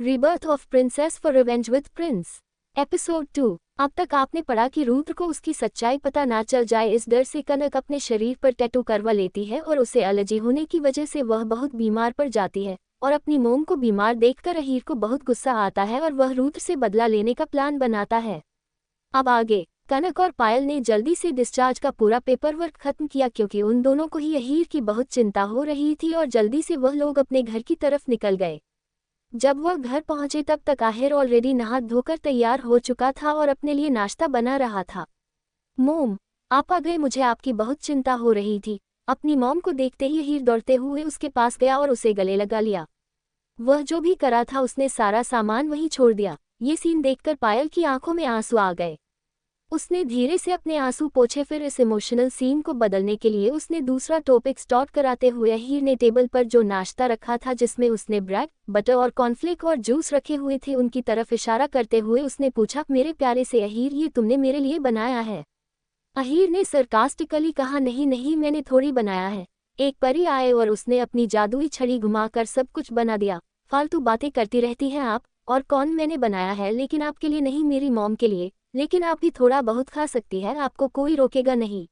Rebirth of princess for revenge with Prince. Episode 2। अब तक आपने पढ़ा कि रुद्र को उसकी सच्चाई पता ना चल जाए, इस डर से कनक अपने शरीर पर टैटू करवा लेती है और उसे एलर्जी होने की वजह से वह बहुत बीमार पड़ जाती है और अपनी मोम को बीमार देखकर अहीर को बहुत गुस्सा आता है और वह रुद्र से बदला लेने का प्लान बनाता है। अब आगे कनक और पायल ने जल्दी से डिस्चार्ज का पूरा पेपर वर्क खत्म किया क्योंकि उन दोनों को ही अहीर की बहुत चिंता हो रही थी और जल्दी से वह लोग अपने घर की तरफ निकल गए। जब वह घर पहुंचे तब तक आहिर ऑलरेडी नहा धोकर तैयार हो चुका था और अपने लिए नाश्ता बना रहा था। मोम, आप आ गए, मुझे आपकी बहुत चिंता हो रही थी। अपनी मॉम को देखते ही अहीर दौड़ते हुए उसके पास गया और उसे गले लगा लिया। वह जो भी करा था उसने सारा सामान वहीं छोड़ दिया। ये सीन देखकर पायल की आंखों में आंसू आ गए। उसने धीरे से अपने आंसू पोंछे, फिर इस इमोशनल सीन को बदलने के लिए उसने दूसरा टॉपिक स्टार्ट कराते हुए अहीर ने टेबल पर जो नाश्ता रखा था जिसमें उसने ब्रेड, बटर और कॉर्नफ्लेक और जूस रखे हुए थे उनकी तरफ इशारा करते हुए उसने पूछा, मेरे प्यारे से अहीर, ये तुमने मेरे लिए बनाया है? अहीर ने सरकास्टिकली कहा, नहीं नहीं, मैंने थोड़ी बनाया है। एक परी आए और उसने अपनी जादुई छड़ी घुमाकर सब कुछ बना दिया। फालतू बातें करती रहती हैं आप। और कौन, मैंने बनाया है लेकिन आपके लिए नहीं, मेरी मॉम के लिए। लेकिन आप भी थोड़ा बहुत खा सकती है, आपको कोई रोकेगा नहीं।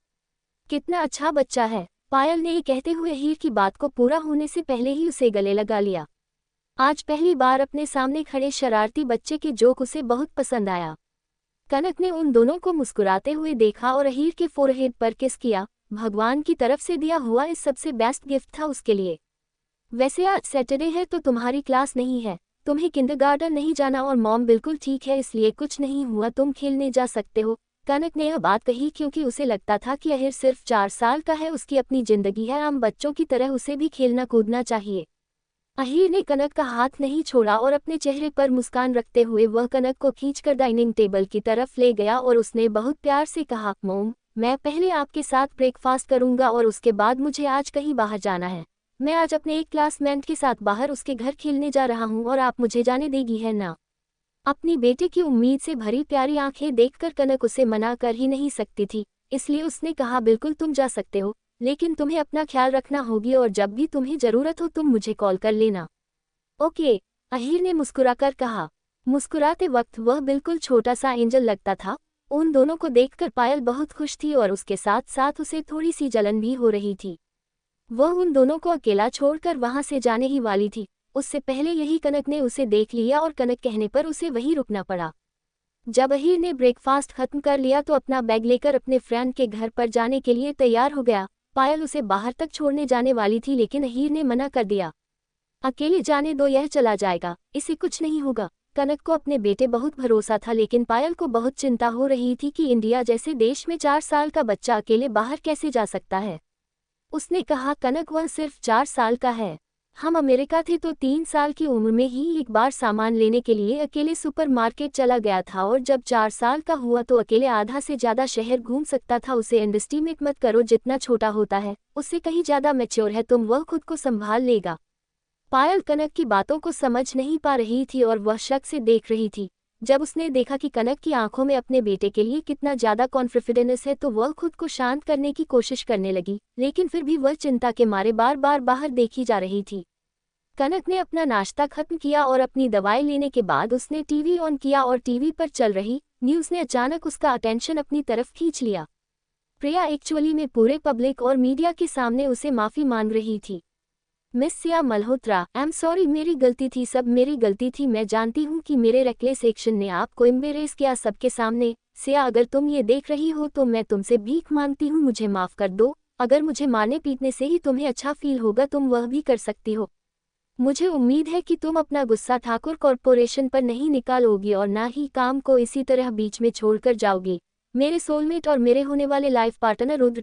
कितना अच्छा बच्चा है। पायल ने ये कहते हुए अहीर की बात को पूरा होने से पहले ही उसे गले लगा लिया। आज पहली बार अपने सामने खड़े शरारती बच्चे के जोक उसे बहुत पसंद आया। कनक ने उन दोनों को मुस्कुराते हुए देखा और अहीर के फोरहेड पर किस किया। भगवान की तरफ से दिया हुआ इस सबसे बेस्ट गिफ्ट था उसके लिए। वैसे आज सैटरडे है तो तुम्हारी क्लास नहीं है, तुम्हें किंडरगार्टन नहीं जाना और मॉम बिल्कुल ठीक है, इसलिए कुछ नहीं हुआ, तुम खेलने जा सकते हो। कनक ने यह बात कही क्योंकि उसे लगता था कि अहीर सिर्फ 4 साल का है, उसकी अपनी जिंदगी है, आम बच्चों की तरह उसे भी खेलना कूदना चाहिए। अहीर ने कनक का हाथ नहीं छोड़ा और अपने चेहरे पर मुस्कान रखते हुए वह कनक को खींचकर डाइनिंग टेबल की तरफ ले गया और उसने बहुत प्यार से कहा, मोम, मैं पहले आपके साथ ब्रेकफास्ट करूंगा और उसके बाद मुझे आज कहीं बाहर जाना है। मैं आज अपने एक क्लासमेट के साथ बाहर उसके घर खेलने जा रहा हूं और आप मुझे जाने देगी है ना? अपनी बेटे की उम्मीद से भरी प्यारी आंखें देखकर कनक उसे मना कर ही नहीं सकती थी, इसलिए उसने कहा, बिल्कुल तुम जा सकते हो, लेकिन तुम्हें अपना ख्याल रखना होगी और जब भी तुम्हें जरूरत हो तुम मुझे कॉल कर लेना। ओके, अहीर ने मुस्कुराकर कहा। मुस्कुराते वक्त वह बिल्कुल छोटा सा एंजल लगता था। उन दोनों को देखकर पायल बहुत खुश थी और उसके साथ साथ उसे थोड़ी सी जलन भी हो रही थी। वह उन दोनों को अकेला छोड़कर वहां से जाने ही वाली थी, उससे पहले यही कनक ने उसे देख लिया और कनक कहने पर उसे वहीं रुकना पड़ा। जब अहीर ने ब्रेकफास्ट खत्म कर लिया तो अपना बैग लेकर अपने फ्रेंड के घर पर जाने के लिए तैयार हो गया। पायल उसे बाहर तक छोड़ने जाने वाली थी लेकिन अहीर ने मना कर दिया। अकेले जाने दो, यह चला जाएगा, इसे कुछ नहीं होगा। कनक को अपने बेटे बहुत भरोसा था लेकिन पायल को बहुत चिंता हो रही थी कि इंडिया जैसे देश में 4 साल का बच्चा अकेले बाहर कैसे जा सकता है। उसने कहा, कनक, वह सिर्फ 4 साल का है। हम अमेरिका थे तो 3 साल की उम्र में ही एक बार सामान लेने के लिए अकेले सुपरमार्केट चला गया था और जब 4 साल का हुआ तो अकेले आधा से ज्यादा शहर घूम सकता था। उसे अंडरएस्टिमेट मत करो, जितना छोटा होता है उससे कहीं ज्यादा मैच्योर है, तुम वह खुद को संभाल लेगा। पायल कनक की बातों को समझ नहीं पा रही थी और वह शक से देख रही थी। जब उसने देखा कि कनक की आंखों में अपने बेटे के लिए कितना ज्यादा कॉन्फिडेंस है तो वह खुद को शांत करने की कोशिश करने लगी, लेकिन फिर भी वह चिंता के मारे बार बार बाहर देखी जा रही थी। कनक ने अपना नाश्ता खत्म किया और अपनी दवाई लेने के बाद उसने टीवी ऑन किया और टीवी पर चल रही न्यूज़ ने अचानक उसका अटेंशन अपनी तरफ खींच लिया। प्रिया एक्चुअली में पूरे पब्लिक और मीडिया के सामने उसे माफी मांग रही थी। Miss Siya Malhotra, I am sorry, मेरी गलती थी, सब मेरी गलती थी। मैं जानती हूँ कि मेरे रेकलेस एक्शन ने आपको एम्बेरेस किया सबके सामने। सिया, अगर तुम ये देख रही हो तो मैं तुमसे भीख मांगती हूँ, मुझे माफ कर दो। अगर मुझे मारने पीटने से ही तुम्हें अच्छा फील होगा तुम वह भी कर सकती हो। मुझे उम्मीद है कि तुम अपना गुस्सा ठाकुर कॉरपोरेशन पर नहीं निकालोगी और ना ही काम को इसी तरह बीच में छोड़कर जाओगी। मेरे सोलमेट और मेरे होने वाले life partner Rudra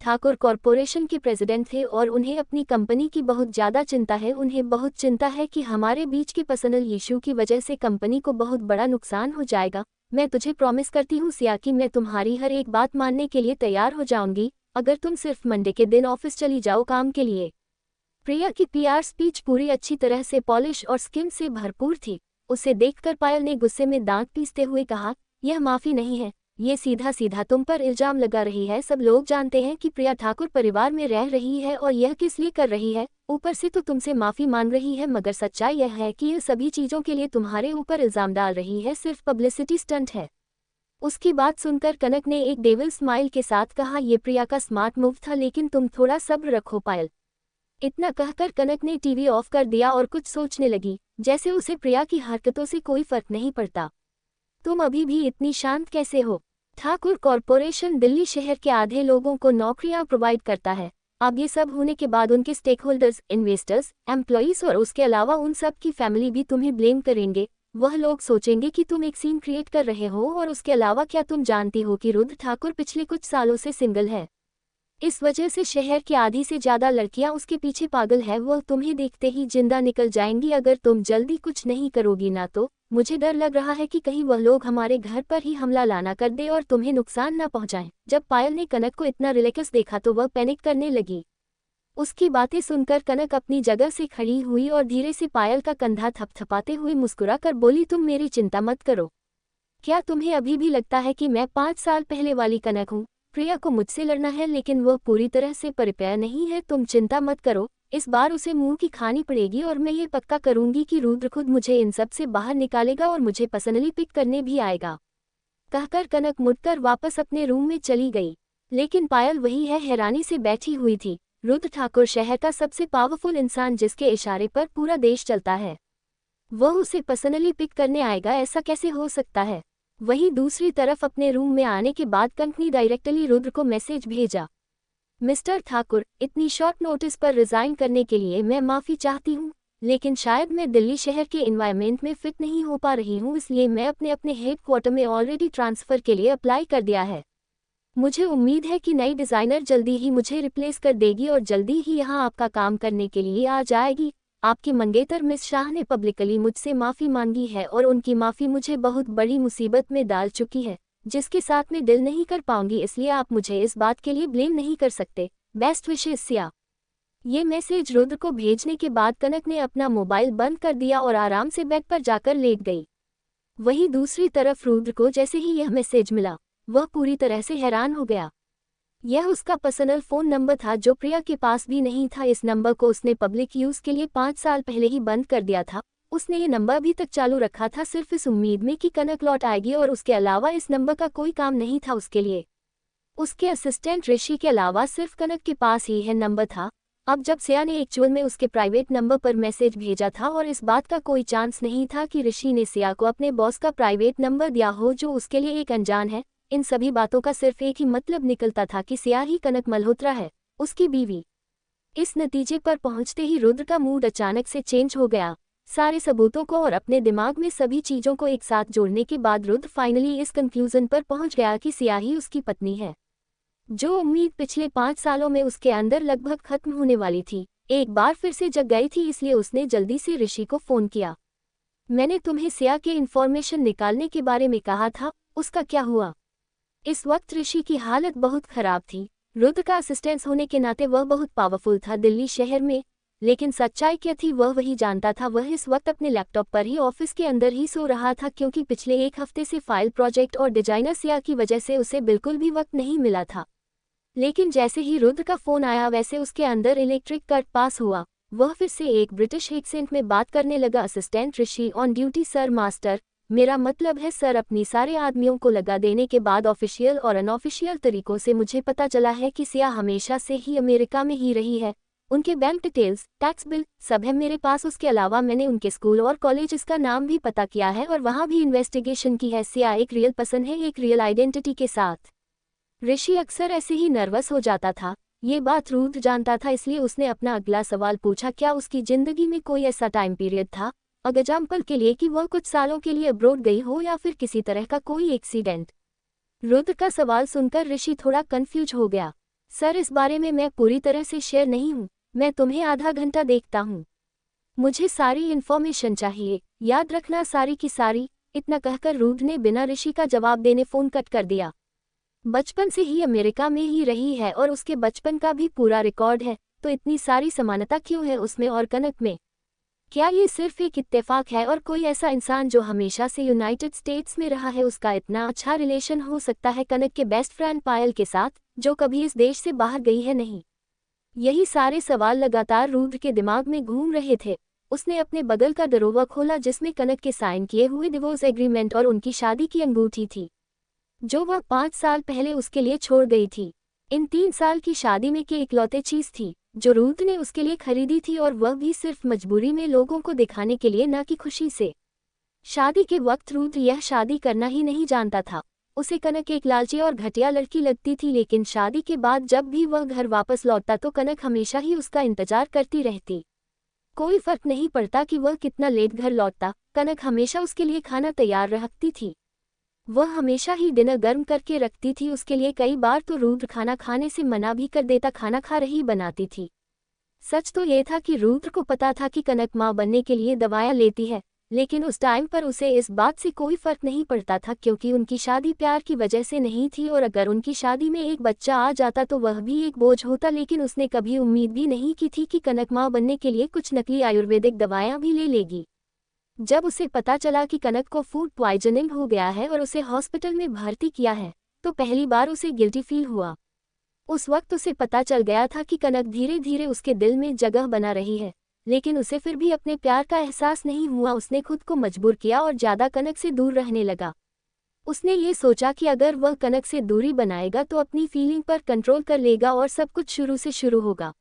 Thakur corporation के प्रेसिडेंट थे और उन्हें अपनी कंपनी की बहुत ज़्यादा चिंता है। उन्हें बहुत चिंता है कि हमारे बीच के पर्सनल इशू की वजह से कंपनी को बहुत बड़ा नुकसान हो जाएगा। मैं तुझे प्रॉमिस करती हूँ सिया कि मैं तुम्हारी हर एक बात मानने के लिए तैयार हो जाऊंगी, अगर तुम सिर्फ मंडे के दिन ऑफिस चली जाओ काम के लिए। प्रिया की पीआर स्पीच पूरी अच्छी तरह से पॉलिश और स्किन से भरपूर थी। उसे देखकर पायल ने गुस्से में दांत पीसते हुए कहा, यह माफ़ी नहीं है, ये सीधा सीधा तुम पर इल्जाम लगा रही है। सब लोग जानते हैं कि प्रिया ठाकुर परिवार में रह रही है और यह किस लिए कर रही है। ऊपर से तो तुमसे माफी मांग रही है, मगर सच्चाई यह है कि यह सभी चीजों के लिए तुम्हारे ऊपर इल्जाम डाल रही है, सिर्फ पब्लिसिटी स्टंट है। उसकी बात सुनकर कनक ने एक डेविल स्माइल के साथ कहा, ये प्रिया का स्मार्ट मूव था, लेकिन तुम थोड़ा सब्र रखो पायल। इतना कहकर कनक ने टीवी ऑफ कर दिया और कुछ सोचने लगी, जैसे उसे प्रिया की हरकतों से कोई फर्क नहीं पड़ता। तुम अभी भी इतनी शांत कैसे हो? ठाकुर कॉरपोरेशन दिल्ली शहर के आधे लोगों को नौकरियां प्रोवाइड करता है। अब ये सब होने के बाद उनके स्टेक होल्डर्स, इन्वेस्टर्स, एम्प्लॉइज और उसके अलावा उन सब की फैमिली भी तुम्हें ब्लेम करेंगे। वह लोग सोचेंगे कि तुम एक सीन क्रिएट कर रहे हो। और उसके अलावा क्या तुम जानती हो कि रुद्र ठाकुर पिछले कुछ सालों से सिंगल है? इस वजह से शहर की आधी से ज्यादा लड़कियां उसके पीछे पागल है। वह तुम्हें देखते ही जिंदा निकल जाएंगी अगर तुम जल्दी कुछ नहीं करोगी ना। तो मुझे डर लग रहा है कि कहीं वह लोग हमारे घर पर ही हमला लाना कर दे और तुम्हें नुकसान ना पहुंचाएं। जब पायल ने कनक को इतना रिलैक्स देखा तो वह पैनिक करने लगी। उसकी बातें सुनकर कनक अपनी जगह से खड़ी हुई और धीरे से पायल का कंधा थपथपाते हुए मुस्कुरा कर बोली, तुम मेरी चिंता मत करो। क्या तुम्हें अभी भी लगता है कि मैं 5 साल पहले वाली कनक हूँ? प्रिया को मुझसे लड़ना है, लेकिन वह पूरी तरह से प्रिपेयर नहीं है। तुम चिंता मत करो, इस बार उसे मुंह की खानी पड़ेगी और मैं ये पक्का करूंगी कि रुद्र खुद मुझे इन सब से बाहर निकालेगा और मुझे पर्सनली पिक करने भी आएगा। कहकर कनक मुड़कर वापस अपने रूम में चली गई। लेकिन पायल वही है, हैरानी से बैठी हुई थी। रुद्र ठाकुर शहर का सबसे पावरफुल इंसान, जिसके इशारे पर पूरा देश चलता है, वह उसे पर्सनली पिक करने आएगा? ऐसा कैसे हो सकता है? वहीं दूसरी तरफ अपने रूम में आने के बाद कंपनी डायरेक्टली रुद्र को मैसेज भेजा, मिस्टर ठाकुर, इतनी शॉर्ट नोटिस पर रिजाइन करने के लिए मैं माफ़ी चाहती हूँ, लेकिन शायद मैं दिल्ली शहर के एनवायरनमेंट में फिट नहीं हो पा रही हूँ, इसलिए मैं अपने हेड क्वार्टर में ऑलरेडी ट्रांसफ़र के लिए अप्लाई कर दिया है। मुझे उम्मीद है कि नई डिज़ाइनर जल्दी ही मुझे रिप्लेस कर देगी और जल्दी ही यहाँ आपका काम करने के लिए आ जाएगी। आपकी मंगेतर मिस शाह ने पब्लिकली मुझसे माफ़ी मांगी है और उनकी माफ़ी मुझे बहुत बड़ी मुसीबत में डाल चुकी है, जिसके साथ मैं डील नहीं कर पाऊंगी, इसलिए आप मुझे इस बात के लिए ब्लेम नहीं कर सकते। Best wishes, Siya. ये मैसेज रुद्र को भेजने के बाद कनक ने अपना मोबाइल बंद कर दिया और आराम से बेड पर जाकर लेट गई। वहीं दूसरी तरफ रुद्र को जैसे ही यह मैसेज मिला, वह पूरी तरह से हैरान हो गया। यह उसका पर्सनल फ़ोन नंबर था, जो प्रिया के पास भी नहीं था। इस नंबर को उसने पब्लिक यूज़ के लिए 5 साल पहले ही बंद कर दिया था। उसने ये नंबर अभी तक चालू रखा था, सिर्फ इस उम्मीद में कि कनक लौट आएगी, और उसके अलावा इस नंबर का कोई काम नहीं था उसके लिए। उसके असिस्टेंट ऋषि के अलावा सिर्फ कनक के पास ही यह नंबर था। अब जब सिया ने एक्चुअल में उसके प्राइवेट नंबर पर मैसेज भेजा था और इस बात का कोई चांस नहीं था कि ऋषि ने सिया को अपने बॉस का प्राइवेट नंबर दिया हो, जो उसके लिए एक अनजान है, इन सभी बातों का सिर्फ एक ही मतलब निकलता था कि सिया ही कनक मल्होत्रा है, उसकी बीवी। इस नतीजे पर पहुंचते ही रुद्र का मूड अचानक से चेंज हो गया। सारे सबूतों को और अपने दिमाग में सभी चीजों को एक साथ जोड़ने के बाद रुद्र फाइनली इस कंक्लूजन पर पहुंच गया कि सिया ही उसकी पत्नी है। जो उम्मीद पिछले 5 सालों में उसके अंदर लगभग खत्म होने वाली थी, एक बार फिर से जग गई थी, इसलिए उसने जल्दी से ऋषि को फोन किया। मैंने तुम्हें सिया के इन्फॉर्मेशन निकालने के बारे में कहा था, उसका क्या हुआ? इस वक्त ऋषि की हालत बहुत खराब थी। रुद्र का असिस्टेंस होने के नाते वह बहुत पावरफुल था दिल्ली शहर में, लेकिन सच्चाई क्या थी वह वही जानता था। वह इस वक्त अपने लैपटॉप पर ही ऑफिस के अंदर ही सो रहा था, क्योंकि पिछले 1 हफ्ते से फाइल प्रोजेक्ट और डिजाइनर सिया की वजह से उसे बिल्कुल भी वक्त नहीं मिला था। लेकिन जैसे ही रुद्र का फोन आया, वैसे उसके अंदर इलेक्ट्रिक कट पास हुआ। वह फिर से एक ब्रिटिश एक्सेंट में बात करने लगा। Assistant Rishi on duty sir. Master, मेरा मतलब है सर, अपनी सारे आदमियों को लगा देने के बाद ऑफिशियल और अनऑफिशियल तरीकों से मुझे पता चला है कि सिया हमेशा से ही अमेरिका में ही रही है। उनके बैंक डिटेल्स, टैक्स बिल सब है मेरे पास। उसके अलावा मैंने उनके स्कूल और कॉलेज का नाम भी पता किया है और वहाँ भी इन्वेस्टिगेशन की है। सिया एक रियल पर्सन है, एक रियल आइडेंटिटी के साथ। ऋषि अक्सर ऐसे ही नर्वस हो जाता था। ये बात रुद्र जानता था, इसलिए उसने अपना अगला सवाल पूछा, क्या उसकी जिंदगी में कोई ऐसा टाइम पीरियड था, एग्जाम्पल के लिए, कि वह कुछ सालों के लिए अब्रोड गई हो या फिर किसी तरह का कोई एक्सीडेंट? रुद्र का सवाल सुनकर ऋषि थोड़ा कंफ्यूज हो गया। सर, इस बारे में मैं पूरी तरह से शेयर नहीं हूँ, मैं तुम्हें आधा घंटा देखता हूँ, मुझे सारी इन्फॉर्मेशन चाहिए, याद रखना सारी की सारी। इतना कहकर रुद्र ने बिना ऋषि का जवाब देने फोन कट कर दिया। बचपन से ही अमेरिका में ही रही है और उसके बचपन का भी पूरा रिकॉर्ड है, तो इतनी सारी समानता क्यों है उसमें और कनक में? क्या ये सिर्फ एक इत्तेफाक है और कोई ऐसा इंसान जो हमेशा से यूनाइटेड स्टेट्स में रहा है उसका इतना अच्छा रिलेशन हो सकता है कनक के बेस्ट फ्रेंड पायल के साथ, जो कभी इस देश से बाहर गई है नहीं? यही सारे सवाल लगातार रुद्र के दिमाग में घूम रहे थे। उसने अपने बगल का दरोगा खोला जिसमें कनक के साइन किए हुए डिवोर्स एग्रीमेंट और उनकी शादी की अंगूठी थी, जो वह 5 साल पहले उसके लिए छोड़ गई थी। इन 3 साल की शादी में की इकलौते चीज थी जो रुद्र ने उसके लिए खरीदी थी, और वह भी सिर्फ मजबूरी में लोगों को दिखाने के लिए, न कि खुशी से। शादी के वक्त रुद्र यह शादी करना ही नहीं जानता था। उसे कनक एक लालची और घटिया लड़की लगती थी, लेकिन शादी के बाद जब भी वह घर वापस लौटता तो कनक हमेशा ही उसका इंतजार करती रहती। कोई फर्क नहीं पड़ता कि वह कितना लेट घर लौटता, कनक हमेशा उसके लिए खाना तैयार रखती थी। वह हमेशा ही डिनर गर्म करके रखती थी उसके लिए। कई बार तो रुद्र खाना खाने से मना भी कर देता, खाना खा रही बनाती थी। सच तो ये था कि रुद्र को पता था कि कनक माँ बनने के लिए दवाएं लेती है, लेकिन उस टाइम पर उसे इस बात से कोई फर्क नहीं पड़ता था, क्योंकि उनकी शादी प्यार की वजह से नहीं थी, और अगर उनकी शादी में एक बच्चा आ जाता तो वह भी एक बोझ होता। लेकिन उसने कभी उम्मीद भी नहीं की थी कि कनक माँ बनने के लिए कुछ नकली आयुर्वेदिक दवाएं भी ले लेगी। जब उसे पता चला कि कनक को फूड पॉइजनिंग हो गया है और उसे हॉस्पिटल में भर्ती किया है, तो पहली बार उसे गिल्टी फील हुआ। उस वक्त उसे पता चल गया था कि कनक धीरे धीरे उसके दिल में जगह बना रही है, लेकिन उसे फिर भी अपने प्यार का एहसास नहीं हुआ। उसने खुद को मजबूर किया और ज़्यादा कनक से दूर रहने लगा। उसने ये सोचा कि अगर वह कनक से दूरी बनाएगा तो अपनी फीलिंग पर कंट्रोल कर लेगा और सब कुछ शुरू से शुरू होगा।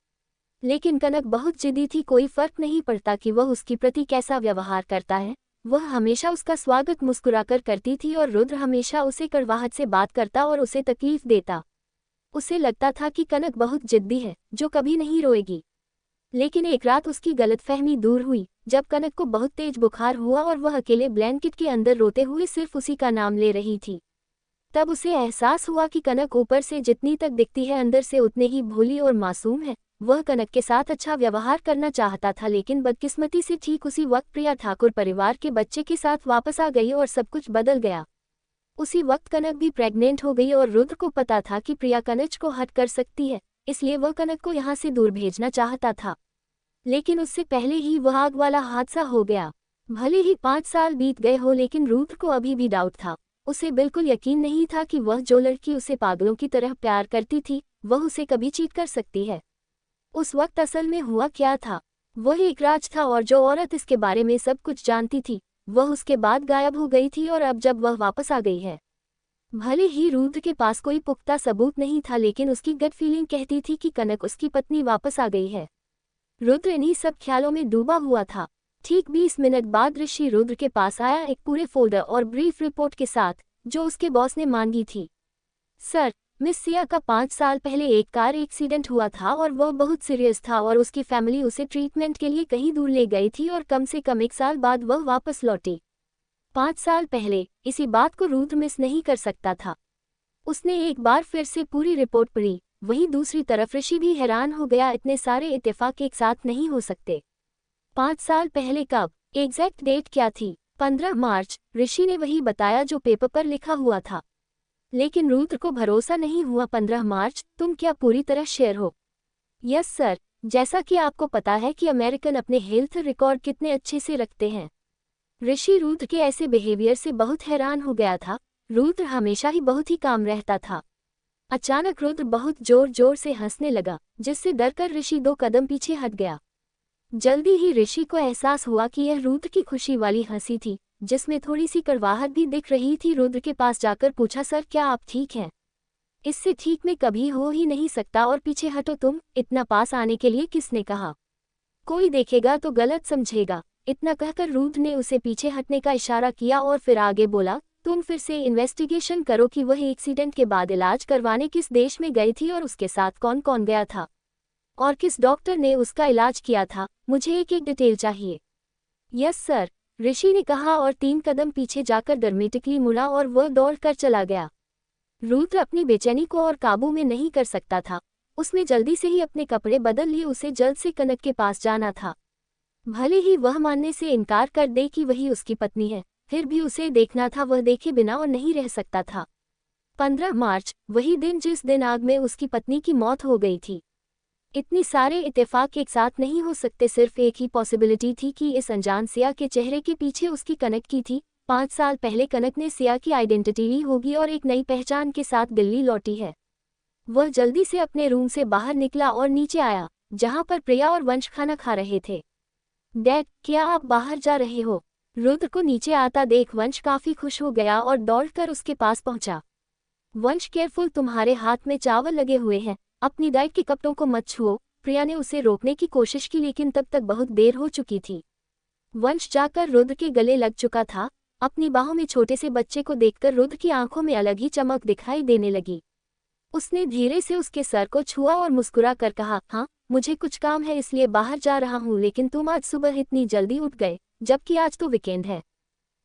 लेकिन कनक बहुत जिद्दी थी। कोई फर्क नहीं पड़ता कि वह उसके प्रति कैसा व्यवहार करता है, वह हमेशा उसका स्वागत मुस्कुराकर करती थी, और रुद्र हमेशा उसे कड़वाहट से बात करता और उसे तकलीफ देता। उसे लगता था कि कनक बहुत जिद्दी है, जो कभी नहीं रोएगी। लेकिन एक रात उसकी गलतफहमी दूर हुई, जब कनक को बहुत तेज बुखार हुआ और वह अकेले ब्लैंकेट के अंदर रोते हुए सिर्फ उसी का नाम ले रही थी। तब उसे एहसास हुआ कि कनक ऊपर से जितनी तक दिखती है अंदर से उतने ही भोली और मासूम है। वह कनक के साथ अच्छा व्यवहार करना चाहता था, लेकिन बदकिस्मती से ठीक उसी वक्त प्रिया ठाकुर परिवार के बच्चे के साथ वापस आ गई और सब कुछ बदल गया। उसी वक्त कनक भी प्रेग्नेंट हो गई और रुद्र को पता था कि प्रिया कनक को हर्ट कर सकती है, इसलिए वह कनक को यहाँ से दूर भेजना चाहता था। लेकिन उससे पहले ही वह आग वाला हादसा हो गया। भले ही 5 साल बीत गए हो, लेकिन रुद्र को अभी भी डाउट था। उसे बिल्कुल यकीन नहीं था कि वह जो लड़की उसे पागलों की तरह प्यार करती थी, वह उसे कभी चीट कर सकती है। उस वक्त असल में हुआ क्या था? वह एक राज था, और जो औरत इसके बारे में सब कुछ जानती थी, वह उसके बाद गायब हो गई थी। और अब जब वह वापस आ गई है, भले ही रुद्र के पास कोई पुख्ता सबूत नहीं था, लेकिन उसकी गट फीलिंग कहती थी कि कनक उसकी पत्नी वापस आ गई है। रुद्र इन्हीं सब ख्यालों में डूबा हुआ था। ठीक 20 मिनट बाद ऋषि रुद्र के पास आया, एक पूरे फोल्डर और ब्रीफ रिपोर्ट के साथ, जो उसके बॉस ने मांगी थी। सर, मिस सिया का 5 साल पहले एक कार एक्सीडेंट हुआ था और वह बहुत सीरियस था, और उसकी फैमिली उसे ट्रीटमेंट के लिए कहीं दूर ले गई थी, और कम से कम 1 साल बाद वह वापस लौटी। 5 साल पहले। इसी बात को रुद्र मिस नहीं कर सकता था। उसने एक बार फिर से पूरी रिपोर्ट पढ़ी। वहीं दूसरी तरफ ऋषि भी हैरान हो गया, इतने सारे इत्तेफाक एक साथ नहीं हो सकते। 5 साल पहले कब? एग्जैक्ट डेट क्या थी? 15 मार्च। ऋषि ने वही बताया जो पेपर पर लिखा हुआ था। लेकिन रुद्र को भरोसा नहीं हुआ। 15 मार्च? तुम क्या पूरी तरह श्योर हो? Yes sir. जैसा कि आपको पता है कि अमेरिकन अपने हेल्थ रिकॉर्ड कितने अच्छे से रखते हैं। ऋषि रुद्र के ऐसे बिहेवियर से बहुत हैरान हो गया था। रुद्र हमेशा ही बहुत ही काम रहता था। अचानक रुद्र बहुत जोर जोर से हंसने लगा, जिससे डरकर ऋषि 2 कदम पीछे हट गया। जल्दी ही ऋषि को एहसास हुआ कि यह रुद्र की खुशी वाली हंसी थी, जिसमें थोड़ी सी कड़वाहट भी दिख रही थी। रुद्र के पास जाकर पूछा, सर क्या आप ठीक हैं? इससे ठीक में कभी हो ही नहीं सकता, और पीछे हटो तुम। इतना पास आने के लिए किसने कहा? कोई देखेगा तो गलत समझेगा। इतना कहकर रुद्र ने उसे पीछे हटने का इशारा किया और फिर आगे बोला, तुम फिर से इन्वेस्टिगेशन करो कि वह एक्सीडेंट के बाद इलाज करवाने किस देश में गई थी और उसके साथ कौन कौन गया था, और किस डॉक्टर ने उसका इलाज किया था। मुझे एक एक डिटेल चाहिए। यस सर, ऋषि ने कहा और 3 कदम पीछे जाकर ड्रामेटिकली मुड़ा और वह दौड़ कर चला गया। रुद्र अपनी बेचैनी को और काबू में नहीं कर सकता था। उसने जल्दी से ही अपने कपड़े बदल लिए। उसे जल्द से कनक के पास जाना था। भले ही वह मानने से इनकार कर दे कि वही उसकी पत्नी है, फिर भी उसे देखना था। वह देखे बिना और नहीं रह सकता था। 15 मार्च, वही दिन जिस दिन आग में उसकी पत्नी की मौत हो गई थी। इतनी सारे इत्तेफाक एक साथ नहीं हो सकते, सिर्फ एक ही पॉसिबिलिटी थी कि इस अनजान सिया के चेहरे के पीछे उसकी कनक की थी। 5 साल पहले कनक ने सिया की आइडेंटिटी ली होगी और एक नई पहचान के साथ दिल्ली लौटी है। वह जल्दी से अपने रूम से बाहर निकला और नीचे आया, जहां पर प्रिया और वंश खाना खा रहे थे। डैड, क्या आप बाहर जा रहे हो? रुद्र को नीचे आता देख वंश काफी खुश हो गया और दौड़कर उसके पास पहुंचा। वंश, केयरफुल, तुम्हारे हाथ में चावल लगे हुए हैं, अपनी डाइट के कपड़ों को मत छुओ। प्रिया ने उसे रोकने की कोशिश की लेकिन तब तक बहुत देर हो चुकी थी। वंश जाकर रुद्र के गले लग चुका था। अपनी बाहों में छोटे से बच्चे को देखकर रुद्र की आंखों में अलग ही चमक दिखाई देने लगी। उसने धीरे से उसके सर को छुआ और मुस्कुरा कर कहा, हाँ, मुझे कुछ काम है इसलिए बाहर जा रहा हूँ, लेकिन तुम आज सुबह इतनी जल्दी उठ गए, जबकि आज तो वीकेंड है।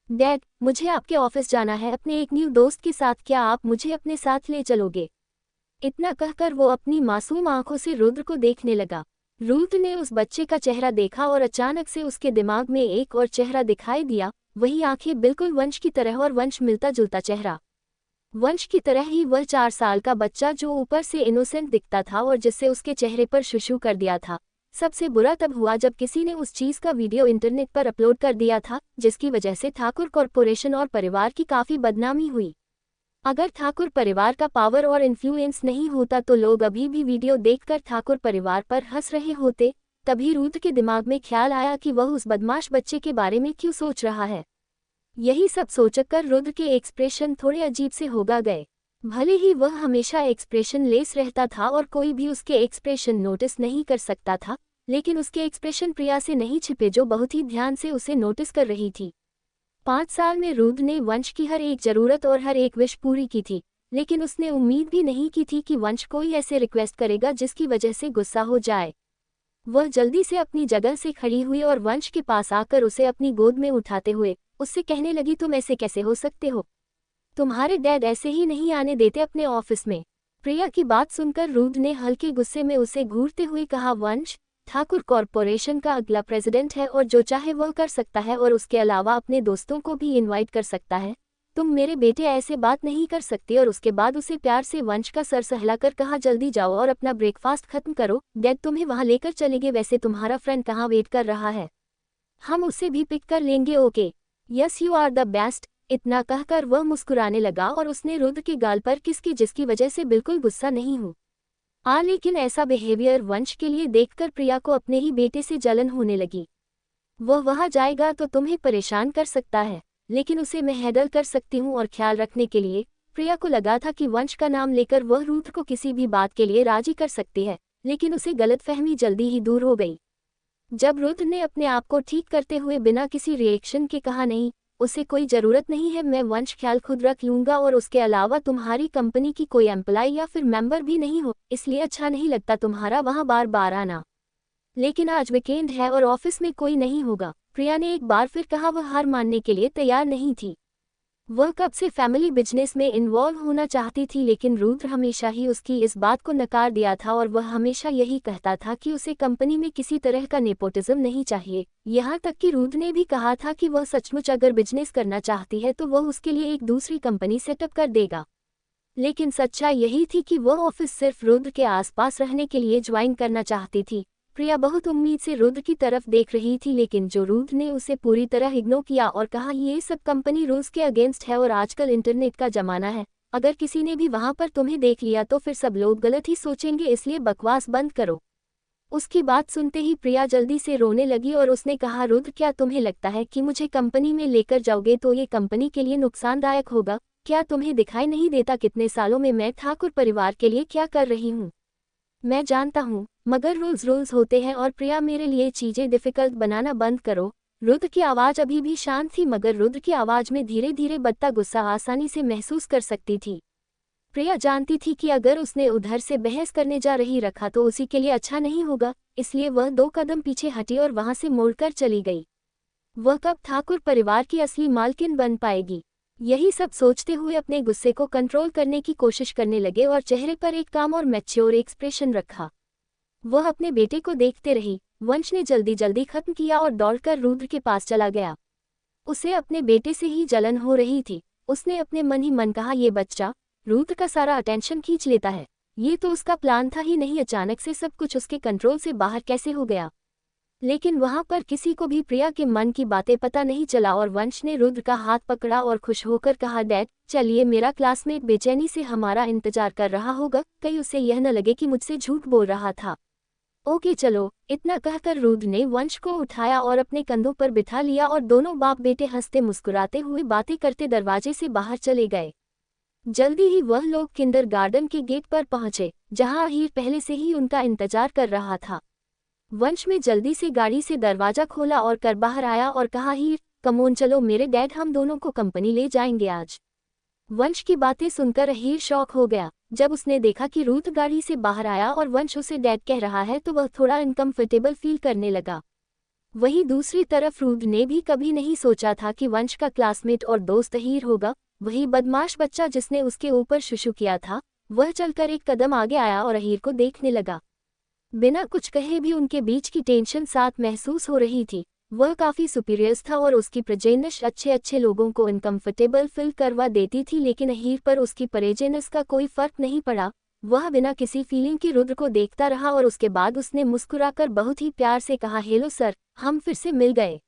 डैड, मुझे आपके ऑफिस जाना है अपने एक न्यू दोस्त के साथ, क्या आप मुझे अपने साथ ले चलोगे? इतना कहकर वो अपनी मासूम आंखों से रुद्र को देखने लगा। रुद्र ने उस बच्चे का चेहरा देखा और अचानक से उसके दिमाग में एक और चेहरा दिखाई दिया, वही आंखें, बिल्कुल वंश की तरह और वंश मिलता जुलता चेहरा। वंश की तरह ही वह 4 साल का बच्चा जो ऊपर से इनोसेंट दिखता था और जिससे उसके चेहरे पर शुशु कर दिया था। सबसे बुरा तब हुआ जब किसी ने उस चीज का वीडियो इंटरनेट पर अपलोड कर दिया था, जिसकी वजह से ठाकुर कॉर्पोरेशन और परिवार की काफी बदनामी हुई। अगर ठाकुर परिवार का पावर और इन्फ्लुएंस नहीं होता तो लोग अभी भी वीडियो देखकर ठाकुर परिवार पर हंस रहे होते। तभी रुद्र के दिमाग में ख्याल आया कि वह उस बदमाश बच्चे के बारे में क्यों सोच रहा है। यही सब सोचकर रुद्र के एक्सप्रेशन थोड़े अजीब से होगा गए। भले ही वह हमेशा एक्सप्रेशन लेस रहता था और कोई भी उसके एक्सप्रेशन नोटिस नहीं कर सकता था, लेकिन उसके एक्सप्रेशन प्रिया से नहीं छिपे, जो बहुत ही ध्यान से उसे नोटिस कर रही थी। 5 साल में रुद्र ने वंश की हर एक जरूरत और हर एक विश पूरी की थी, लेकिन उसने उम्मीद भी नहीं की थी कि वंश कोई ऐसे रिक्वेस्ट करेगा जिसकी वजह से गुस्सा हो जाए। वह जल्दी से अपनी जगह से खड़ी हुई और वंश के पास आकर उसे अपनी गोद में उठाते हुए उससे कहने लगी, तुम ऐसे कैसे हो सकते हो? तुम्हारे डैड ऐसे ही नहीं आने देते अपने ऑफिस में। प्रिया की बात सुनकर रुद्र ने हल्के गुस्से में उसे घूरते हुए कहा, वंश ठाकुर कॉर्पोरेशन का अगला प्रेसिडेंट है और जो चाहे वह कर सकता है और उसके अलावा अपने दोस्तों को भी इनवाइट कर सकता है। तुम मेरे बेटे ऐसे बात नहीं कर सकती। और उसके बाद उसे प्यार से वंश का सर सहलाकर कहा, जल्दी जाओ और अपना ब्रेकफास्ट खत्म करो, डैड तुम्हें वहां लेकर चलेंगे। वैसे तुम्हारा फ्रेंड कहाँ वेट कर रहा है, हम उसे भी पिक कर लेंगे। Okay, yes you are the best. इतना कहकर वह मुस्कुराने लगा और उसने रुद्र के गाल पर किस की, जिसकी वजह से बिल्कुल गुस्सा नहीं हूँ लेकिन ऐसा बिहेवियर वंश के लिए देखकर प्रिया को अपने ही बेटे से जलन होने लगी। वह वहां जाएगा तो तुम्हें परेशान कर सकता है, लेकिन उसे मैं हैंडल कर सकती हूँ। और ख्याल रखने के लिए प्रिया को लगा था कि वंश का नाम लेकर वह रुद्र को किसी भी बात के लिए राजी कर सकती है, लेकिन उसे गलतफहमी जल्दी ही दूर हो गई। जब रुद्र ने अपने आप को ठीक करते हुए बिना किसी रिएक्शन के कहा, नहीं, उसे कोई जरूरत नहीं है, मैं वंश ख्याल खुद रख लूंगा और उसके अलावा तुम्हारी कंपनी की कोई एम्प्लॉय या फिर मेंबर भी नहीं हो, इसलिए अच्छा नहीं लगता तुम्हारा वहां बार बार आना। लेकिन आज वीकेंड है और ऑफिस में कोई नहीं होगा। प्रिया ने एक बार फिर कहा। वह हार मानने के लिए तैयार नहीं थी। वह कब से फैमिली बिजनेस में इन्वॉल्व होना चाहती थी, लेकिन रुद्र हमेशा ही उसकी इस बात को नकार दिया था और वह हमेशा यही कहता था कि उसे कंपनी में किसी तरह का नेपोटिज्म नहीं चाहिए। यहाँ तक कि रुद्र ने भी कहा था कि वह सचमुच अगर बिजनेस करना चाहती है तो वह उसके लिए एक दूसरी कंपनी सेटअप कर देगा। लेकिन सच्चाई यही थी कि वह ऑफिस सिर्फ रुद्र के आसपास रहने के लिए ज्वाइन करना चाहती थी। प्रिया बहुत उम्मीद से रुद्र की तरफ देख रही थी, लेकिन जो रुद्र ने उसे पूरी तरह इग्नोर किया और कहा, ये सब कंपनी रूल्स के अगेंस्ट है और आजकल इंटरनेट का जमाना है, अगर किसी ने भी वहां पर तुम्हें देख लिया तो फिर सब लोग गलत ही सोचेंगे, इसलिए बकवास बंद करो। उसकी बात सुनते ही प्रिया जल्दी से रोने लगी और उसने कहा, रुद्र क्या तुम्हें लगता है कि मुझे कंपनी में लेकर जाओगे तो ये कंपनी के लिए नुकसानदायक होगा? क्या तुम्हें दिखाई नहीं देता कितने सालों में मैं ठाकुर परिवार के लिए क्या कर रही हूँ? मैं जानता हूँ, मगर रूल्स होते हैं और प्रिया मेरे लिए चीजें डिफिकल्ट बनाना बंद करो। रुद्र की आवाज अभी भी शांत थी, मगर रुद्र की आवाज में धीरे धीरे बढ़ता गुस्सा आसानी से महसूस कर सकती थी। प्रिया जानती थी कि अगर उसने उधर से बहस करने जा रही रखा तो उसी के लिए अच्छा नहीं होगा, इसलिए वह 2 कदम पीछे हटी और वहां से मुड़कर चली गई। वह कब ठाकुर परिवार की असली मालकिन बन पाएगी? यही सब सोचते हुए अपने गुस्से को कंट्रोल करने की कोशिश करने लगे और चेहरे पर एक काम और मैच्योर एक्सप्रेशन रखा। वह अपने बेटे को देखते रही। वंश ने जल्दी जल्दी खत्म किया और दौड़कर रुद्र के पास चला गया। उसे अपने बेटे से ही जलन हो रही थी। उसने अपने मन ही मन कहा, ये बच्चा रुद्र का सारा अटेंशन खींच लेता है। ये तो उसका प्लान था ही नहीं, अचानक से सब कुछ उसके कंट्रोल से बाहर कैसे हो गया। लेकिन वहां पर किसी को भी प्रिया के मन की बातें पता नहीं चला और वंश ने रुद्र का हाथ पकड़ा और खुश होकर कहा, डैड चलिए, मेरा क्लासमेट बेचैनी से हमारा इंतजार कर रहा होगा, कहीं उसे यह न लगे कि मुझसे झूठ बोल रहा था। ओके चलो, इतना कहकर रुद्र ने वंश को उठाया और अपने कंधों पर बिठा लिया और दोनों बाप बेटे हंसते मुस्कुराते हुए बातें करते दरवाजे से बाहर चले गए। जल्दी ही वह लोग किंडरगार्टन के गेट पर पहुंचे, जहां अहीर पहले से ही उनका इंतजार कर रहा था। वंश में जल्दी से गाड़ी से दरवाजा खोला और कर बाहर आया और कहा, हीर कमोन चलो, मेरे डैड हम दोनों को कंपनी ले जाएंगे आज। वंश की बातें सुनकर अहीर शॉक हो गया। जब उसने देखा कि रुद्र गाड़ी से बाहर आया और वंश उसे डैड कह रहा है तो वह थोड़ा अनकंफर्टेबल फील करने लगा। वहीं दूसरी तरफ रुद्र ने भी कभी नहीं सोचा था कि वंश का क्लासमेट और दोस्त अहीर होगा। वही बदमाश बच्चा जिसने उसके ऊपर शुशु किया था, वह चलकर एक कदम आगे आया और अहीर को देखने लगा। बिना कुछ कहे भी उनके बीच की टेंशन साथ महसूस हो रही थी। वह काफी सुपीरियर्स था और उसकी प्रेजेनेस अच्छे अच्छे लोगों को अनकंफर्टेबल फील करवा देती थी, लेकिन अहीर पर उसकी प्रेजेनेस का कोई फर्क नहीं पड़ा। वह बिना किसी फीलिंग के रुद्र को देखता रहा और उसके बाद उसने मुस्कुराकर बहुत ही प्यार से कहा, हेलो सर, हम फिर से मिल गए।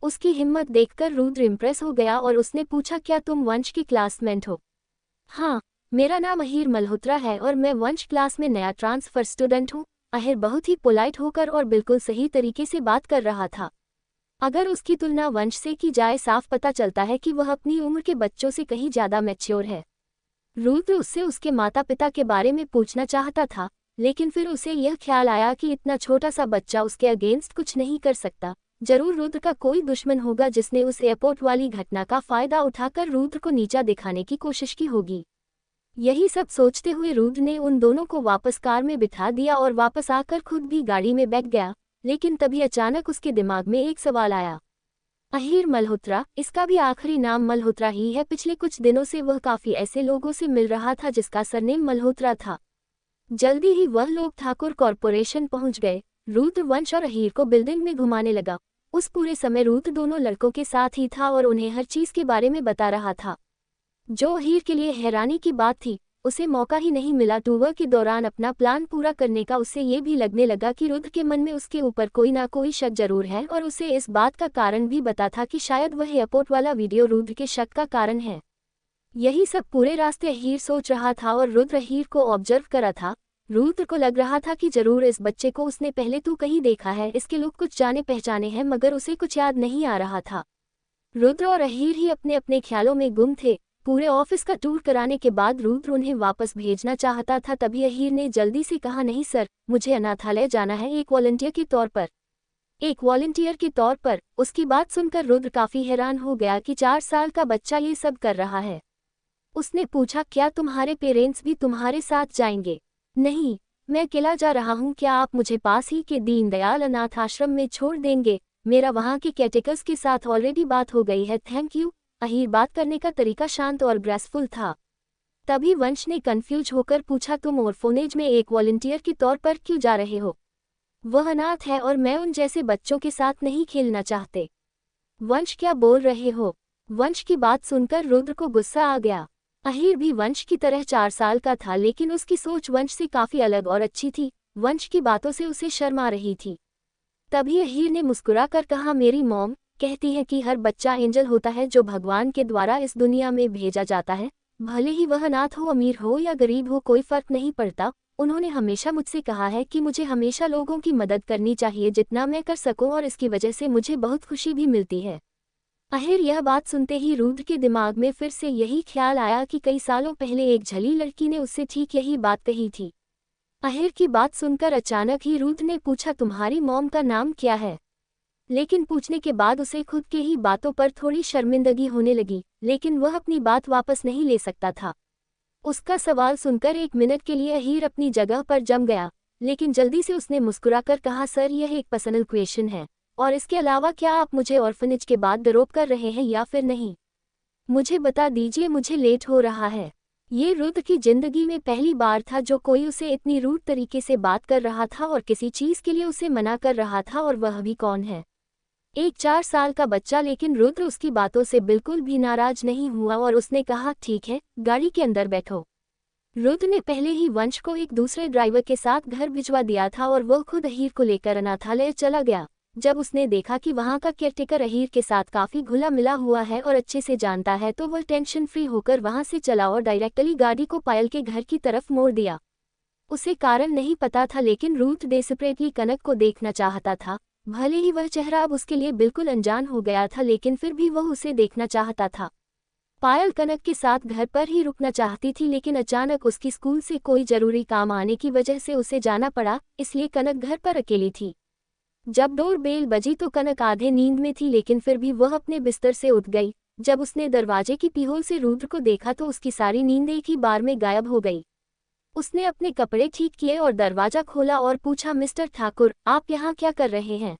उसकी हिम्मत देखकर रुद्र इम्प्रेस हो गया और उसने पूछा, क्या तुम वंश की क्लासमेट हो? हाँ, मेरा नाम अहीर मल्होत्रा है और मैं वंश क्लास में नया ट्रांसफर स्टूडेंट हूँ। अहीर बहुत ही पोलाइट होकर और बिल्कुल सही तरीके से बात कर रहा था। अगर उसकी तुलना वंश से की जाए, साफ पता चलता है कि वह अपनी उम्र के बच्चों से कहीं ज्यादा मैच्योर है। रुद्र उससे उसके माता पिता के बारे में पूछना चाहता था, लेकिन फिर उसे यह ख्याल आया कि इतना छोटा सा बच्चा उसके अगेंस्ट कुछ नहीं कर सकता। जरूर रुद्र का कोई दुश्मन होगा जिसने उस एयरपोर्ट वाली घटना का फायदा उठाकर रुद्र को नीचा दिखाने की कोशिश की होगी। यही सब सोचते हुए रुद्र ने उन दोनों को वापस कार में बिठा दिया और वापस आकर खुद भी गाड़ी में बैठ गया। लेकिन तभी अचानक उसके दिमाग में एक सवाल आया। अहीर मल्होत्रा, इसका भी आखिरी नाम मल्होत्रा ही है। पिछले कुछ दिनों से वह काफी ऐसे लोगों से मिल रहा था जिसका सरनेम मल्होत्रा था। जल्दी ही वह लोग ठाकुर कॉरपोरेशन पहुंच गए। रुद्र वंश और अहीर को बिल्डिंग में घुमाने लगा। उस पूरे समय रुद्र दोनों लड़कों के साथ ही था और उन्हें हर चीज के बारे में बता रहा था। जो अहीर के लिए हैरानी की बात थी, उसे मौका ही नहीं मिला टूर के दौरान अपना प्लान पूरा करने का। उससे ये भी लगने लगा कि रुद्र के मन में उसके ऊपर कोई ना कोई शक जरूर है और उसे इस बात का कारण भी बता था कि शायद वह एयरपोर्ट वाला वीडियो रुद्र के शक का कारण है। यही सब पूरे रास्ते अहीर सोच रहा था और रुद्र अहीर को ऑब्जर्व करा था। रुद्र को लग रहा था कि जरूर इस बच्चे को उसने पहले तो कहीं देखा है, इसके लुक कुछ जाने पहचाने हैं, मगर उसे कुछ याद नहीं आ रहा था। रुद्र और अहीर ही अपने अपने ख्यालों में गुम थे। पूरे ऑफिस का टूर कराने के बाद रुद्र उन्हें वापस भेजना चाहता था, तभी अहीर ने जल्दी से कहा, नहीं सर, मुझे अनाथालय जाना है एक वॉलंटियर के तौर पर। एक वॉलंटियर के तौर पर? उसकी बात सुनकर रुद्र काफी हैरान हो गया कि 4 साल का बच्चा ये सब कर रहा है। उसने पूछा, क्या तुम्हारे पेरेंट्स भी तुम्हारे साथ जाएंगे? नहीं, मैं अकेला जा रहा हूँ। क्या आप मुझे पास ही के दीनदयाल अनाथ आश्रम में छोड़ देंगे? मेरा वहाँ के केयरटेकर्स के साथ ऑलरेडी बात हो गई है, थैंक यू। अहीर बात करने का तरीका शांत और ग्रेसफुल था। तभी वंश ने कंफ्यूज होकर पूछा, तुम ऑर्फनेज में एक वॉलंटियर के तौर पर क्यों जा रहे हो? वह अनाथ है और मैं उन जैसे बच्चों के साथ नहीं खेलना चाहते। वंश क्या बोल रहे हो? वंश की बात सुनकर रुद्र को गुस्सा आ गया। अहीर भी वंश की तरह 4 साल का था, लेकिन उसकी सोच वंश से काफी अलग और अच्छी थी। वंश की बातों से उसे शर्म आ रही थी। तभी अहीर ने मुस्कुराकर कहा, मेरी मॉम कहती है कि हर बच्चा एंजल होता है जो भगवान के द्वारा इस दुनिया में भेजा जाता है। भले ही वह अनाथ हो, अमीर हो या गरीब हो, कोई फर्क नहीं पड़ता। उन्होंने हमेशा मुझसे कहा है कि मुझे हमेशा लोगों की मदद करनी चाहिए जितना मैं कर सकूं, और इसकी वजह से मुझे बहुत खुशी भी मिलती है। अहीर यह बात सुनते ही रुद्र के दिमाग में फिर से यही ख्याल आया कि कई सालों पहले एक झली लड़की ने उससे ठीक यही बात कही थी। अहीर की बात सुनकर अचानक ही रुद्र ने पूछा, तुम्हारी मॉम का नाम क्या है? लेकिन पूछने के बाद उसे खुद के ही बातों पर थोड़ी शर्मिंदगी होने लगी, लेकिन वह अपनी बात वापस नहीं ले सकता था। उसका सवाल सुनकर 1 मिनट के लिए अहीर अपनी जगह पर जम गया, लेकिन जल्दी से उसने मुस्कुराकर कहा, सर, यह एक पर्सनल क्वेश्चन है, और इसके अलावा क्या आप मुझे ऑर्फनेज के बाद डरोप कर रहे हैं या फिर नहीं? मुझे बता दीजिए, मुझे लेट हो रहा है। ये रुद्र की जिंदगी में पहली बार था जो कोई उसे इतनी रूड तरीके से बात कर रहा था और किसी चीज के लिए उसे मना कर रहा था, और वह भी कौन है? एक 4 साल का बच्चा। लेकिन रुद्र उसकी बातों से बिल्कुल भी नाराज नहीं हुआ और उसने कहा, ठीक है, गाड़ी के अंदर बैठो। रुद्र ने पहले ही वंश को एक दूसरे ड्राइवर के साथ घर भिजवा दिया था और वो खुद अहीर को लेकर अनाथालय चला गया। जब उसने देखा कि वहां का केयरटेकर अहीर के साथ काफी घुला मिला हुआ है और अच्छे से जानता है, तो वह टेंशन फ्री होकर वहां से चला और डायरेक्टली गाड़ी को पायल के घर की तरफ मोड़ दिया। उसे कारण नहीं पता था, लेकिन रुद्र डेस्परेटली कनक को देखना चाहता था। भले ही वह चेहरा अब उसके लिए बिल्कुल अनजान हो गया था, लेकिन फिर भी वह उसे देखना चाहता था। पायल कनक के साथ घर पर ही रुकना चाहती थी, लेकिन अचानक उसकी स्कूल से कोई जरूरी काम आने की वजह से उसे जाना पड़ा, इसलिए कनक घर पर अकेली थी। जब डोर बेल बजी तो कनक आधे नींद में थी, लेकिन फिर भी वह अपने बिस्तर से उठ गई। जब उसने दरवाजे की पीहोल से रुद्र को देखा तो उसकी सारी नींद एक ही बार में गायब हो गई। उसने अपने कपड़े ठीक किए और दरवाजा खोला और पूछा, मिस्टर ठाकुर, आप यहाँ क्या कर रहे हैं?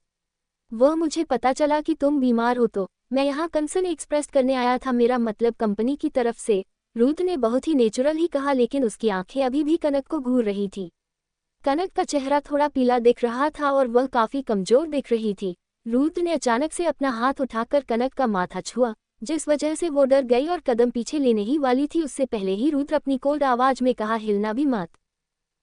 वह मुझे पता चला कि तुम बीमार हो, तो मैं यहाँ कंसर्न एक्सप्रेस करने आया था, मेरा मतलब कंपनी की तरफ से। रुद्र ने बहुत ही नेचुरल ही कहा, लेकिन उसकी आंखें अभी भी कनक को घूर रही थी। कनक का चेहरा थोड़ा पीला दिख रहा था और वह काफी कमजोर दिख रही थी। रुद्र ने अचानक से अपना हाथ उठाकर कनक का माथा छुआ, जिस वजह से वो डर गई और कदम पीछे लेने ही वाली थी, उससे पहले ही रुद्र अपनी कोल्ड आवाज में कहा, हिलना भी मत।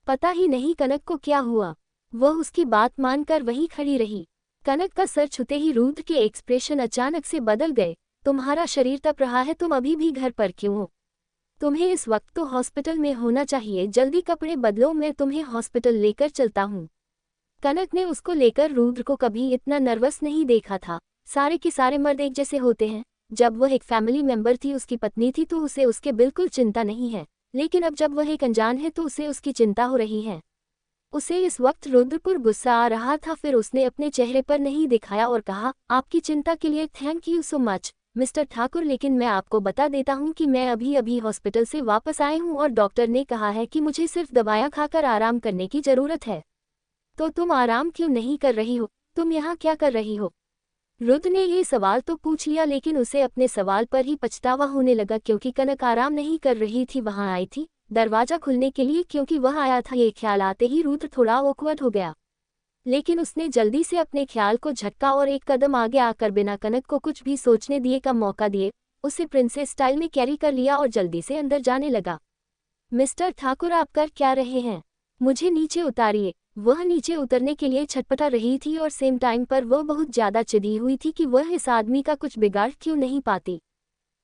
पता ही नहीं कनक को क्या हुआ, वह उसकी बात मानकर वहीं खड़ी रही। कनक का सर छूते ही रुद्र के एक्सप्रेशन अचानक से बदल गए। तुम्हारा शरीर तप रहा है, तुम अभी भी घर पर क्यों हो? तुम्हें इस वक्त तो हॉस्पिटल में होना चाहिए, जल्दी कपड़े बदलो, मैं तुम्हें हॉस्पिटल लेकर चलता हूँ। कनक ने उसको लेकर रुद्र को कभी इतना नर्वस नहीं देखा था। सारे के सारे मर्द एक जैसे होते हैं। जब वह एक फैमिली मेंबर थी, उसकी पत्नी थी, तो उसे उसके बिल्कुल चिंता नहीं है, लेकिन अब जब वह एक अनजान है तो उसे उसकी चिंता हो रही है। उसे इस वक्त रुद्र पर गुस्सा आ रहा था, फिर उसने अपने चेहरे पर नहीं दिखाया और कहा, आपकी चिंता के लिए thank you so much mister Thakur, लेकिन मैं आपको बता देता हूं कि मैं अभी अभी हॉस्पिटल से वापस आए हूं और डॉक्टर ने कहा है कि मुझे सिर्फ दवाइयां खाकर आराम करने की जरूरत है। तो तुम आराम क्यों नहीं कर रही हो? तुम यहाँ क्या कर रही हो? रुद्र ने ये सवाल तो पूछ लिया, लेकिन उसे अपने सवाल पर ही पछतावा होने लगा, क्योंकि कनक आराम नहीं कर रही थी, वहां आई थी दरवाजा खुलने के लिए, क्योंकि वह आया था। ये ख्याल आते ही रुद्र थोड़ा ऑकवर्ड हो गया, लेकिन उसने जल्दी से अपने ख्याल को झटका और एक कदम आगे आकर बिना कनक को कुछ भी सोचने दिए का मौका दिए उसे प्रिंसेस स्टाइल में कैरी कर लिया और जल्दी से अंदर जाने लगा। मिस्टर ठाकुर, आप कर क्या रहे हैं? मुझे नीचे उतारिए। वह नीचे उतरने के लिए छटपटा रही थी और सेम टाइम पर वह बहुत ज्यादा चिढ़ी हुई थी कि वह इस आदमी का कुछ बिगाड़ क्यों नहीं पाती।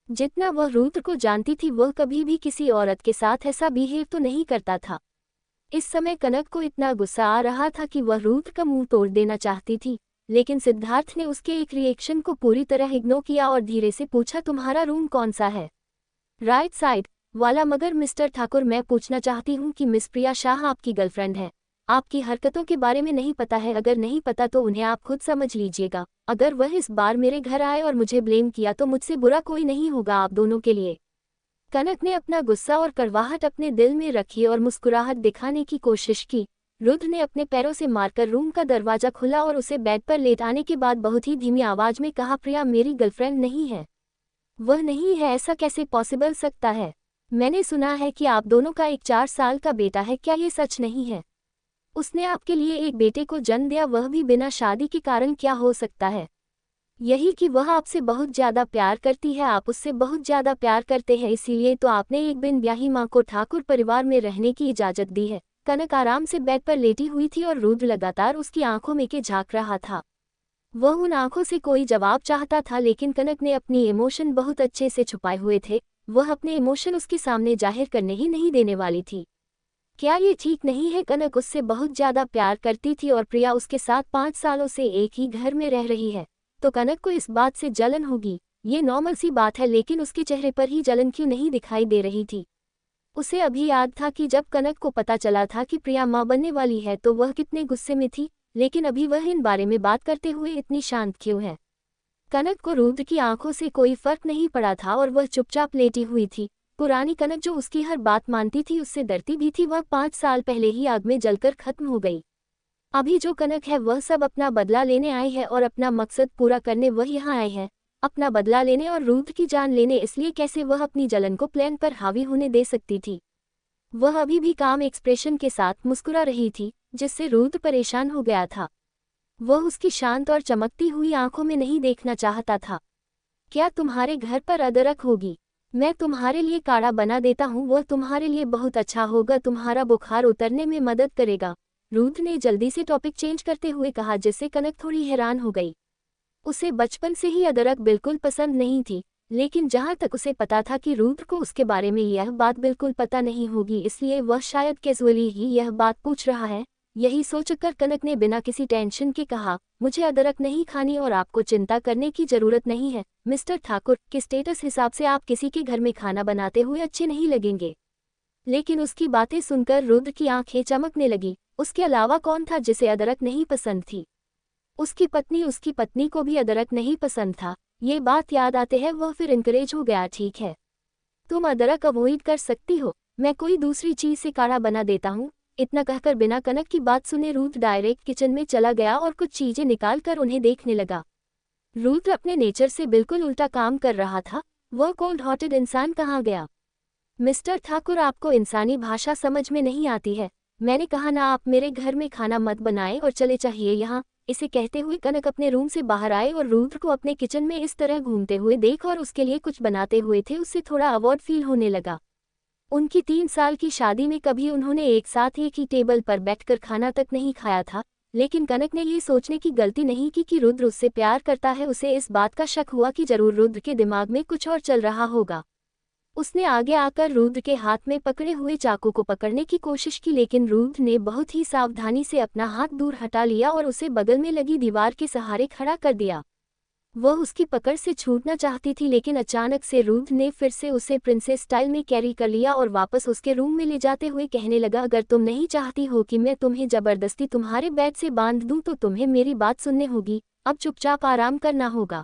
जितना वह रुद्र को जानती थी, वह कभी भी किसी औरत के साथ ऐसा बिहेव तो नहीं करता था। इस समय कनक को इतना गुस्सा आ रहा था कि वह रुद्र का मुंह तोड़ देना चाहती थी, लेकिन सिद्धार्थ ने उसके एक रिएक्शन को पूरी तरह इग्नोर किया और धीरे से पूछा, तुम्हारा रूम कौन सा है? राइट साइड वाला। मगर मिस्टर ठाकुर, मैं पूछना चाहती हूँ कि मिस प्रिया शाह आपकी गर्लफ्रेंड है। आपकी हरकतों के बारे में नहीं पता है? अगर नहीं पता तो उन्हें आप खुद समझ लीजिएगा। अगर वह इस बार मेरे घर आए और मुझे ब्लेम किया तो मुझसे बुरा कोई नहीं होगा आप दोनों के लिए। कनक ने अपना गुस्सा और कड़वाहट अपने दिल में रखी और मुस्कुराहट दिखाने की कोशिश की। रुद्र ने अपने पैरों से मारकर रूम का दरवाजा खोला और उसे बेड पर लेटाने के बाद बहुत ही धीमी आवाज में कहा, प्रिया मेरी गर्लफ्रेंड नहीं है। वह नहीं है? ऐसा कैसे पॉसिबल सकता है? मैंने सुना है कि आप दोनों का एक 4 साल का बेटा है, क्या ये सच नहीं है? उसने आपके लिए एक बेटे को जन्म दिया, वह भी बिना शादी के कारण क्या हो सकता है? यही कि वह आपसे बहुत ज्यादा प्यार करती है, आप उससे बहुत ज्यादा प्यार करते हैं, इसीलिए तो आपने एक बिन ब्याही माँ को ठाकुर परिवार में रहने की इजाजत दी है। कनक आराम से बेड पर लेटी हुई थी और रुद्र लगातार उसकी आंखों में के झांक रहा था। वह उन आंखों से कोई जवाब चाहता था, लेकिन कनक ने अपनी इमोशन बहुत अच्छे से छुपाए हुए थे। वह अपने इमोशन उसके सामने जाहिर करने ही नहीं देने वाली थी। क्या ये ठीक नहीं है? कनक उससे बहुत ज्यादा प्यार करती थी और प्रिया उसके साथ 5 सालों से एक ही घर में रह रही है, तो कनक को इस बात से जलन होगी। ये नॉर्मल सी बात है, लेकिन उसके चेहरे पर ही जलन क्यों नहीं दिखाई दे रही थी? उसे अभी याद था कि जब कनक को पता चला था कि प्रिया मां बनने वाली है तो वह कितने गुस्से में थी, लेकिन अभी वह इन बारे में बात करते हुए इतनी शांत क्यों है? कनक को रुद्र की आंखों से कोई फर्क नहीं पड़ा था और वह चुपचाप लेटी हुई थी। पुरानी कनक जो उसकी हर बात मानती थी, उससे डरती भी थी, वह 5 साल पहले ही आग में जलकर खत्म हो गई। अभी जो कनक है वह सब अपना बदला लेने आई है और अपना मकसद पूरा करने वह यहाँ आई है, अपना बदला लेने और रुद्र की जान लेने। इसलिए कैसे वह अपनी जलन को प्लान पर हावी होने दे सकती थी? वह अभी भी काम एक्सप्रेशन के साथ मुस्कुरा रही थी, जिससे रुद्र परेशान हो गया था। वह उसकी शांत और चमकती हुई आंखों में नहीं देखना चाहता था। क्या तुम्हारे घर पर अदरक होगी? मैं तुम्हारे लिए काढ़ा बना देता हूँ, वह तुम्हारे लिए बहुत अच्छा होगा, तुम्हारा बुखार उतरने में मदद करेगा। रुद्र ने जल्दी से टॉपिक चेंज करते हुए कहा, जिससे कनक थोड़ी हैरान हो गई। उसे बचपन से ही अदरक बिल्कुल पसंद नहीं थी, लेकिन जहाँ तक उसे पता था कि रुद्र को उसके बारे में यह बात बिल्कुल पता नहीं होगी, इसलिए वह शायद कैजुअली ही यह बात पूछ रहा है। यही सोचकर कनक ने बिना किसी टेंशन के कहा, मुझे अदरक नहीं खानी और आपको चिंता करने की जरूरत नहीं है। मिस्टर ठाकुर के स्टेटस हिसाब से आप किसी के घर में खाना बनाते हुए अच्छे नहीं लगेंगे। लेकिन उसकी बातें सुनकर रुद्र की आंखें चमकने लगी। उसके अलावा कौन था जिसे अदरक नहीं पसंद थी? उसकी पत्नी को भी अदरक नहीं पसंद था। ये बात याद आते हैं वह फिर इनकरेज हो गया। ठीक है, तुम अदरक अवॉइड कर सकती हो, मैं कोई दूसरी चीज से काढ़ा बना देता हूँ। इतना कहकर बिना कनक की बात सुने रुद्र डायरेक्ट किचन में चला गया और कुछ चीजें निकाल कर उन्हें देखने लगा। रुद्र अपने नेचर से बिल्कुल उल्टा काम कर रहा था। वह कोल्ड हार्टेड इंसान कहाँ गया? मिस्टर ठाकुर, आपको इंसानी भाषा समझ में नहीं आती है। मैंने कहा ना, आप मेरे घर में खाना मत बनाएं और चले चाहिए यहाँ। इसे कहते हुए कनक अपने रूम से बाहर आए और रुद्र को अपने किचन में इस तरह घूमते हुए देख और उसके लिए कुछ बनाते हुए थे उससे थोड़ा अवॉर्ड फील होने लगा। उनकी 3 साल की शादी में कभी उन्होंने एक साथ एक ही टेबल पर बैठकर खाना तक नहीं खाया था, लेकिन कनक ने ये सोचने की गलती नहीं की कि रुद्र उससे प्यार करता है। उसे इस बात का शक हुआ कि जरूर रुद्र के दिमाग में कुछ और चल रहा होगा। उसने आगे आकर रुद्र के हाथ में पकड़े हुए चाकू को पकड़ने की कोशिश की, लेकिन रुद्र ने बहुत ही सावधानी से अपना हाथ दूर हटा लिया और उसे बगल में लगी दीवार के सहारे खड़ा कर दिया। वह उसकी पकड़ से छूटना चाहती थी, लेकिन अचानक से रुद्र ने फिर से उसे प्रिंसेस स्टाइल में कैरी कर लिया और वापस उसके रूम में ले जाते हुए कहने लगा, अगर तुम नहीं चाहती हो कि मैं तुम्हें जबरदस्ती तुम्हारे बेड से बांध दूं तो तुम्हें मेरी बात सुननी होगी। अब चुपचाप आराम करना होगा।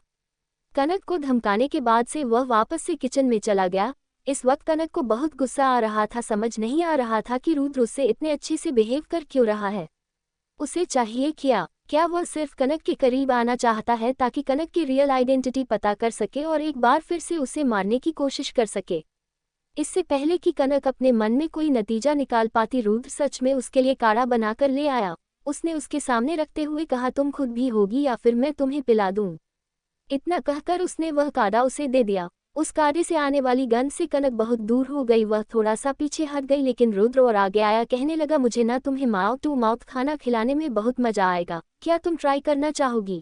कनक को धमकाने के बाद से वह वापस से किचन में चला गया। इस वक्त कनक को बहुत गुस्सा आ रहा था। समझ नहीं आ रहा था कि रुद्र उससे इतने अच्छे से बिहेव कर क्यों रहा है। उसे चाहिए क्या वह सिर्फ कनक के करीब आना चाहता है ताकि कनक की रियल आइडेंटिटी पता कर सके और एक बार फिर से उसे मारने की कोशिश कर सके। इससे पहले कि कनक अपने मन में कोई नतीजा निकाल पाती, रुद्र सच में उसके लिए काढ़ा बनाकर ले आया। उसने उसके सामने रखते हुए कहा, तुम खुद भी होगी या फिर मैं तुम्हें पिला दूं। इतना कहकर उसने वह काढ़ा उसे दे दिया। उस काढ़े से आने वाली गंध से कनक बहुत दूर हो गई। वह थोड़ा सा पीछे हट गई, लेकिन रुद्र और आगे आया, कहने लगा, मुझे ना तुम्हें माउथ टू माउथ खाना खिलाने में बहुत मजा आएगा, क्या तुम ट्राई करना चाहोगी?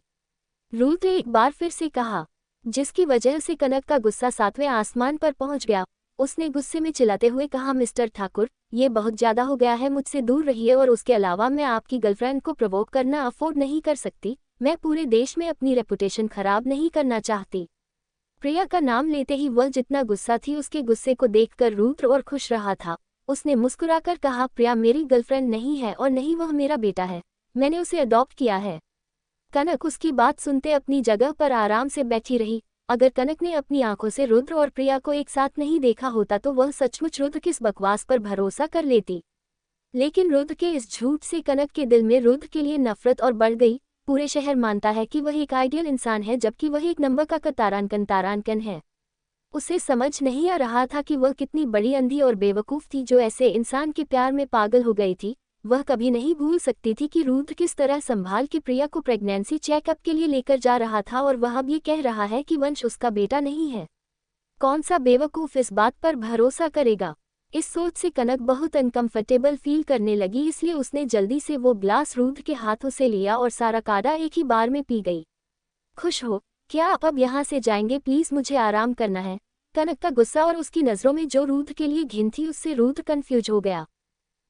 रुद्र एक बार फिर से कहा, जिसकी वजह से कनक का गुस्सा 7वें आसमान पर पहुंच गया। उसने गुस्से में चिल्लाते हुए कहा, मिस्टर ठाकुर, ये बहुत ज्यादा हो गया है, मुझसे दूर रहिए। और उसके अलावा मैं आपकी गर्लफ्रेंड को प्रोवोक करना अफोर्ड नहीं कर सकती। मैं पूरे देश में अपनी रेपुटेशन खराब नहीं करना चाहती। प्रिया का नाम लेते ही वह जितना गुस्सा थी, उसके गुस्से को देखकर रुद्र और खुश रहा था। उसने मुस्कुराकर कहा, प्रिया मेरी गर्लफ्रेंड नहीं है और नहीं वह मेरा बेटा है, मैंने उसे अडॉप्ट किया है। कनक उसकी बात सुनते अपनी जगह पर आराम से बैठी रही। अगर कनक ने अपनी आंखों से रुद्र और प्रिया को एक साथ नहीं देखा होता तो वह सचमुच रुद्र की इस बकवास पर भरोसा कर लेती। लेकिन रुद्र के इस झूठ से कनक के दिल में रुद्र के लिए नफरत और बढ़ गई। पूरे शहर मानता है कि वह एक आइडियल इंसान है, जबकि वह एक नंबर का तारांकन है। उसे समझ नहीं आ रहा था कि वह कितनी बड़ी अंधी और बेवकूफ़ थी जो ऐसे इंसान के प्यार में पागल हो गई थी। वह कभी नहीं भूल सकती थी कि रुद्र किस तरह संभाल के प्रिया को प्रेगनेंसी चेकअप के लिए लेकर जा रहा था और वह अब ये कह रहा है कि वंश उसका बेटा नहीं है। कौन सा बेवकूफ़ इस बात पर भरोसा करेगा? इस सोच से कनक बहुत अनकंफर्टेबल फील करने लगी, इसलिए उसने जल्दी से वो ग्लास रुद्र के हाथों से लिया और सारा काढ़ा एक ही बार में पी गई। खुश हो क्या? आप अब यहाँ से जाएंगे प्लीज़, मुझे आराम करना है। कनक का गुस्सा और उसकी नज़रों में जो रुद्र के लिए घिन थी, उससे रुद्र कंफ्यूज हो गया।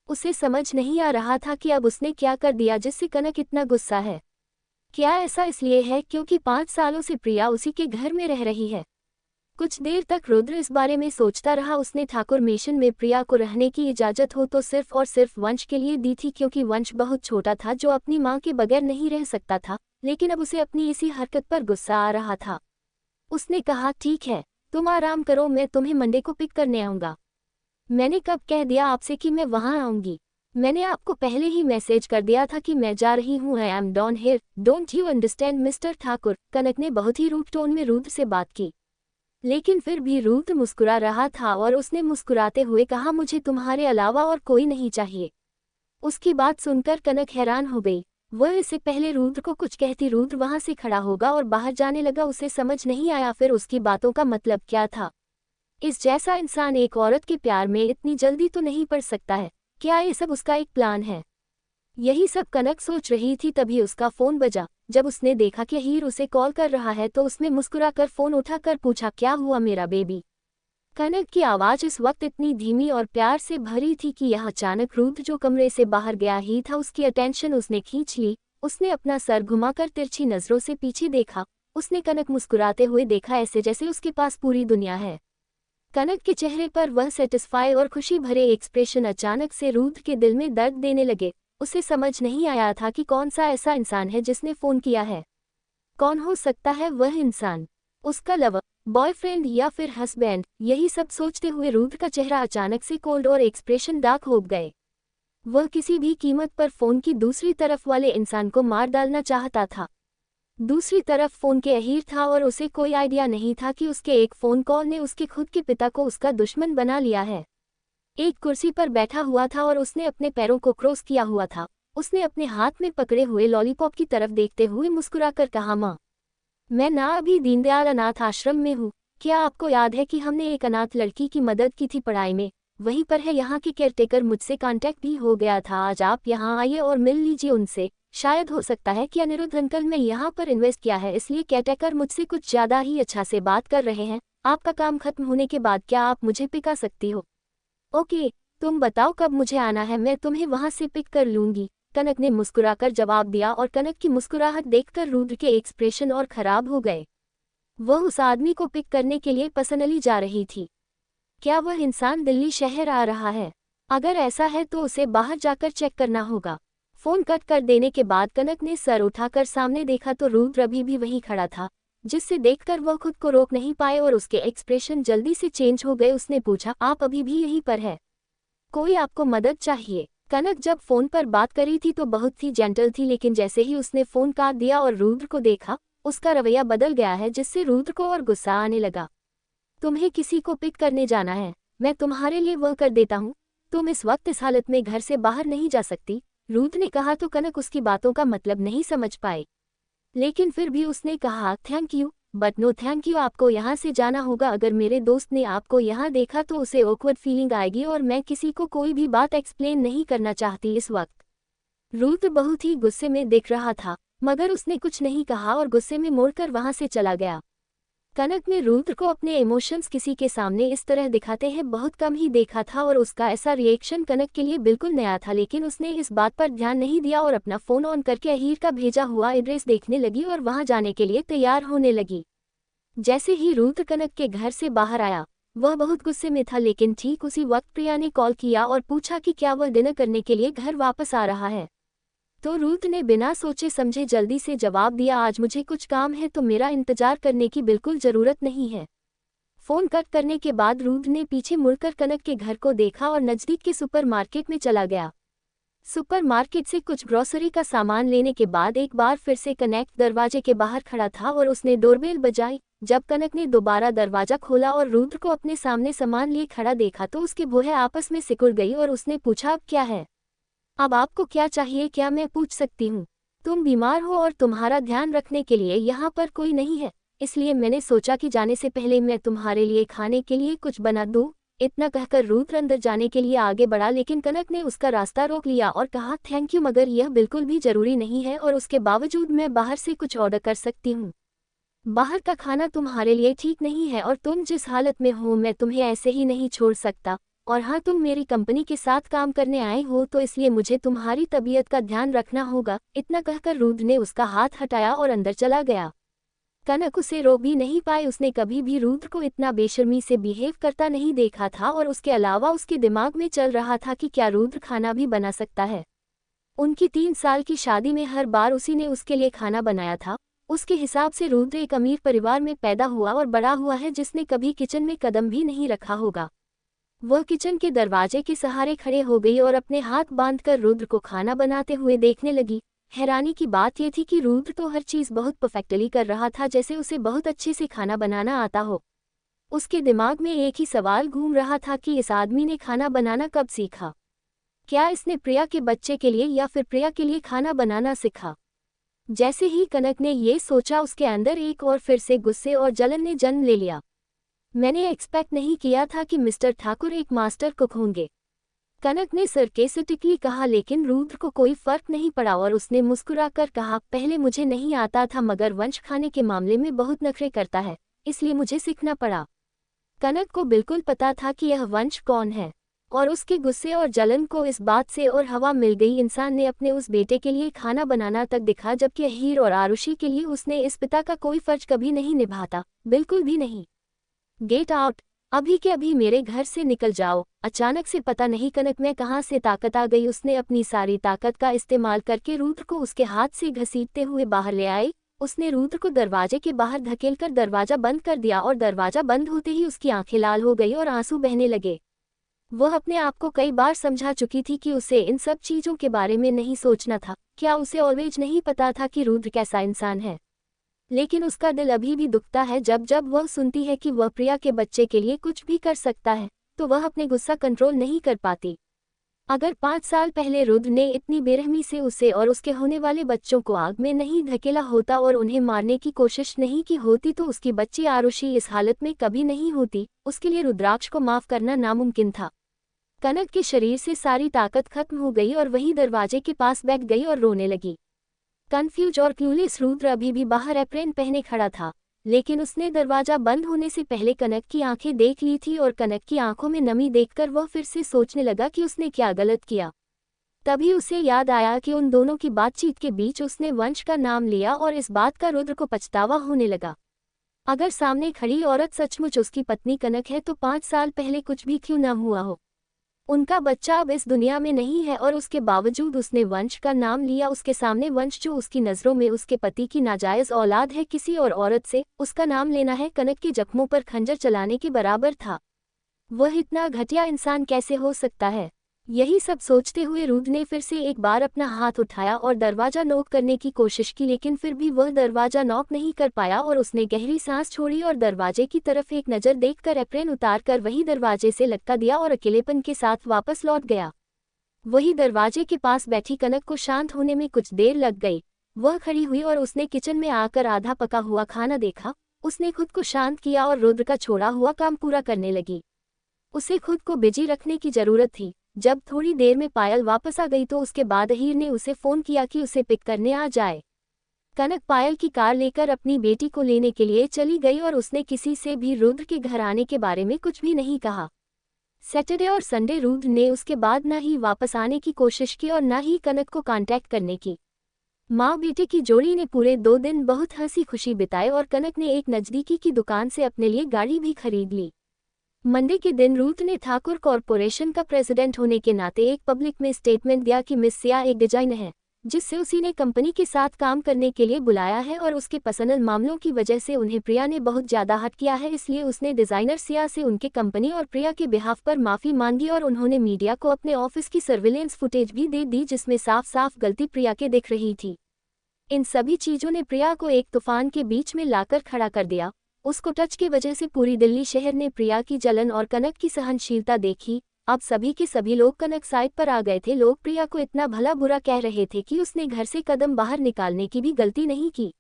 उसे समझ नहीं आ रहा था कि अब उसने क्या कर दिया जिससे कनक इतना गुस्सा है। क्या ऐसा इसलिए है क्योंकि 5 सालों से प्रिया उसी के घर में रह रही है? कुछ देर तक रुद्र इस बारे में सोचता रहा। उसने ठाकुर मेशन में प्रिया को रहने की इजाज़त हो तो सिर्फ और सिर्फ वंश के लिए दी थी, क्योंकि वंश बहुत छोटा था जो अपनी मां के बगैर नहीं रह सकता था। लेकिन अब उसे अपनी इसी हरकत पर गुस्सा आ रहा था। उसने कहा, ठीक है, तुम आराम करो, मैं तुम्हें मंडे को पिक करने आऊँगा। मैंने कब कह दिया आपसे कि मैं वहाँ आऊँगी? मैंने आपको पहले ही मैसेज कर दिया था कि मैं जा रही हूँ। I am Don here, don't you understand mister Thakur? Kanak ने बहुत ही रूड टोन में रुद्र से बात की, लेकिन फिर भी रुद्र मुस्कुरा रहा था और उसने मुस्कुराते हुए कहा, मुझे तुम्हारे अलावा और कोई नहीं चाहिए। उसकी बात सुनकर कनक हैरान हो गई। वह इससे पहले रुद्र को कुछ कहती रुद्र वहां से खड़ा होगा और बाहर जाने लगा। उसे समझ नहीं आया फिर उसकी बातों का मतलब क्या था। इस जैसा इंसान एक औरत के प्यार में इतनी जल्दी तो नहीं पड़ सकता है। क्या ये सब उसका एक प्लान है? यही सब कनक सोच रही थी, तभी उसका फोन बजा। जब उसने देखा कि हीर उसे कॉल कर रहा है तो उसने मुस्कुराकर फोन उठाकर पूछा, क्या हुआ मेरा बेबी? कनक की आवाज़ इस वक्त इतनी धीमी और प्यार से भरी थी कि यह अचानक रुद्र जो कमरे से बाहर गया ही था उसकी अटेंशन उसने खींच ली। उसने अपना सर घुमाकर तिरछी नजरों से पीछे देखा। उसने कनक मुस्कुराते हुए देखा, ऐसे जैसे उसके पास पूरी दुनिया है। कनक के चेहरे पर वह सेटिस्फाई और खुशी भरे एक्सप्रेशन अचानक से रुद्र के दिल में दर्द देने लगे। उसे समझ नहीं आया था कि कौन सा ऐसा इंसान है जिसने फोन किया है। कौन हो सकता है वह इंसान? उसका लवर, बॉयफ्रेंड या फिर हस्बैंड? यही सब सोचते हुए रुद्र का चेहरा अचानक से कोल्ड और एक्सप्रेशन डार्क हो गए। वह किसी भी कीमत पर फोन की दूसरी तरफ वाले इंसान को मार डालना चाहता था। दूसरी तरफ फोन के अहीर था और उसे कोई आइडिया नहीं था कि उसके एक फोन कॉल ने उसके खुद के पिता को उसका दुश्मन बना लिया है। एक कुर्सी पर बैठा हुआ था और उसने अपने पैरों को क्रॉस किया हुआ था। उसने अपने हाथ में पकड़े हुए लॉलीपॉप की तरफ देखते हुए मुस्कुराकर कहा, माँ, मैं ना अभी दीनदयाल अनाथ आश्रम में हूँ। क्या आपको याद है कि हमने एक अनाथ लड़की की मदद की थी पढ़ाई में? वहीं पर है यहाँ की केयरटेकर, मुझसे कांटेक्ट भी हो गया था। आज आप यहाँ आइए और मिल लीजिए उनसे। शायद हो सकता है कि अनिरुद्ध अंकल ने यहाँ पर इन्वेस्ट किया है, इसलिए केयरटेकर मुझसे कुछ ज़्यादा ही अच्छा से बात कर रहे हैं। आपका काम खत्म होने के बाद क्या आप मुझे पिक आ सकती हो? ओके, तुम बताओ कब मुझे आना है, मैं तुम्हें वहाँ से पिक कर लूँगी। कनक ने मुस्कुराकर जवाब दिया और कनक की मुस्कुराहट देखकर रुद्र के एक्सप्रेशन और खराब हो गए। वह उस आदमी को पिक करने के लिए पर्सनली जा रही थी। क्या वह इंसान दिल्ली शहर आ रहा है? अगर ऐसा है तो उसे बाहर जाकर चेक करना होगा। फोन कट कर देने के बाद कनक ने सर उठाकर सामने देखा तो रुद्र अभी भी वहीं खड़ा था, जिससे देखकर वह खुद को रोक नहीं पाए और उसके एक्सप्रेशन जल्दी से चेंज हो गए। उसने पूछा, आप अभी भी यहीं पर है? कोई आपको मदद चाहिए? कनक जब फोन पर बात करी थी तो बहुत ही जेंटल थी, लेकिन जैसे ही उसने फोन काट दिया और रुद्र को देखा, उसका रवैया बदल गया है, जिससे रुद्र को और गुस्सा आने लगा। तुम्हें किसी को पिक करने जाना है? मैं तुम्हारे लिए वह कर देता हूँ। तुम इस वक्त इस हालत में घर से बाहर नहीं जा सकती, रुद्र ने कहा तो कनक उसकी बातों का मतलब नहीं समझ पाई। लेकिन फिर भी उसने कहा, thank you but no thank you, आपको यहाँ से जाना होगा। अगर मेरे दोस्त ने आपको यहाँ देखा तो उसे ऑकवर्ड फीलिंग आएगी और मैं किसी को कोई भी बात एक्सप्लेन नहीं करना चाहती इस वक्त। रुद्र बहुत ही गुस्से में दिख रहा था, मगर उसने कुछ नहीं कहा और गुस्से में मुड़कर वहां से चला गया। कनक ने रुद्र को अपने इमोशंस किसी के सामने इस तरह दिखाते हैं बहुत कम ही देखा था और उसका ऐसा रिएक्शन कनक के लिए बिल्कुल नया था, लेकिन उसने इस बात पर ध्यान नहीं दिया और अपना फोन ऑन करके अहीर का भेजा हुआ एड्रेस देखने लगी और वहां जाने के लिए तैयार होने लगी। जैसे ही रुद्र कनक के घर से बाहर आया, वह बहुत गुस्से में था, लेकिन ठीक उसी वक्त प्रिया ने कॉल किया और पूछा कि क्या वह डिनर करने के लिए घर वापस आ रहा है। तो रुद्र ने बिना सोचे समझे जल्दी से जवाब दिया, आज मुझे कुछ काम है तो मेरा इंतजार करने की बिल्कुल जरूरत नहीं है। फोन कट करने के बाद रुद्र ने पीछे मुड़कर कनक के घर को देखा और नजदीक के सुपरमार्केट में चला गया। सुपरमार्केट से कुछ ग्रोसरी का सामान लेने के बाद एक बार फिर से कनक दरवाजे के बाहर खड़ा था और उसने डोरबेल बजाई। जब कनक ने दोबारा दरवाजा खोला और रुद्र को अपने सामने सामान लिए खड़ा देखा तो उसके भौहें आपस में सिकुड़ गई और उसने पूछा, अब क्या है? अब आपको क्या चाहिए, क्या मैं पूछ सकती हूँ? तुम बीमार हो और तुम्हारा ध्यान रखने के लिए यहाँ पर कोई नहीं है, इसलिए मैंने सोचा कि जाने से पहले मैं तुम्हारे लिए खाने के लिए कुछ बना दूँ। इतना कहकर रुद्र अंदर जाने के लिए आगे बढ़ा, लेकिन कनक ने उसका रास्ता रोक लिया और कहा, थैंक यू, मगर यह बिल्कुल भी जरूरी नहीं है और उसके बावजूद मैं बाहर से कुछ ऑर्डर कर सकती हूँ। बाहर का खाना तुम्हारे लिए ठीक नहीं है और तुम जिस हालत में हो मैं तुम्हें ऐसे ही नहीं छोड़ सकता। और हाँ, तुम मेरी कंपनी के साथ काम करने आए हो तो इसलिए मुझे तुम्हारी तबीयत का ध्यान रखना होगा। इतना कहकर रुद्र ने उसका हाथ हटाया और अंदर चला गया। कनक उसे रोक भी नहीं पाई, उसने कभी भी रुद्र को इतना बेशर्मी से बिहेव करता नहीं देखा था और उसके अलावा उसके दिमाग में चल रहा था कि क्या रुद्र खाना भी बना सकता है। उनकी 3 साल की शादी में हर बार उसी ने उसके लिए खाना बनाया था। उसके हिसाब से रुद्र एक अमीर परिवार में पैदा हुआ और बड़ा हुआ है जिसने कभी किचन में कदम भी नहीं रखा होगा। वह किचन के दरवाजे के सहारे खड़े हो गई और अपने हाथ बांधकर रुद्र को खाना बनाते हुए देखने लगी। हैरानी की बात यह थी कि रुद्र तो हर चीज़ बहुत परफेक्टली कर रहा था, जैसे उसे बहुत अच्छे से खाना बनाना आता हो। उसके दिमाग में एक ही सवाल घूम रहा था कि इस आदमी ने खाना बनाना कब सीखा? क्या इसने प्रिया के बच्चे के लिए या फिर प्रिया के लिए खाना बनाना सीखा? जैसे ही कनक ने ये सोचा, उसके अंदर एक और फिर से गुस्से और जलन ने जन्म ले लिया। मैंने एक्सपेक्ट नहीं किया था कि मिस्टर ठाकुर एक मास्टर कुक होंगे, कनक ने सरकेस्टिकली कहा। लेकिन रुद्र को कोई फर्क नहीं पड़ा और उसने मुस्कुराकर कहा, पहले मुझे नहीं आता था मगर वंश खाने के मामले में बहुत नखरे करता है, इसलिए मुझे सीखना पड़ा। कनक को बिल्कुल पता था कि यह वंश कौन है और उसके गुस्से और जलन को इस बात से और हवा मिल गई। इंसान ने अपने उस बेटे के लिए खाना बनाना तक दिखा, जबकि अहीर और आरुषि के लिए उसने इस पिता का कोई फर्ज कभी नहीं निभाता, बिल्कुल भी नहीं। गेट आउट, अभी के अभी मेरे घर से निकल जाओ। अचानक से पता नहीं कनक में कहाँ से ताकत आ गई। उसने अपनी सारी ताकत का इस्तेमाल करके रुद्र को उसके हाथ से घसीटते हुए बाहर ले आई। उसने रुद्र को दरवाजे के बाहर धकेलकर दरवाजा बंद कर दिया और दरवाजा बंद होते ही उसकी आंखें लाल हो गई और आंसू बहने लगे। वह अपने आप को कई बार समझा चुकी थी कि उसे इन सब चीजों के बारे में नहीं सोचना था। क्या उसे ऑलवेज नहीं पता था कि रुद्र कैसा इंसान है? लेकिन उसका दिल अभी भी दुखता है जब जब वह सुनती है कि वह प्रिया के बच्चे के लिए कुछ भी कर सकता है, तो वह अपने गुस्सा कंट्रोल नहीं कर पाती। अगर 5 साल पहले रुद्र ने इतनी बेरहमी से उसे और उसके होने वाले बच्चों को आग में नहीं धकेला होता और उन्हें मारने की कोशिश नहीं की होती तो उसकी बच्ची आरुषि इस हालत में कभी नहीं होती। उसके लिए रुद्राक्ष को माफ करना नामुमकिन था। कनक के शरीर से सारी ताकत खत्म हो गई और वही दरवाजे के पास बैठ गई और रोने लगी। कन्फ्यूज और क्लूलेस रुद्र अभी भी बाहर एप्रन पहने खड़ा था, लेकिन उसने दरवाजा बंद होने से पहले कनक की आंखें देख ली थी और कनक की आंखों में नमी देखकर वह फिर से सोचने लगा कि उसने क्या गलत किया। तभी उसे याद आया कि उन दोनों की बातचीत के बीच उसने वंश का नाम लिया और इस बात का रुद्र को पछतावा होने लगा। अगर सामने खड़ी औरत सचमुच उसकी पत्नी कनक है तो 5 साल पहले कुछ भी क्यों न हुआ हो। उनका बच्चा अब इस दुनिया में नहीं है और उसके बावजूद उसने वंश का नाम लिया। उसके सामने वंश जो उसकी नज़रों में उसके पति की नाजायज़ औलाद है, किसी और औरत से उसका नाम लेना है कनक के जख्मों पर खंजर चलाने के बराबर था। वह इतना घटिया इंसान कैसे हो सकता है? यही सब सोचते हुए रुद्र ने फिर से एक बार अपना हाथ उठाया और दरवाज़ा नॉक करने की कोशिश की, लेकिन फिर भी वह दरवाज़ा नॉक नहीं कर पाया और उसने गहरी सांस छोड़ी और दरवाजे की तरफ एक नज़र देखकर एप्रन उतारकर वही दरवाजे से लटका दिया और अकेलेपन के साथ वापस लौट गया। वही दरवाजे के पास बैठी कनक को शांत होने में कुछ देर लग गई। वह खड़ी हुई और उसने किचन में आकर आधा पका हुआ खाना देखा। उसने खुद को शांत किया और रुद्र का छोड़ा हुआ काम पूरा करने लगी। उसे खुद को बिजी रखने की जरूरत थी। जब थोड़ी देर में पायल वापस आ गई तो उसके बाद अहीर ने उसे फ़ोन किया कि उसे पिक करने आ जाए। कनक पायल की कार लेकर अपनी बेटी को लेने के लिए चली गई और उसने किसी से भी रुद्र के घर आने के बारे में कुछ भी नहीं कहा। सैटरडे और संडे रुद्र ने उसके बाद न ही वापस आने की कोशिश की और न ही कनक को कांटेक्ट करने की। माँ बेटे की जोड़ी ने पूरे 2 दिन बहुत हंसी खुशी बिताए और कनक ने एक नज़दीकी की दुकान से अपने लिए गाड़ी भी खरीद ली। मंडे के दिन रुद्र ने ठाकुर कॉरपोरेशन का प्रेसिडेंट होने के नाते एक पब्लिक में स्टेटमेंट दिया कि मिस सिया एक डिजाइनर है जिससे उसी ने कंपनी के साथ काम करने के लिए बुलाया है और उसके पर्सनल मामलों की वजह से उन्हें प्रिया ने बहुत ज़्यादा हर्ट किया है, इसलिए उसने डिज़ाइनर सिया से उनके कंपनी और प्रिया के बिहाफ पर माफ़ी मांगी और उन्होंने मीडिया को अपने ऑफिस की सर्विलेंस फुटेज भी दे दी जिसमें साफ साफ गलती प्रिया के दिख रही थी। इन सभी चीज़ों ने प्रिया को एक तूफान के बीच में लाकर खड़ा कर दिया। उसको टच की वजह से पूरी दिल्ली शहर ने प्रिया की जलन और कनक की सहनशीलता देखी। अब सभी के सभी लोग कनक साइड पर आ गए थे। लोग प्रिया को इतना भला बुरा कह रहे थे कि उसने घर से कदम बाहर निकालने की भी गलती नहीं की।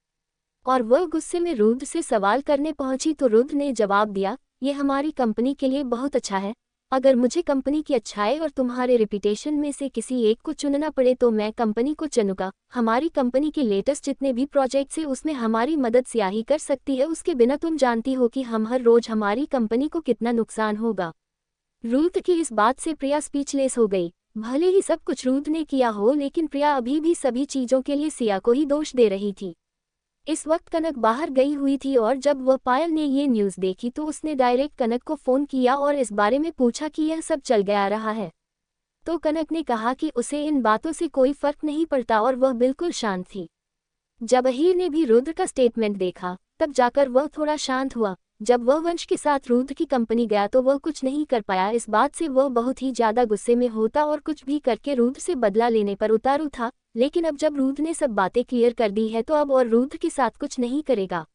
और वह गुस्से में रुद्र से सवाल करने पहुंची तो रुद्र ने जवाब दिया, ये हमारी कंपनी के लिए बहुत अच्छा है। अगर मुझे कंपनी की अच्छाई और तुम्हारे रिपुटेशन में से किसी एक को चुनना पड़े तो मैं कंपनी को चुनूंगा। हमारी कंपनी के लेटेस्ट जितने भी प्रोजेक्ट्स हैं उसमें हमारी मदद सियाही कर सकती है, उसके बिना तुम जानती हो कि हम हर रोज हमारी कंपनी को कितना नुकसान होगा। रुद्र की इस बात से प्रिया स्पीचलेस हो गई। भले ही सब कुछ रुद्र ने किया हो, लेकिन प्रिया अभी भी सभी चीज़ों के लिए सिया को ही दोष दे रही थी। इस वक्त कनक बाहर गई हुई थी और जब वह पायल ने ये न्यूज़ देखी तो उसने डायरेक्ट कनक को फ़ोन किया और इस बारे में पूछा कि यह सब चल गया रहा है। तो कनक ने कहा कि उसे इन बातों से कोई फर्क नहीं पड़ता और वह बिल्कुल शांत थी। जब अहीर ने भी रुद्र का स्टेटमेंट देखा तब जाकर वह थोड़ा शांत हुआ। जब वह वंश के साथ रुद्र की कंपनी गया तो वह कुछ नहीं कर पाया। इस बात से वह बहुत ही ज़्यादा गुस्से में होता और कुछ भी करके रुद्र से बदला लेने पर उतारू था। लेकिन अब जब रुद्र ने सब बातें क्लियर कर दी है तो अब और रुद्र के साथ कुछ नहीं करेगा।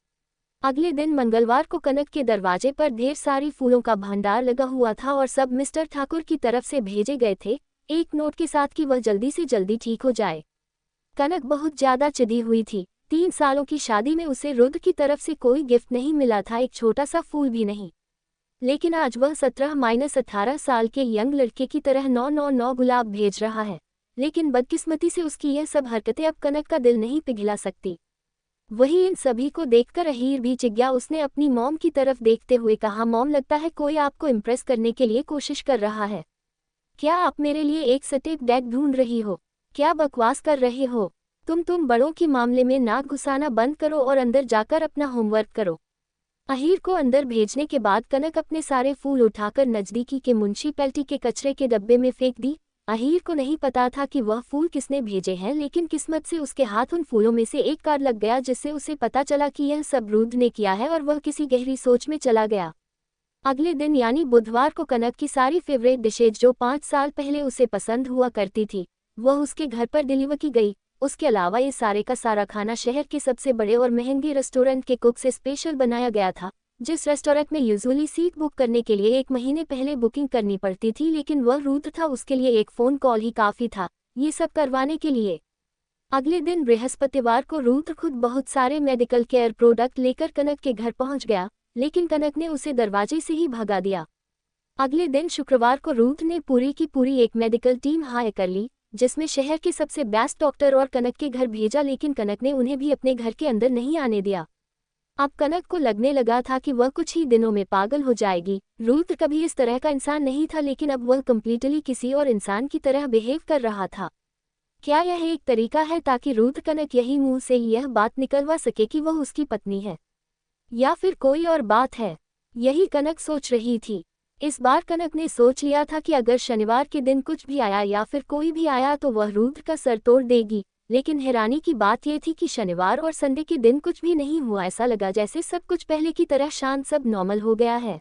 अगले दिन मंगलवार को कनक के दरवाजे पर ढेर सारी फूलों का भंडार लगा हुआ था और सब मिस्टर ठाकुर की तरफ से भेजे गए थे, एक नोट के साथ कि वह जल्दी से जल्दी ठीक हो जाए। कनक बहुत ज़्यादा चिढ़ी हुई थी। 3 सालों की शादी में उसे रुद्र की तरफ से कोई गिफ्ट नहीं मिला था, एक छोटा सा फूल भी नहीं। लेकिन आज वह 17-18 साल के यंग लड़के की तरह 999 गुलाब भेज रहा है। लेकिन बदकिस्मती से उसकी यह सब हरकतें अब कनक का दिल नहीं पिघला सकती। वही इन सभी को देखकर अहीर भी चिढ़ गया। उसने अपनी मॉम की तरफ देखते हुए कहा, मॉम लगता है कोई आपको इम्प्रेस करने के लिए कोशिश कर रहा है। क्या आप मेरे लिए एक स्टेप डैड ढूंढ रही हो? क्या बकवास कर रहे हो? तुम बड़ों के मामले में नाक घुसाना बंद करो और अंदर जाकर अपना होमवर्क करो। अहीर को अंदर भेजने के बाद कनक अपने सारे फूल उठाकर नजदीकी के म्युनिसिपैलिटी के कचरे के डब्बे में फेंक दी। अहीर को नहीं पता था कि वह फूल किसने भेजे हैं, लेकिन किस्मत से उसके हाथ उन फूलों में से एक कार्ड लग गया, जिससे उसे पता चला कि यह सब रुद्र ने किया है और वह किसी गहरी सोच में चला गया। अगले दिन यानी बुधवार को कनक की सारी फेवरेट डिशेज जो 5 साल पहले उसे पसंद हुआ करती थी, वह उसके घर पर डिलीवर की गई। उसके अलावा ये सारे का सारा खाना शहर के सबसे बड़े और महंगे रेस्टोरेंट के कुक से स्पेशल बनाया गया था, जिस रेस्टोरेंट में यूजुअली सीट बुक करने के लिए 1 महीने पहले बुकिंग करनी पड़ती थी, लेकिन वह रुद्र था, उसके लिए एक फ़ोन कॉल ही काफ़ी था ये सब करवाने के लिए। अगले दिन बृहस्पतिवार को रुद्र खुद बहुत सारे मेडिकल केयर प्रोडक्ट लेकर कनक के घर पहुंच गया, लेकिन कनक ने उसे दरवाजे से ही भगा दिया। अगले दिन शुक्रवार को रुद्र ने पूरी की पूरी एक मेडिकल टीम हायर कर ली, जिसमें शहर के सबसे बेस्ट डॉक्टर और कनक के घर भेजा, लेकिन कनक ने उन्हें भी अपने घर के अंदर नहीं आने दिया। अब कनक को लगने लगा था कि वह कुछ ही दिनों में पागल हो जाएगी। रुद्र कभी इस तरह का इंसान नहीं था, लेकिन अब वह कम्प्लीटली किसी और इंसान की तरह बिहेव कर रहा था। क्या यह एक तरीका है ताकि रुद्र कनक यही मुंह से यह बात निकलवा सके कि वह उसकी पत्नी है, या फिर कोई और बात है? यही कनक सोच रही थी। इस बार कनक ने सोच लिया था कि अगर शनिवार के दिन कुछ भी आया या फिर कोई भी आया तो वह रुद्र का सर तोड़ देगी। लेकिन हैरानी की बात यह थी कि शनिवार और संडे के दिन कुछ भी नहीं हुआ। ऐसा लगा जैसे सब कुछ पहले की तरह शांत, सब नॉर्मल हो गया है।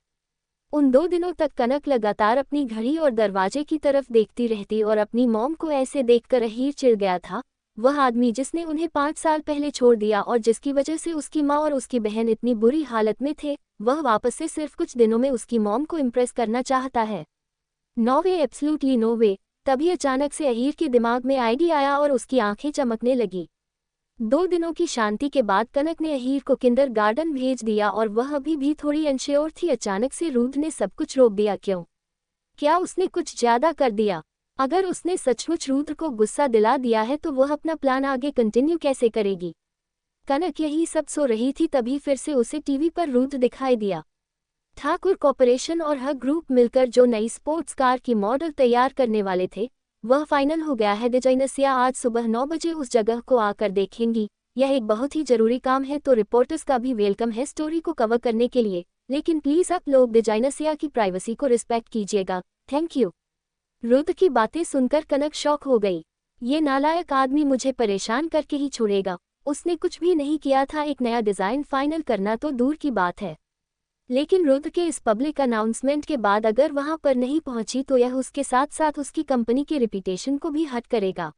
उन 2 दिनों तक कनक लगातार अपनी घड़ी और दरवाजे की तरफ देखती रहती और अपनी मॉम को ऐसे देखकर अहीर चिढ़ गया था। वह आदमी जिसने उन्हें 5 साल पहले छोड़ दिया और जिसकी वजह से उसकी माँ और उसकी बहन इतनी बुरी हालत में थे, वह वापस से सिर्फ कुछ दिनों में उसकी मॉम को इम्प्रेस करना चाहता है। नो वे, एब्सोल्युटली नो वे। तभी अचानक से अहीर के दिमाग में आइडिया आया और उसकी आंखें चमकने लगी। 2 दिनों की शांति के बाद कनक ने अहीर को किंडरगार्टन भेज दिया और वह अभी भी थोड़ी अनश्योर थी। अचानक से रुद्र ने सब कुछ रोक दिया। क्यों? क्या उसने कुछ ज्यादा कर दिया? अगर उसने सचमुच रुद्र को गुस्सा दिला दिया है तो वह अपना प्लान आगे कंटिन्यू कैसे करेगी? कनक यही सब सो रही थी, तभी फिर से उसे टीवी पर रुद्र दिखाई दिया। ठाकुर कॉर्पोरेशन और हर ग्रुप मिलकर जो नई स्पोर्ट्स कार की मॉडल तैयार करने वाले थे, वह फाइनल हो गया है। डिजाइनर्सिया आज सुबह 9 बजे उस जगह को आकर देखेंगी। यह एक बहुत ही जरूरी काम है, तो रिपोर्टर्स का भी वेलकम है स्टोरी को कवर करने के लिए, लेकिन प्लीज आप लोग डिजाइनर्सिया की प्राइवेसी को रिस्पेक्ट कीजिएगा। Thank you. रुद्र की बातें सुनकर कनक शॉक हो गई। ये नालायक आदमी मुझे परेशान करके ही छोड़ेगा। उसने कुछ भी नहीं किया था, एक नया डिजाइन फाइनल करना तो दूर की बात है। लेकिन रुद्र के इस पब्लिक अनाउंसमेंट के बाद अगर वहां पर नहीं पहुंची तो यह उसके साथ साथ उसकी कंपनी के रिपुटेशन को भी हर्ट करेगा।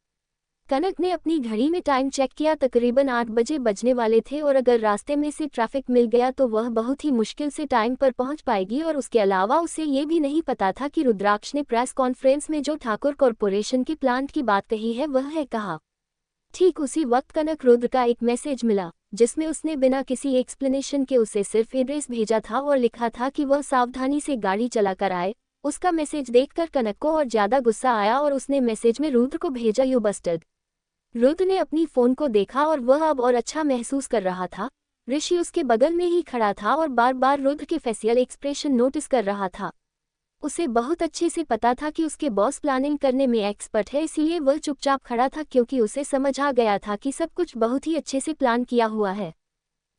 कनक ने अपनी घड़ी में टाइम चेक किया, तकरीबन 8 बजे बजने वाले थे और अगर रास्ते में से ट्रैफिक मिल गया तो वह बहुत ही मुश्किल से टाइम पर पहुंच पाएगी। और उसके अलावा उसे ये भी नहीं पता था कि रुद्राक्ष ने प्रेस कॉन्फ्रेंस में जो ठाकुर कॉर्पोरेशन के प्लांट की बात कही है वह है कहा। ठीक उसी वक्त कनक रुद्र का एक मैसेज मिला, जिसमें उसने बिना किसी एक्सप्लेनेशन के उसे सिर्फ एड्रेस भेजा था और लिखा था कि वह सावधानी से गाड़ी चलाकर आए। उसका मैसेज देखकर कनक को और ज्यादा गुस्सा आया और उसने मैसेज में रुद्र को भेजा, यू बस्टर्ड। रुद्र ने अपनी फोन को देखा और वह अब और अच्छा महसूस कर रहा था। ऋषि उसके बगल में ही खड़ा था और बार बार रुद्र के फेशियल एक्सप्रेशन नोटिस कर रहा था। उसे बहुत अच्छे से पता था कि उसके बॉस प्लानिंग करने में एक्सपर्ट है, इसीलिए वह चुपचाप खड़ा था क्योंकि उसे समझ आ गया था कि सब कुछ बहुत ही अच्छे से प्लान किया हुआ है।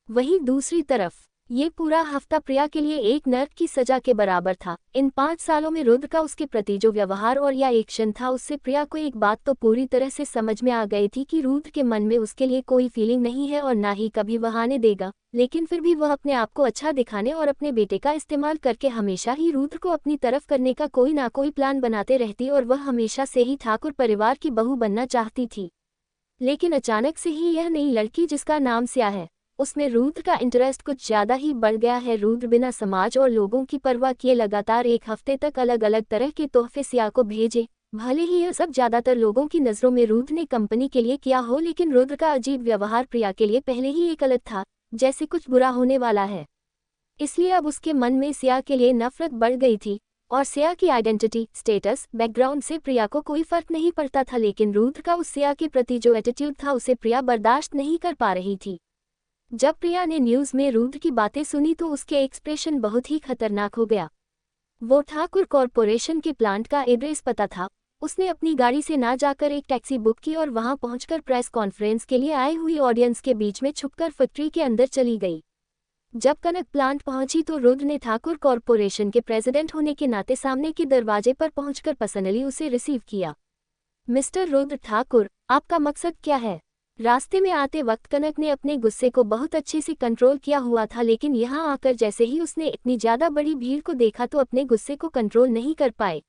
वहीं दूसरी तरफ ये पूरा हफ्ता प्रिया के लिए एक नर्क की सजा के बराबर था। इन 5 सालों में रुद्र का उसके प्रति जो व्यवहार और या एक्शन था, उससे प्रिया को एक बात तो पूरी तरह से समझ में आ गई थी कि रुद्र के मन में उसके लिए कोई फीलिंग नहीं है और ना ही कभी वह आने देगा। लेकिन फिर भी वह अपने आप को अच्छा दिखाने और अपने बेटे का इस्तेमाल करके हमेशा ही रुद्र को अपनी तरफ करने का कोई ना कोई प्लान बनाते रहती और वह हमेशा से ही ठाकुर परिवार की बहू बनना चाहती थी। लेकिन अचानक से ही यह नई लड़की जिसका नाम स्या है, उसमें रुद्र का इंटरेस्ट कुछ ज्यादा ही बढ़ गया है। रुद्र बिना समाज और लोगों की परवाह किए लगातार 1 हफ्ते तक अलग अलग तरह के तोहफे स्या को भेजे। भले ही यह सब ज्यादातर लोगों की नजरों में रुद्र ने कंपनी के लिए किया हो, लेकिन रुद्र का अजीब व्यवहार प्रिया के लिए पहले ही एक अलग था, जैसे कुछ बुरा होने वाला है। इसलिए अब उसके मन में सिया के लिए नफरत बढ़ गई थी, और सिया की आइडेंटिटी, स्टेटस, बैकग्राउंड से प्रिया को कोई फर्क नहीं पड़ता था, लेकिन रुद्र का उस सिया के प्रति जो एटीट्यूड था उसे प्रिया बर्दाश्त नहीं कर पा रही थी। जब प्रिया ने न्यूज में रुद्र की बातें सुनी तो उसके एक्सप्रेशन बहुत ही खतरनाक हो गया। वो ठाकुर कॉरपोरेशन के प्लांट का एड्रेस पता था। उसने अपनी गाड़ी से ना जाकर एक टैक्सी बुक की और वहां पहुंचकर प्रेस कॉन्फ्रेंस के लिए आई हुई ऑडियंस के बीच में छुपकर फैक्ट्री के अंदर चली गई। जब कनक प्लांट पहुंची तो रुद्र ने ठाकुर कॉरपोरेशन के प्रेसिडेंट होने के नाते सामने के दरवाजे पर पहुंचकर पर्सनली उसे रिसीव किया। मिस्टर रुद्र ठाकुर, आपका मकसद क्या है? रास्ते में आते वक्त कनक ने अपने गुस्से को बहुत अच्छे से कंट्रोल किया हुआ था, लेकिन यहाँ आकर जैसे ही उसने इतनी ज्यादा बड़ी भीड़ को देखा तो अपने गुस्से को कंट्रोल नहीं कर पाए।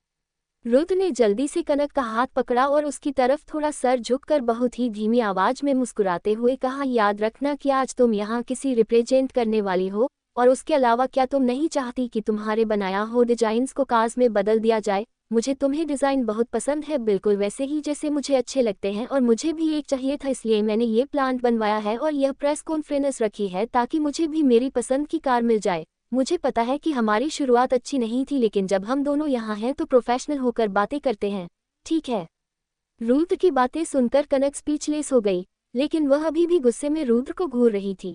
रुद्र ने जल्दी से कनक का हाथ पकड़ा और उसकी तरफ थोड़ा सर झुककर बहुत ही धीमी आवाज में मुस्कुराते हुए कहा, याद रखना कि आज तुम यहाँ किसी रिप्रेजेंट करने वाली हो, और उसके अलावा क्या तुम नहीं चाहती कि तुम्हारे बनाया हो डिजाइन्स को काज में बदल दिया जाए? मुझे तुम्हें डिज़ाइन बहुत पसंद है, बिल्कुल वैसे ही जैसे मुझे अच्छे लगते हैं, और मुझे भी एक चाहिए था, इसलिए मैंने ये प्लांट बनवाया है और यह प्रेस कॉन्फ्रेंस रखी है ताकि मुझे भी मेरी पसंद की कार मिल जाए। मुझे पता है कि हमारी शुरुआत अच्छी नहीं थी, लेकिन जब हम दोनों यहाँ हैं तो प्रोफेशनल होकर बातें करते हैं, ठीक है? रुद्र की बातें सुनकर कनक स्पीचलेस हो गई, लेकिन वह अभी भी गुस्से में रुद्र को घूर रही थी।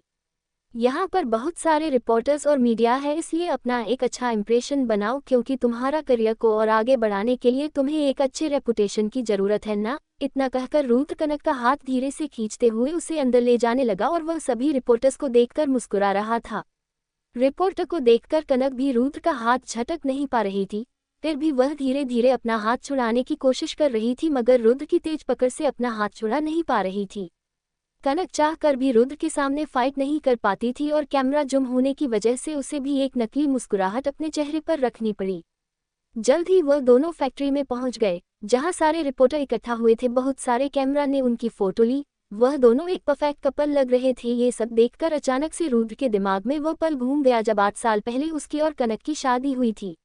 यहाँ पर बहुत सारे रिपोर्टर्स और मीडिया है, इसलिए अपना एक अच्छा इंप्रेशन बनाओ, क्योंकि तुम्हारा करियर को और आगे बढ़ाने के लिए तुम्हें एक अच्छे रेपुटेशन की जरूरत है ना। इतना कहकर रुद्र कनक का हाथ धीरे से खींचते हुए उसे अंदर ले जाने लगा और वह सभी रिपोर्टर्स को देखकर मुस्कुरा रहा था। रिपोर्टर को देखकर कनक भी रुद्र का हाथ झटक नहीं पा रही थी, फिर भी वह धीरे धीरे अपना हाथ छुड़ाने की कोशिश कर रही थी, मगर रुद्र की तेज पकड़ से अपना हाथ छुड़ा नहीं पा रही थी। कनक चाह कर भी रुद्र के सामने फाइट नहीं कर पाती थी और कैमरा जुम होने की वजह से उसे भी एक नकली मुस्कुराहट अपने चेहरे पर रखनी पड़ी। जल्द ही वह दोनों फैक्ट्री में पहुंच गए, जहां सारे रिपोर्टर इकट्ठा हुए थे। बहुत सारे कैमरा ने उनकी फोटो ली। वह दोनों एक परफेक्ट कपल लग रहे थे। ये सब देखकर अचानक से रुद्र के दिमाग में वह पल घूम गया जब 8 साल पहले उसकी और कनक की शादी हुई थी।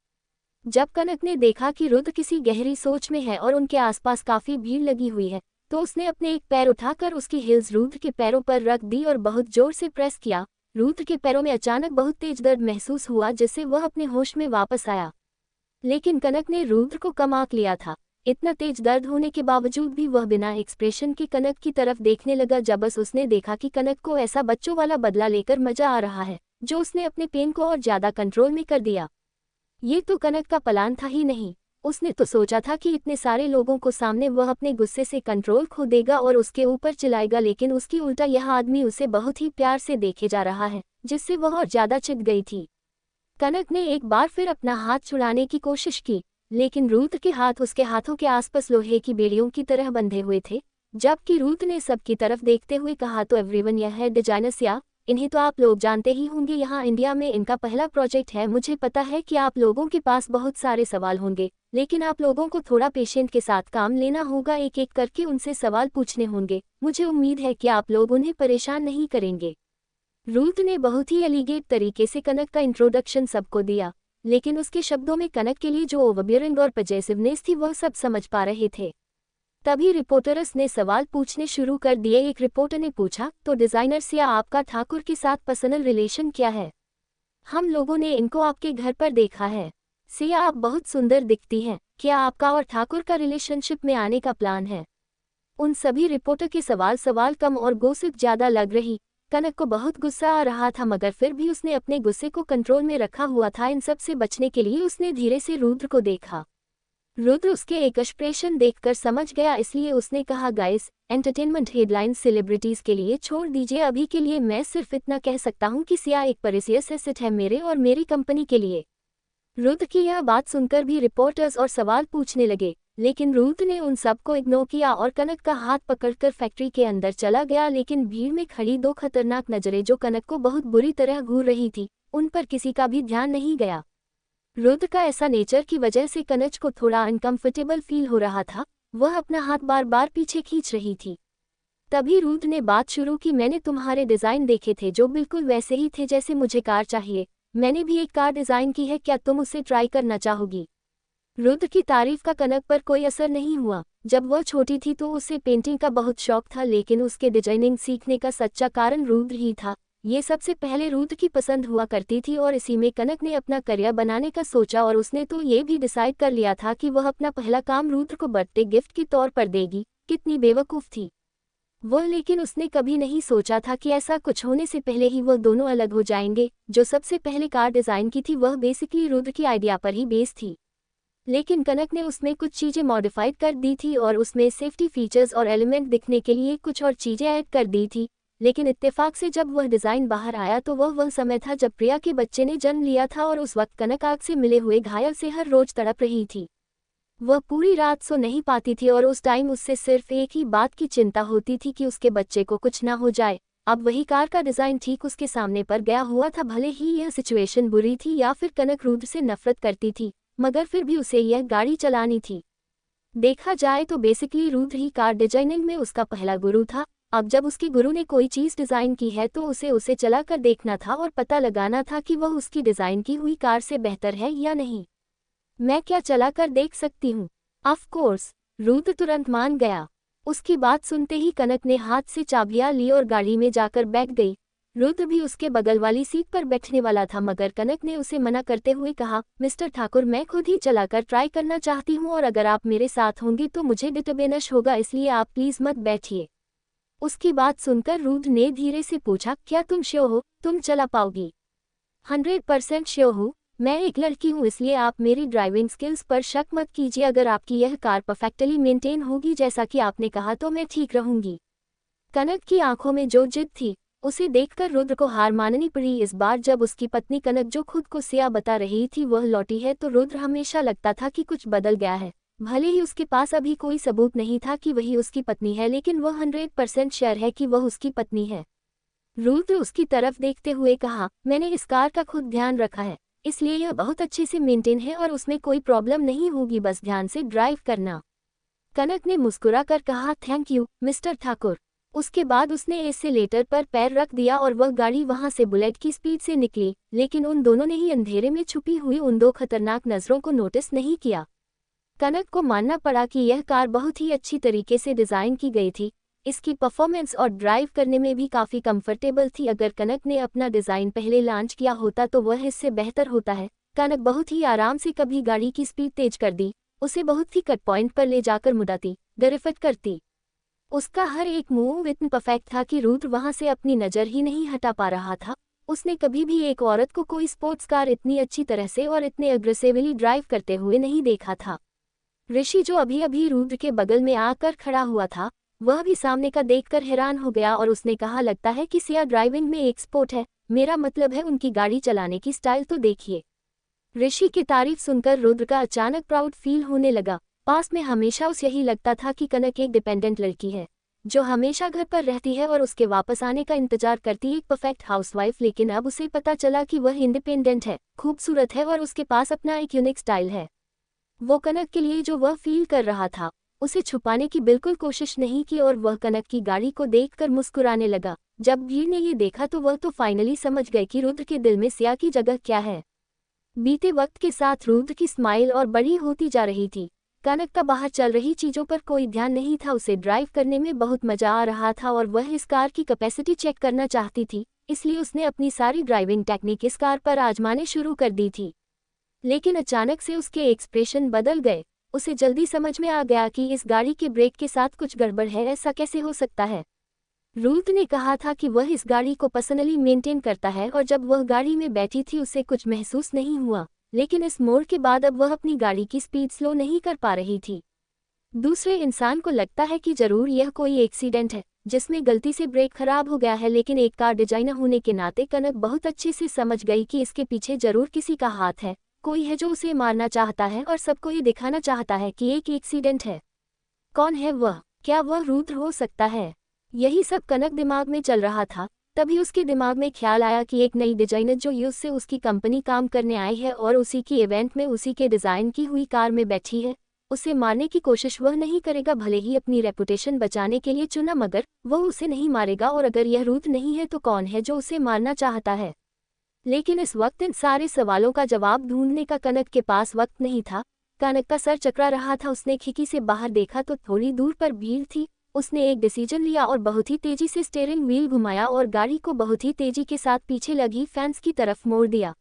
जब कनक ने देखा कि रुद्र किसी गहरी सोच में है और उनके आसपास काफी भीड़ लगी हुई है, तो उसने अपने एक पैर उठाकर उसकी हील्स रुद्र के पैरों पर रख दी और बहुत जोर से प्रेस किया। रुद्र के पैरों में अचानक बहुत तेज दर्द महसूस हुआ, जिससे वह अपने होश में वापस आया। लेकिन कनक ने रुद्र को कम आंक लिया था। इतना तेज दर्द होने के बावजूद भी वह बिना एक्सप्रेशन के कनक की तरफ देखने लगा। जब बस उसने देखा कि कनक को ऐसा बच्चों वाला बदला लेकर मजा आ रहा है, जो उसने अपने पेन को और ज्यादा कंट्रोल में कर दिया। ये तो कनक का प्लान था ही नहीं। उसने तो सोचा था कि इतने सारे लोगों को सामने वह अपने गुस्से से कंट्रोल खो देगा और उसके ऊपर चिल्लाएगा, लेकिन उसकी उल्टा यह आदमी उसे बहुत ही प्यार से देखे जा रहा है, जिससे वह और ज्यादा चिढ़ गई थी। कनक ने एक बार फिर अपना हाथ छुड़ाने की कोशिश की, लेकिन रुद्र के हाथ उसके हाथों के आसपास लोहे की बेड़ियों की तरह बंधे हुए थे। जबकि रुद्र ने सबकी तरफ देखते हुए कहा, तो एवरीवन, यह है डिजाइनर्स या इन्हें तो आप लोग जानते ही होंगे, यहाँ इंडिया में इनका पहला प्रोजेक्ट है। मुझे पता है कि आप लोगों के पास बहुत सारे सवाल होंगे, लेकिन आप लोगों को थोड़ा पेशेंट के साथ काम लेना होगा। एक एक करके उनसे सवाल पूछने होंगे। मुझे उम्मीद है कि आप लोग उन्हें परेशान नहीं करेंगे। रुद्र ने बहुत ही एलिगेट तरीके से कनक का इंट्रोडक्शन सबको दिया, लेकिन उसके शब्दों में कनक के लिए जो ओवरबियरिंग और पजेसिवनेस थी वह सब समझ पा रहे थे। तभी रिपोर्टर्स ने सवाल पूछने शुरू कर दिए। एक रिपोर्टर ने पूछा, तो डिजाइनर सिया, आपका ठाकुर के साथ पर्सनल रिलेशन क्या है? हम लोगों ने इनको आपके घर पर देखा है। सिया, आप बहुत सुंदर दिखती हैं। क्या आपका और ठाकुर का रिलेशनशिप में आने का प्लान है? उन सभी रिपोर्टर के सवाल कम और गॉसिप ज्यादा लग रही। कनक को बहुत गुस्सा आ रहा था, मगर फिर भी उसने अपने गुस्से को कंट्रोल में रखा हुआ था। इन सब से बचने के लिए उसने धीरे से रुद्र को देखा। रुद्र उसके एक एक्सप्रेशन देखकर समझ गया, इसलिए उसने कहा, गाइस, एंटरटेनमेंट हेडलाइंस सेलिब्रिटीज के लिए छोड़ दीजिए। अभी के लिए मैं सिर्फ इतना कह सकता हूँ कि सिया एक प्रेशियस एसेट है मेरे और मेरी कंपनी के लिए। रुद्र की यह बात सुनकर भी रिपोर्टर्स और सवाल पूछने लगे, लेकिन रुद्र ने उन सबको इग्नोर किया और कनक का हाथ पकड़कर फैक्ट्री के अंदर चला गया। लेकिन भीड़ में खड़ी 2 खतरनाक नजरें जो कनक को बहुत बुरी तरह घूर रही थी, उन पर किसी का भी ध्यान नहीं गया। रुद्र का ऐसा नेचर की वजह से कनक को थोड़ा अनकंफर्टेबल फील हो रहा था। वह अपना हाथ बार बार पीछे खींच रही थी। तभी रुद्र ने बात शुरू की, मैंने तुम्हारे डिजाइन देखे थे जो बिल्कुल वैसे ही थे जैसे मुझे कार चाहिए। मैंने भी एक कार डिजाइन की है, क्या तुम उसे ट्राई करना चाहोगी? रुद्र की तारीफ का कनक पर कोई असर नहीं हुआ। जब वह छोटी थी तो उसे पेंटिंग का बहुत शौक था, लेकिन उसके डिजाइनिंग सीखने का सच्चा कारण रुद्र ही था। ये सबसे पहले रुद्र की पसंद हुआ करती थी और इसी में कनक ने अपना करियर बनाने का सोचा और उसने तो ये भी डिसाइड कर लिया था कि वह अपना पहला काम रुद्र को बर्थडे गिफ्ट के तौर पर देगी। कितनी बेवकूफ़ थी वह, लेकिन उसने कभी नहीं सोचा था कि ऐसा कुछ होने से पहले ही वह दोनों अलग हो जाएंगे। जो सबसे पहले कार डिज़ाइन की थी वह बेसिकली रुद्र की आइडिया पर ही बेस थी, लेकिन कनक ने उसमें कुछ चीज़ें मॉडिफाइड कर दी थी और उसमें सेफ्टी फीचर्स और एलिमेंट दिखने के लिए कुछ और चीज़ें ऐड कर दी थी। लेकिन इत्तेफाक से जब वह डिज़ाइन बाहर आया तो वह समय था जब प्रिया के बच्चे ने जन्म लिया था और उस वक्त कनक आग से मिले हुए घायल से हर रोज तड़प रही थी। वह पूरी रात सो नहीं पाती थी और उस टाइम उससे सिर्फ एक ही बात की चिंता होती थी कि उसके बच्चे को कुछ ना हो जाए। अब वही कार का डिज़ाइन ठीक उसके सामने पर गया हुआ था। भले ही यह सिचुएशन बुरी थी या फिर कनक रुद्र से नफरत करती थी, मगर फिर भी उसे यह गाड़ी चलानी थी। देखा जाए तो बेसिकली रुद्र ही कार डिजाइनिंग में उसका पहला गुरु था। अब जब उसके गुरु ने कोई चीज़ डिज़ाइन की है तो उसे चला कर देखना था और पता लगाना था कि वह उसकी डिज़ाइन की हुई कार से बेहतर है या नहीं। मैं क्या चला कर देख सकती हूँ? ऑफ कोर्स, रुद्र तुरंत मान गया। उसकी बात सुनते ही कनक ने हाथ से चाबियां ली और गाड़ी में जाकर बैठ गई। रुद्र भी उसके बगल वाली सीट पर बैठने वाला था, मगर कनक ने उसे मना करते हुए कहा, मिस्टर ठाकुर, मैं खुद ही चलाकर ट्राई करना चाहती हूँ और अगर आप मेरे साथ होंगे तो मुझे डिस्टर्बेंस होगा, इसलिए आप प्लीज़ मत बैठिए। उसकी बात सुनकर रुद्र ने धीरे से पूछा, क्या तुम श्योर हो तुम चला पाओगी? 100% श्योर हूँ। मैं एक लड़की हूँ, इसलिए आप मेरी ड्राइविंग स्किल्स पर शक मत कीजिए। अगर आपकी यह कार परफेक्टली मेंटेन होगी जैसा कि आपने कहा तो मैं ठीक रहूंगी। कनक की आंखों में जो जिद थी उसे देखकर रुद्र को हार माननी पड़ी। इस बार जब उसकी पत्नी कनक जो खुद को सिया बता रही थी वह लौटी है तो रुद्र हमेशा लगता था कि कुछ बदल गया है। भले ही उसके पास अभी कोई सबूत नहीं था कि वही उसकी पत्नी है, लेकिन वह 100% श्योर है कि वह उसकी पत्नी है। रुद्र उसकी तरफ देखते हुए कहा, मैंने इस कार का खुद ध्यान रखा है, इसलिए यह बहुत अच्छे से मेंटेन है और उसमें कोई प्रॉब्लम नहीं होगी, बस ध्यान से ड्राइव करना। कनक ने मुस्कुरा कर कहा, थैंक यू मिस्टर ठाकुर। उसके बाद उसने एस्केलेटर पर पैर रख दिया और वह गाड़ी वहां से बुलेट की स्पीड से निकली, लेकिन उन दोनों ने ही अंधेरे में छुपी हुई उन दो खतरनाक नज़रों को नोटिस नहीं किया। कनक को मानना पड़ा कि यह कार बहुत ही अच्छी तरीके से डिज़ाइन की गई थी। इसकी परफॉर्मेंस और ड्राइव करने में भी काफ़ी कंफर्टेबल थी। अगर कनक ने अपना डिज़ाइन पहले लॉन्च किया होता तो वह इससे बेहतर होता है। कनक बहुत ही आराम से कभी गाड़ी की स्पीड तेज कर दी, उसे बहुत ही कट पॉइंट पर ले जाकर मुड़ाती, ड्रिफ्ट करती। उसका हर एक मूव इतना परफेक्ट था कि रुद्र वहां से अपनी नज़र ही नहीं हटा पा रहा था। उसने कभी भी एक औरत को कोई स्पोर्ट्स कार इतनी अच्छी तरह से और इतने अग्रेसिवली ड्राइव करते हुए नहीं देखा था। ऋषि जो अभी अभी रुद्र के बगल में आकर खड़ा हुआ था, वह भी सामने का देखकर हैरान हो गया और उसने कहा, लगता है कि सिया ड्राइविंग में एक्सपर्ट है, मेरा मतलब है उनकी गाड़ी चलाने की स्टाइल तो देखिए। ऋषि की तारीफ सुनकर रुद्र का अचानक प्राउड फील होने लगा। पास में हमेशा उसे यही लगता था कि कनक एक डिपेंडेंट लड़की है जो हमेशा घर पर रहती है और उसके वापस आने का इंतजार करती है, एक परफेक्ट हाउसवाइफ। लेकिन अब उसे पता चला कि वह इंडिपेंडेंट है, खूबसूरत है और उसके पास अपना एक यूनिक स्टाइल है। वो कनक के लिए जो वह फील कर रहा था उसे छुपाने की बिल्कुल कोशिश नहीं की और वह कनक की गाड़ी को देखकर मुस्कुराने लगा। जब भीड़ ने ये देखा तो वह तो फाइनली समझ गए कि रुद्र के दिल में सिया की जगह क्या है। बीते वक्त के साथ रुद्र की स्माइल और बड़ी होती जा रही थी। कनक का बाहर चल रही चीज़ों पर कोई ध्यान नहीं था, उसे ड्राइव करने में बहुत मजा आ रहा था और वह इस कार की कैपेसिटी चेक करना चाहती थी, इसलिए उसने अपनी सारी ड्राइविंग टेक्निक इस कार पर आजमाने शुरू कर दी थी। लेकिन अचानक से उसके एक्सप्रेशन बदल गए। उसे जल्दी समझ में आ गया कि इस गाड़ी के ब्रेक के साथ कुछ गड़बड़ है। ऐसा कैसे हो सकता है? रुद्र ने कहा था कि वह इस गाड़ी को पर्सनली मेंटेन करता है और जब वह गाड़ी में बैठी थी उसे कुछ महसूस नहीं हुआ, लेकिन इस मोड़ के बाद अब वह अपनी गाड़ी की स्पीड स्लो नहीं कर पा रही थी। दूसरे इंसान को लगता है कि जरूर यह कोई एक्सीडेंट है जिसमें गलती से ब्रेक खराब हो गया है, लेकिन एक कार डिजाइनर होने के नाते कनक बहुत अच्छे से समझ गई कि इसके पीछे जरूर किसी का हाथ है। कोई है जो उसे मारना चाहता है और सबको ये दिखाना चाहता है कि एक एक्सीडेंट है। कौन है वह? क्या वह रुद्र हो सकता है? यही सब कनक दिमाग में चल रहा था। तभी उसके दिमाग में ख्याल आया कि एक नई डिजाइनर जो यूएस से उसकी कंपनी काम करने आई है और उसी की इवेंट में उसी के डिज़ाइन की हुई कार में बैठी है, उसे मारने की कोशिश वह नहीं करेगा। भले ही अपनी रेपुटेशन बचाने के लिए चुना, मगर वह उसे नहीं मारेगा। और अगर यह रुद्र नहीं है तो कौन है जो उसे मारना चाहता है? लेकिन इस वक्त इन सारे सवालों का जवाब ढूंढने का कनक के पास वक्त नहीं था। कनक का सर चकरा रहा था। उसने खिड़की से बाहर देखा तो थोड़ी दूर पर भीड़ थी उसने एक डिसीजन लिया और बहुत ही तेजी से स्टीयरिंग व्हील घुमाया और गाड़ी को बहुत ही तेजी के साथ पीछे लगी फैंस की तरफ मोड़ दिया।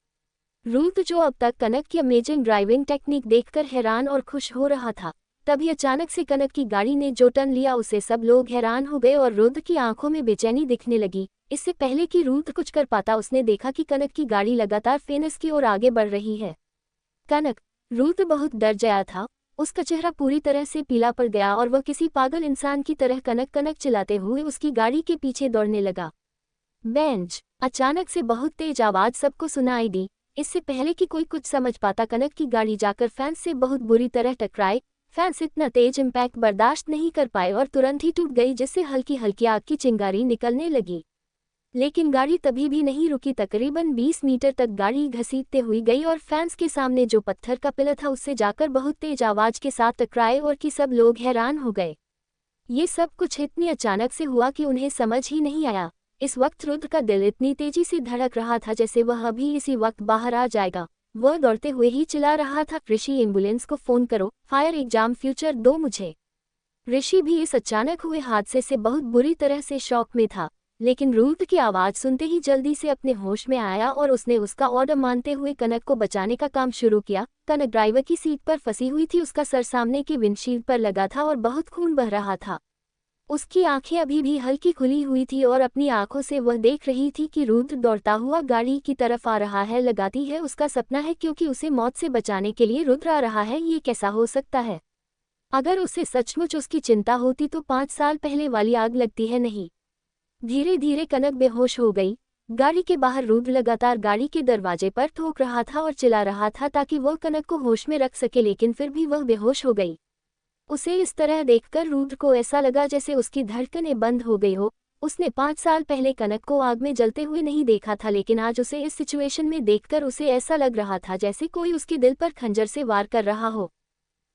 रूथ, जो अब तक कनक की अमेजिंग ड्राइविंग टेक्निक देखकर हैरान और खुश हो रहा था, तभी अचानक से कनक की गाड़ी ने जो टर्न लिया उससे सब लोग हैरान हो गए और रुद्र की आंखों में बेचैनी दिखने लगी। इससे पहले कि रूथ कुछ कर पाता, उसने देखा कि कनक की गाड़ी लगातार फेनस की ओर आगे बढ़ रही है। कनक! रूथ बहुत डर गया था। उसका चेहरा पूरी तरह से पीला पड़ गया और वह किसी पागल इंसान की तरह कनक कनक चिल्लाते हुए उसकी गाड़ी के पीछे दौड़ने लगा। बेंच! अचानक से बहुत तेज आवाज सबको सुनाई दी। इससे पहले कि कोई कुछ समझ पाता, कनक की गाड़ी जाकर फैंस से बहुत बुरी तरह टकराए। फैंस इतना तेज इम्पैक्ट बर्दाश्त नहीं कर पाए और तुरंत ही टूट गई, जिससे हल्की हल्की आग की चिंगारी निकलने लगी। लेकिन गाड़ी तभी भी नहीं रुकी। तकरीबन 20 मीटर तक गाड़ी घसीटते हुई गई और फैंस के सामने जो पत्थर का पिलर था उससे जाकर बहुत तेज आवाज के साथ टकराए और कि सब लोग हैरान हो गए। ये सब कुछ इतनी अचानक से हुआ कि उन्हें समझ ही नहीं आया। इस वक्त रुद्र का दिल इतनी तेजी से धड़क रहा था जैसे वह अभी इसी वक्त बाहर आ जाएगा। वह दौड़ते हुए ही चिल्ला रहा था, ऋषि, एम्बुलेंस को फोन करो, फायर एग्जाम फ्यूचर दो मुझे। ऋषि भी इस अचानक हुए हादसे से बहुत बुरी तरह से शॉक में था, लेकिन रुद्र की आवाज सुनते ही जल्दी से अपने होश में आया और उसने उसका ऑर्डर मानते हुए कनक को बचाने का काम शुरू किया। कनक ड्राइवर की सीट पर फंसी हुई थी, उसका सर सामने के विंडशील्ड पर लगा था और बहुत खून बह रहा था। उसकी आंखें अभी भी हल्की खुली हुई थी और अपनी आंखों से वह देख रही थी कि रुद्र दौड़ता हुआ गाड़ी की तरफ आ रहा है। लगाती है उसका सपना है, क्योंकि उसे मौत से बचाने के लिए रुद्र आ रहा है। ये कैसा हो सकता है? अगर उसे सचमुच उसकी चिंता होती तो 5 साल पहले वाली आग लगती है नहीं। धीरे धीरे कनक बेहोश हो गई। गाड़ी के बाहर रुद्र लगातार गाड़ी के दरवाजे पर ठोक रहा था और चिल्ला रहा था ताकि वह कनक को होश में रख सके, लेकिन फिर भी वह बेहोश हो गई। उसे इस तरह देखकर रुद्र को ऐसा लगा जैसे उसकी धड़कनें बंद हो गई हो। उसने 5 साल पहले कनक को आग में जलते हुए नहीं देखा था, लेकिन आज उसे इस सिचुएशन में देखकर उसे ऐसा लग रहा था जैसे कोई उसके दिल पर खंजर से वार कर रहा हो।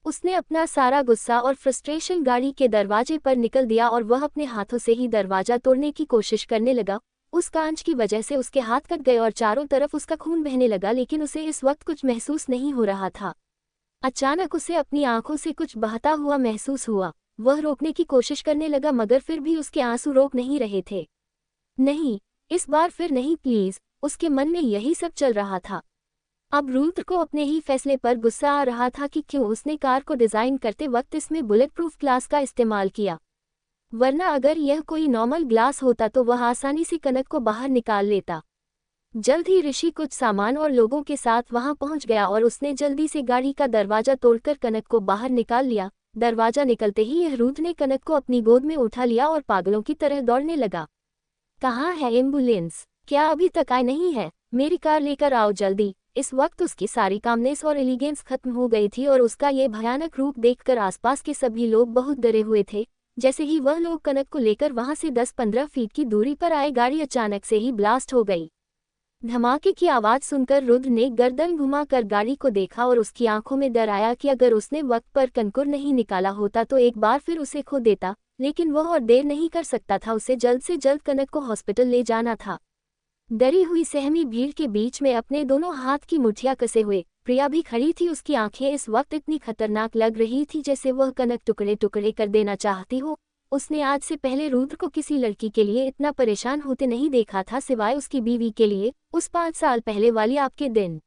उसने अपना सारा गुस्सा और फ्रस्ट्रेशन गाड़ी के दरवाजे पर निकल दिया और वह अपने हाथों से ही दरवाजा तोड़ने की कोशिश करने लगा। उस कांच की वजह से उसके हाथ कट गए और चारों तरफ उसका खून बहने लगा, लेकिन उसे इस वक्त कुछ महसूस नहीं हो रहा था। अचानक उसे अपनी आंखों से कुछ बहता हुआ महसूस हुआ। वह रोकने की कोशिश करने लगा, मगर फिर भी उसके आंसू रोक नहीं रहे थे। नहीं, इस बार फिर नहीं, प्लीज। उसके मन में यही सब चल रहा था। अब रुद्र को अपने ही फैसले पर गुस्सा आ रहा था कि क्यों उसने कार को डिजाइन करते वक्त इसमें बुलेट प्रूफ ग्लास का इस्तेमाल किया। वरना अगर यह कोई नॉर्मल ग्लास होता तो वह आसानी से कनक को बाहर निकाल लेता। जल्द ही ऋषि कुछ सामान और लोगों के साथ वहां पहुंच गया और उसने जल्दी से गाड़ी का दरवाजा तोड़कर कनक को बाहर निकाल लिया। दरवाजा निकलते ही यह रुद्र ने कनक को अपनी गोद में उठा लिया और पागलों की तरह दौड़ने लगा। कहाँ है एम्बुलेंस? क्या अभी तक आई नहीं है? मेरी कार लेकर आओ जल्दी। इस वक्त उसकी सारी कामनेस और एलिगेंस खत्म हो गई थी और उसका ये भयानक रूप देखकर आसपास के सभी लोग बहुत डरे हुए थे। जैसे ही वह लोग कनक को लेकर वहां से 10-15 फीट की दूरी पर आए, गाड़ी अचानक से ही ब्लास्ट हो गई। धमाके की आवाज सुनकर रुद्र ने गर्दन घुमाकर गाड़ी को देखा और उसकी आंखों में डर आया कि अगर उसने वक्त पर कंकुर नहीं निकाला होता तो एक बार फिर उसे खो देता। लेकिन वह और देर नहीं कर सकता था, उसे जल्द से जल्द कनक को हॉस्पिटल ले जाना था। डरी हुई सहमी भीड़ के बीच में अपने दोनों हाथ की मुठ्ठियां कसे हुए प्रिया भी खड़ी थी। उसकी आंखें इस वक्त इतनी खतरनाक लग रही थी जैसे वह कनक टुकड़े टुकड़े कर देना चाहती हो। उसने आज से पहले रुद्र को किसी लड़की के लिए इतना परेशान होते नहीं देखा था, सिवाय उसकी बीवी के लिए, उस 5 साल पहले वाली आपके दिन।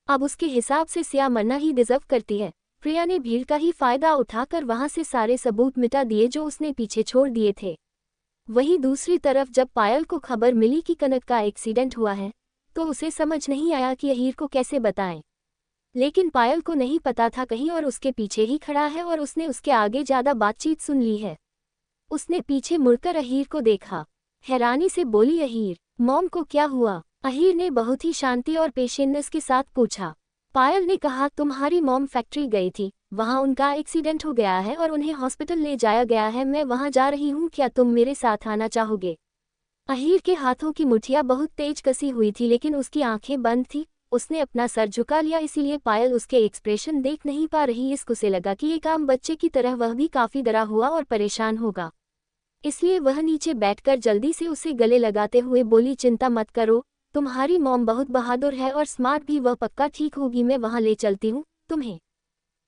अब उसके हिसाब से सिया मरना ही डिजर्व करती है। प्रिया ने भीड़ का ही फायदा उठाकर वहां से सारे सबूत मिटा दिए जो उसने पीछे छोड़ दिए थे। वहीं दूसरी तरफ जब पायल को खबर मिली कि कनक का एक्सीडेंट हुआ है तो उसे समझ नहीं आया कि अहीर को कैसे बताएं। लेकिन पायल को नहीं पता था कहीं और उसके पीछे ही खड़ा है और उसने उसके आगे ज्यादा बातचीत सुन ली है। उसने पीछे मुड़कर अहीर को देखा। हैरानी से बोली, अहीर, मॉम को क्या हुआ? अहीर ने बहुत ही शांति और पेशेंस के साथ पूछा। पायल ने कहा, तुम्हारी मॉम फैक्ट्री गई थी, वहां उनका एक्सीडेंट हो गया है और उन्हें हॉस्पिटल ले जाया गया है। मैं वहां जा रही हूं, क्या तुम मेरे साथ आना चाहोगे? अहीर के हाथों की मुठ्ठियां बहुत तेज कसी हुई थी, लेकिन उसकी आंखें बंद थी। उसने अपना सर झुका लिया, इसीलिए पायल उसके एक्सप्रेशन देख नहीं पा रही। इसको से लगा कि एक आम बच्चे की तरह वह भी काफी डरा हुआ और परेशान होगा, इसलिए वह नीचे बैठकर जल्दी से उसे गले लगाते हुए बोली, चिंता मत करो, तुम्हारी मॉम बहुत बहादुर है और स्मार्ट भी, वह पक्का ठीक होगी। मैं वहां ले चलती हूँ तुम्हें।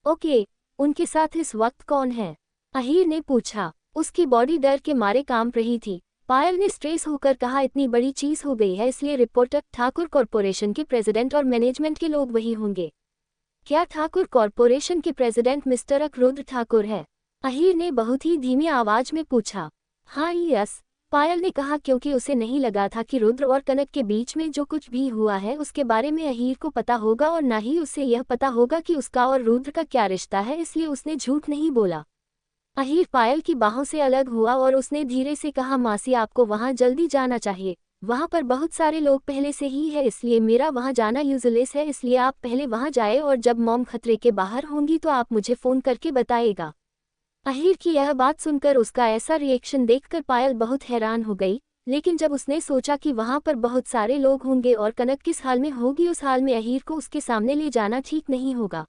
ओके, उनके साथ इस वक्त कौन है? अहीर ने पूछा। उसकी बॉडी डर के मारे कांप रही थी। पायल ने स्ट्रेस होकर कहा, इतनी बड़ी चीज हो गई है, इसलिए रिपोर्टर ठाकुर कॉरपोरेशन के प्रेसिडेंट और मैनेजमेंट के लोग वही होंगे। क्या ठाकुर कॉरपोरेशन के प्रेसिडेंट मिस्टर रुद्र ठाकुर है? अहीर ने बहुत ही धीमी आवाज में पूछा। हाँ यस, पायल ने कहा, क्योंकि उसे नहीं लगा था कि रुद्र और कनक के बीच में जो कुछ भी हुआ है उसके बारे में अहीर को पता होगा और ना ही उसे यह पता होगा कि उसका और रुद्र का क्या रिश्ता है, इसलिए उसने झूठ नहीं बोला। अहीर पायल की बाहों से अलग हुआ और उसने धीरे से कहा, मासी आपको वहाँ जल्दी जाना चाहिए, वहाँ पर बहुत सारे लोग पहले से ही है, इसलिए मेरा वहाँ जाना यूजलेस है, इसलिए आप पहले वहाँ जाए और जब मॉम खतरे के बाहर होंगी तो आप मुझे फ़ोन करके बताइएगा। अहीर की यह बात सुनकर उसका ऐसा रिएक्शन देखकर पायल बहुत हैरान हो गई, लेकिन जब उसने सोचा कि वहाँ पर बहुत सारे लोग होंगे और कनक किस हाल में होगी, उस हाल में अहीर को उसके सामने ले जाना ठीक नहीं होगा।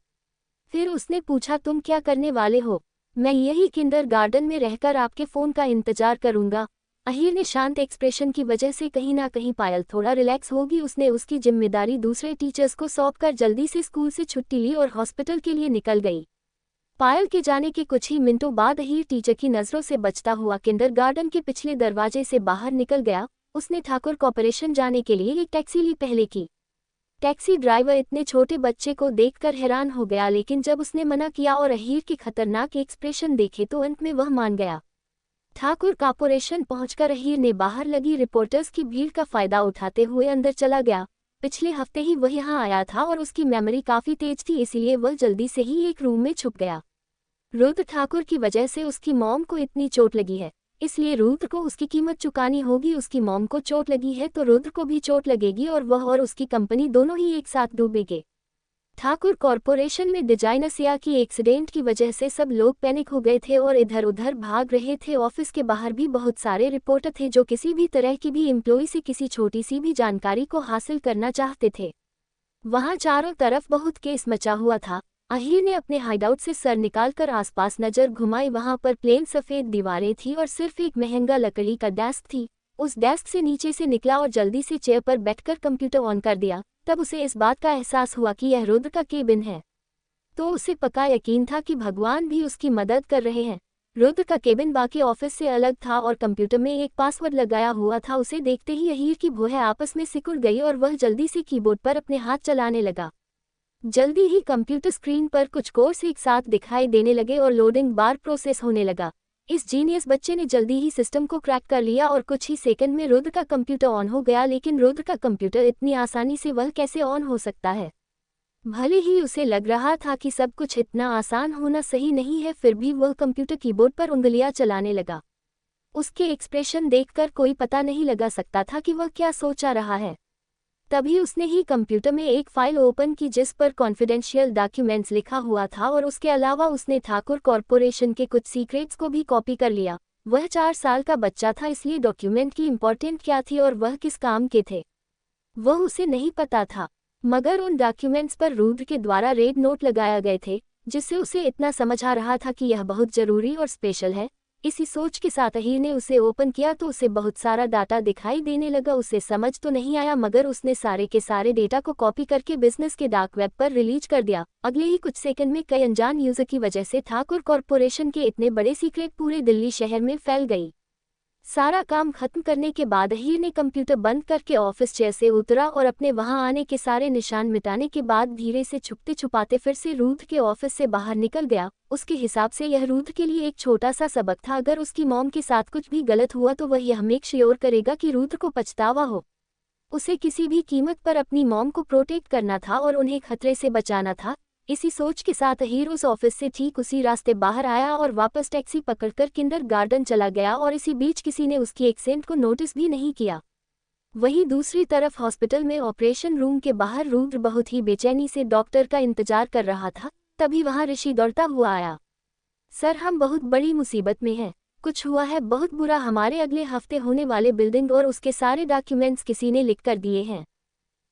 फिर उसने पूछा, तुम क्या करने वाले हो? मैं यही किंडर गार्डन में रहकर आपके फ़ोन का इंतजार करूंगा। अहीर ने शांत एक्सप्रेशन की वजह से कहीं ना कहीं पायल थोड़ा रिलैक्स होगी। उसने उसकी जिम्मेदारी दूसरे टीचर्स को सौंपकर जल्दी से स्कूल से छुट्टी ली और हॉस्पिटल के लिए निकल गई। पायल के जाने के कुछ ही मिनटों बाद अहीर टीचर की नज़रों से बचता हुआ किंडरगार्टन के पिछले दरवाजे से बाहर निकल गया। उसने ठाकुर कॉर्पोरेशन जाने के लिए एक टैक्सी ली। पहले की टैक्सी ड्राइवर इतने छोटे बच्चे को देखकर हैरान हो गया, लेकिन जब उसने मना किया और अहीर के खतरनाक एक्सप्रेशन देखे तो अंत में वह मान गया। ठाकुर कॉर्पोरेशन पहुंचकर अहीर ने बाहर लगी रिपोर्टर्स की भीड़ का फायदा उठाते हुए अंदर चला गया। पिछले हफ्ते ही वह यहाँ आया था और उसकी मेमोरी काफ़ी तेज थी, इसलिए वह जल्दी से ही एक रूम में छुप गया। रुद्र ठाकुर की वजह से उसकी मॉम को इतनी चोट लगी है, इसलिए रुद्र को उसकी कीमत चुकानी होगी। उसकी मॉम को चोट लगी है तो रुद्र को भी चोट लगेगी और वह और उसकी कंपनी दोनों ही एक साथ डूबेंगे। ठाकुर कॉर्पोरेशन में डिजाइनसिया की एक्सीडेंट की वजह से सब लोग पैनिक हो गए थे और इधर उधर भाग रहे थे। ऑफिस के बाहर भी बहुत सारे रिपोर्टर थे जो किसी भी तरह की भी एम्प्लॉय से किसी छोटी सी भी जानकारी को हासिल करना चाहते थे। वहां चारों तरफ बहुत केस मचा हुआ था। अहीर ने अपने हाइडआउट से सर निकालकर आसपास नजर घुमाई। वहां पर प्लेन सफेद दीवारें थी और सिर्फ एक महंगा लकड़ी का डेस्क थी। उस डेस्क से नीचे से निकला और जल्दी से चेयर पर बैठकर कंप्यूटर ऑन कर दिया। तब उसे इस बात का एहसास हुआ कि यह रुद्र का केबिन है। तो उसे पक्का यकीन था कि भगवान भी उसकी मदद कर रहे हैं। रुद्र का केबिन बाकी ऑफिस से अलग था और कंप्यूटर में एक पासवर्ड लगाया हुआ था। उसे देखते ही अहीर की भौहें आपस में सिकुड़ गई और वह जल्दी से कीबोर्ड पर अपने हाथ चलाने लगा। जल्दी ही कंप्यूटर स्क्रीन पर कुछ कोर्स एक साथ दिखाई देने लगे और लोडिंग बार प्रोसेस होने लगा। इस जीनियस बच्चे ने जल्दी ही सिस्टम को क्रैक कर लिया और कुछ ही सेकंड में रुद्र का कंप्यूटर ऑन हो गया। लेकिन रुद्र का कंप्यूटर इतनी आसानी से वह कैसे ऑन हो सकता है? भले ही उसे लग रहा था कि सब कुछ इतना आसान होना सही नहीं है, फिर भी वह कंप्यूटर कीबोर्ड पर उंगलियां चलाने लगा। उसके एक्सप्रेशन देखकर कोई पता नहीं लगा सकता था कि वह क्या सोचा रहा है। तभी उसने ही कंप्यूटर में एक फाइल ओपन की जिस पर कॉन्फिडेंशियल डॉक्यूमेंट्स लिखा हुआ था और उसके अलावा उसने ठाकुर कॉर्पोरेशन के कुछ सीक्रेट्स को भी कॉपी कर लिया। वह 4 साल का बच्चा था, इसलिए डॉक्यूमेंट की इम्पोर्टेंट क्या थी और वह किस काम के थे वह उसे नहीं पता था। मगर उन डॉक्यूमेंट्स पर रुद्र के द्वारा रेड नोट लगाया गए थे, जिससे उसे इतना समझ आ रहा था कि यह बहुत ज़रूरी और स्पेशल है। इसी सोच के साथ अहीर ने उसे ओपन किया तो उसे बहुत सारा डाटा दिखाई देने लगा। उसे समझ तो नहीं आया, मगर उसने सारे के सारे डेटा को कॉपी करके बिजनेस के डार्क वेब पर रिलीज कर दिया। अगले ही कुछ सेकंड में कई अनजान यूजर की वजह से ठाकुर कॉर्पोरेशन के इतने बड़े सीक्रेट पूरे दिल्ली शहर में फैल गई। सारा काम खत्म करने के बाद अहीर ने कंप्यूटर बंद करके ऑफिस चेयर से उतरा और अपने वहां आने के सारे निशान मिटाने के बाद धीरे से छुपते छुपाते फिर से रुद्र के ऑफिस से बाहर निकल गया। उसके हिसाब से यह रुद्र के लिए एक छोटा सा सबक था। अगर उसकी मॉम के साथ कुछ भी गलत हुआ तो वह यह मेक श्योर करेगा कि रुद्र को पछतावा हो। उसे किसी भी कीमत पर अपनी मॉम को प्रोटेक्ट करना था और उन्हें खतरे से बचाना था। इसी सोच के साथ अहीर उस ऑफिस से ठीक उसी रास्ते बाहर आया और वापस टैक्सी पकड़कर किंडर गार्डन चला गया और इसी बीच किसी ने उसकी एक्सेंट को नोटिस भी नहीं किया। वहीं दूसरी तरफ हॉस्पिटल में ऑपरेशन रूम के बाहर रुद्र बहुत ही बेचैनी से डॉक्टर का इंतजार कर रहा था। तभी वहां ऋषि दौड़ता हुआ आया। सर, हम बहुत बड़ी मुसीबत में हैं। कुछ हुआ है बहुत बुरा। हमारे अगले हफ्ते होने वाले बिल्डिंग और उसके सारे डॉक्यूमेंट्स किसी ने लिख कर दिए हैं।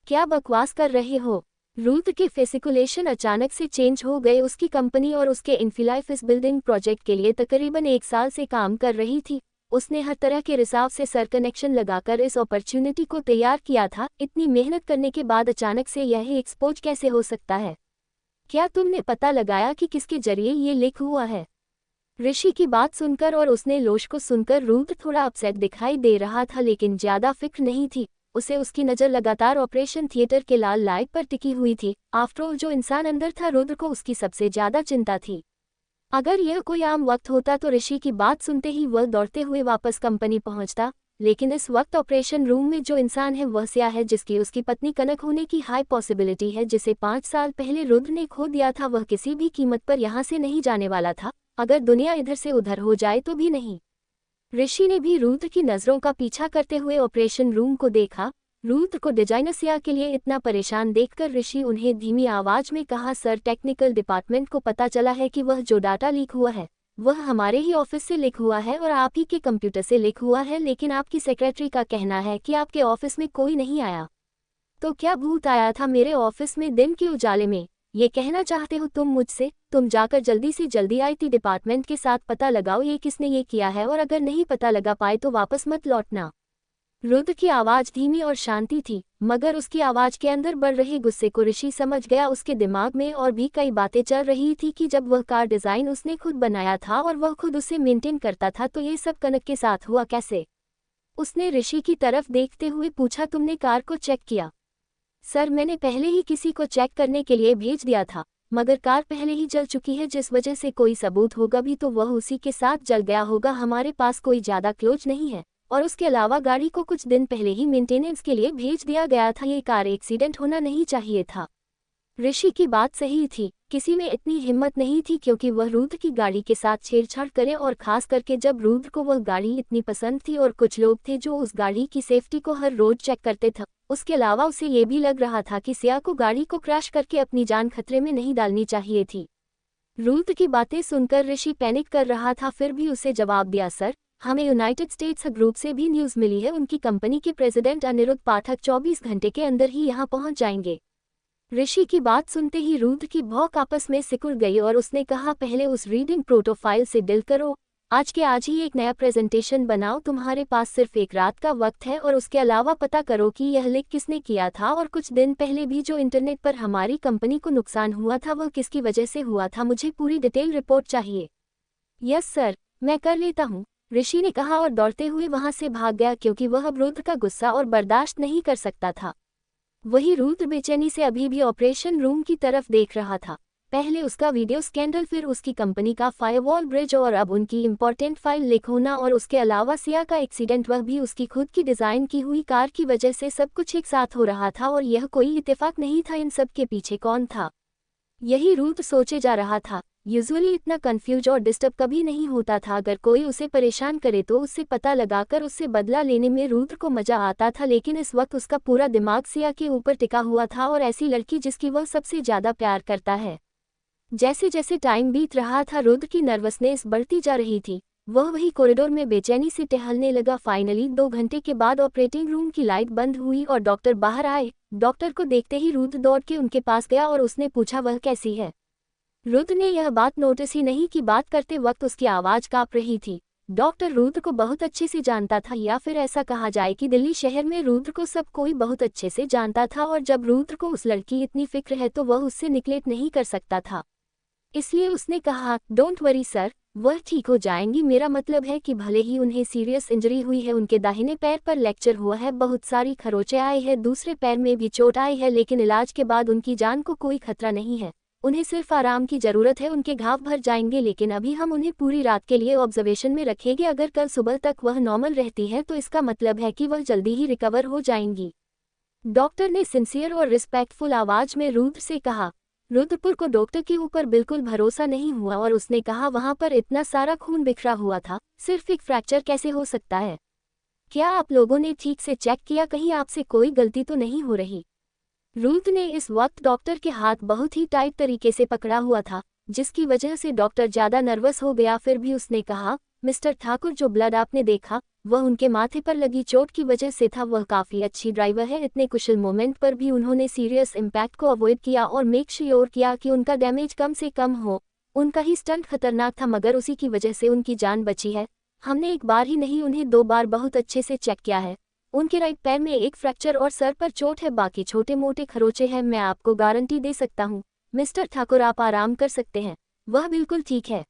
क्या बकवास कर रहे हो? रुद्र के फेसिकुलेशन अचानक से चेंज हो गए। उसकी कंपनी और उसके इनफिलाइफ इस बिल्डिंग प्रोजेक्ट के लिए तकरीबन 1 साल से काम कर रही थी। उसने हर तरह के रिसाव से सर कनेक्शन लगाकर इस अपॉर्चुनिटी को तैयार किया था। इतनी मेहनत करने के बाद अचानक से यह एक्सपोज कैसे हो सकता है? क्या तुमने पता लगाया कि किसके जरिए ये लीक हुआ है? ऋषि की बात सुनकर और उसने लोश को सुनकर रुद्र थोड़ा अपसेट दिखाई दे रहा था, लेकिन ज्यादा फिक्र नहीं थी। उसे उसकी नज़र लगातार ऑपरेशन थिएटर के लाल लाइट पर टिकी हुई थी। आफ्टरऑल जो इंसान अंदर था, रुद्र को उसकी सबसे ज्यादा चिंता थी। अगर यह कोई आम वक्त होता तो ऋषि की बात सुनते ही वह दौड़ते हुए वापस कंपनी पहुंचता, लेकिन इस वक्त ऑपरेशन रूम में जो इंसान है वह सिया है, जिसकी उसकी पत्नी कनक होने की हाई पॉसिबिलिटी है, जिसे 5 साल पहले रुद्र ने खो दिया था। वह किसी भी कीमत पर यहाँ से नहीं जाने वाला था, अगर दुनिया इधर से उधर हो जाए तो भी नहीं। ऋषि ने भी रुद्र की नज़रों का पीछा करते हुए ऑपरेशन रूम को देखा। रुद्र को डिजाइनर सिया के लिए इतना परेशान देखकर ऋषि उन्हें धीमी आवाज में कहा, सर, टेक्निकल डिपार्टमेंट को पता चला है कि वह जो डाटा लीक हुआ है वह हमारे ही ऑफिस से लीक हुआ है और आप ही के कंप्यूटर से लीक हुआ है, लेकिन आपकी सेक्रेटरी का कहना है कि आपके ऑफिस में कोई नहीं आया। तो क्या भूत आया था मेरे ऑफिस में दिन के उजाले में? ये कहना चाहते हो तुम मुझसे? तुम जाकर जल्दी से जल्दी आईटी डिपार्टमेंट के साथ पता लगाओ ये किसने ये किया है, और अगर नहीं पता लगा पाए तो वापस मत लौटना। रुद्र की आवाज धीमी और शांति थी, मगर उसकी आवाज के अंदर बढ़ रहे गुस्से को ऋषि समझ गया। उसके दिमाग में और भी कई बातें चल रही थी कि जब वह कार डिजाइन उसने खुद बनाया था और वह खुद उसे मेंटेन करता था, तो ये सब कनक के साथ हुआ कैसे? उसने ऋषि की तरफ देखते हुए पूछा, तुमने कार को चेक किया? सर, मैंने पहले ही किसी को चेक करने के लिए भेज दिया था, मगर कार पहले ही जल चुकी है, जिस वजह से कोई सबूत होगा भी तो वह उसी के साथ जल गया होगा। हमारे पास कोई ज्यादा क्लोज नहीं है, और उसके अलावा गाड़ी को कुछ दिन पहले ही मेंटेनेंस के लिए भेज दिया गया था। ये कार एक्सीडेंट होना नहीं चाहिए था। ऋषि की बात सही थी, किसी में इतनी हिम्मत नहीं थी क्योंकि वह रुद्र की गाड़ी के साथ छेड़छाड़ करे, और खास करके जब रुद्र को वह गाड़ी इतनी पसंद थी और कुछ लोग थे जो उस गाड़ी की सेफ्टी को हर रोज चेक करते थे। उसके अलावा उसे ये भी लग रहा था कि सिया को गाड़ी को क्रैश करके अपनी जान खतरे में नहीं डालनी चाहिए थी। रुद्र की बातें सुनकर ऋषि पैनिक कर रहा था, फिर भी उसे जवाब दिया, सर, हमें यूनाइटेड स्टेट्स ग्रुप से भी न्यूज़ मिली है, उनकी कंपनी के प्रेसिडेंट अनिरुद्ध पाठक 24 घंटे के अंदर ही यहाँ पहुँच जाएंगे। ऋषि की बात सुनते ही रुद्र की भौंक आपस में सिकुड़ गई और उसने कहा, पहले उस रीडिंग प्रोटोफाइल से डील करो, आज के आज ही एक नया प्रेजेंटेशन बनाओ। तुम्हारे पास सिर्फ एक रात का वक्त है, और उसके अलावा पता करो कि यह लीक किसने किया था, और कुछ दिन पहले भी जो इंटरनेट पर हमारी कंपनी को नुकसान हुआ था वह किसकी वजह से हुआ था। मुझे पूरी डिटेल रिपोर्ट चाहिए। यस सर, मैं कर लेता हूँ, ऋषि ने कहा और दौड़ते हुए वहां से भाग गया, क्योंकि वह अब रुद्र का गुस्सा और बर्दाश्त नहीं कर सकता था। वही रुद्र बेचैनी से अभी भी ऑपरेशन रूम की तरफ देख रहा था। पहले उसका वीडियो स्कैंडल, फिर उसकी कंपनी का फायरवॉल ब्रिज, और अब उनकी इंपॉर्टेंट फाइल लीक होना, और उसके अलावा सिया का एक्सीडेंट, वह भी उसकी खुद की डिजाइन की हुई कार की वजह से। सब कुछ एक साथ हो रहा था और यह कोई इत्तेफाक नहीं था। इन सब के पीछे कौन था? यही रुद्र सोचे जा रहा था। यूजुअली इतना कंफ्यूज और डिस्टर्ब कभी नहीं होता था। अगर कोई उसे परेशान करे तो उससे पता लगाकर उससे बदला लेने में रुद्र को मजा आता था, लेकिन इस वक्त उसका पूरा दिमाग सिया के ऊपर टिका हुआ था, और ऐसी लड़की जिसकी वह सबसे ज्यादा प्यार करता है। जैसे जैसे टाइम बीत रहा था, रुद्र की नर्वसनेस बढ़ती जा रही थी। वह वही कॉरिडोर में बेचैनी से टहलने लगा। फाइनली 2 घंटे के बाद ऑपरेटिंग रूम की लाइट बंद हुई और डॉक्टर बाहर आए। डॉक्टर को देखते ही रुद्र दौड़ के उनके पास गया और उसने पूछा, वह कैसी है? रुद्र ने यह बात नोटिस ही नहीं कि बात करते वक्त उसकी आवाज कांप रही थी। डॉक्टर रुद्र को बहुत अच्छे से जानता था, या फिर ऐसा कहा जाए कि दिल्ली शहर में रुद्र को सब कोई बहुत अच्छे से जानता था, और जब रुद्र को उस लड़की इतनी फिक्र है तो वह उससे निगलेक्ट नहीं कर सकता था। इसलिए उसने कहा, डोंट वरी सर, वह ठीक हो जाएंगी। मेरा मतलब है कि भले ही उन्हें सीरियस इंजरी हुई है, उनके दाहिने पैर पर लेक्चर हुआ है, बहुत सारी खरोंचें आई है, दूसरे पैर में भी चोट आई है, लेकिन इलाज के बाद उनकी जान को कोई खतरा नहीं है। उन्हें सिर्फ आराम की जरूरत है। उनके घाव भर जाएंगे, लेकिन अभी हम उन्हें पूरी रात के लिए ऑब्जर्वेशन में रखेंगे। अगर कल सुबह तक वह नॉर्मल रहती है तो इसका मतलब है कि वह जल्दी ही रिकवर हो जाएंगी। डॉक्टर ने सिंसियर और रिस्पेक्टफुल आवाज में रुद्र से कहा। रुद्रपुर को डॉक्टर के ऊपर बिल्कुल भरोसा नहीं हुआ और उसने कहा, वहां पर इतना सारा खून बिखरा हुआ था, सिर्फ एक फ्रैक्चर कैसे हो सकता है? क्या आप लोगों ने ठीक से चेक किया? कहीं आपसे कोई गलती तो नहीं हो रही? रुद्र ने इस वक्त डॉक्टर के हाथ बहुत ही टाइट तरीके से पकड़ा हुआ था, जिसकी वजह से डॉक्टर ज्यादा नर्वस हो गया। फिर भी उसने कहा, मिस्टर ठाकुर, जो ब्लड आपने देखा वह उनके माथे पर लगी चोट की वजह से था। वह काफी अच्छी ड्राइवर है। इतने कुशल मोमेंट पर भी उन्होंने सीरियस इम्पैक्ट को अवॉइड किया और मेक श्योर किया कि उनका डैमेज कम से कम हो। उनका ही स्टंट खतरनाक था, मगर उसी की वजह से उनकी जान बची है। हमने एक बार ही नहीं, उन्हें 2 बार बहुत अच्छे से चेक किया है। उनके राइट पैर में एक फ्रैक्चर और सर पर चोट है, बाकी छोटे मोटे खरोंचे हैं। मैं आपको गारंटी दे सकता हूँ मिस्टर ठाकुर, आप आराम कर सकते हैं, वह बिल्कुल ठीक है।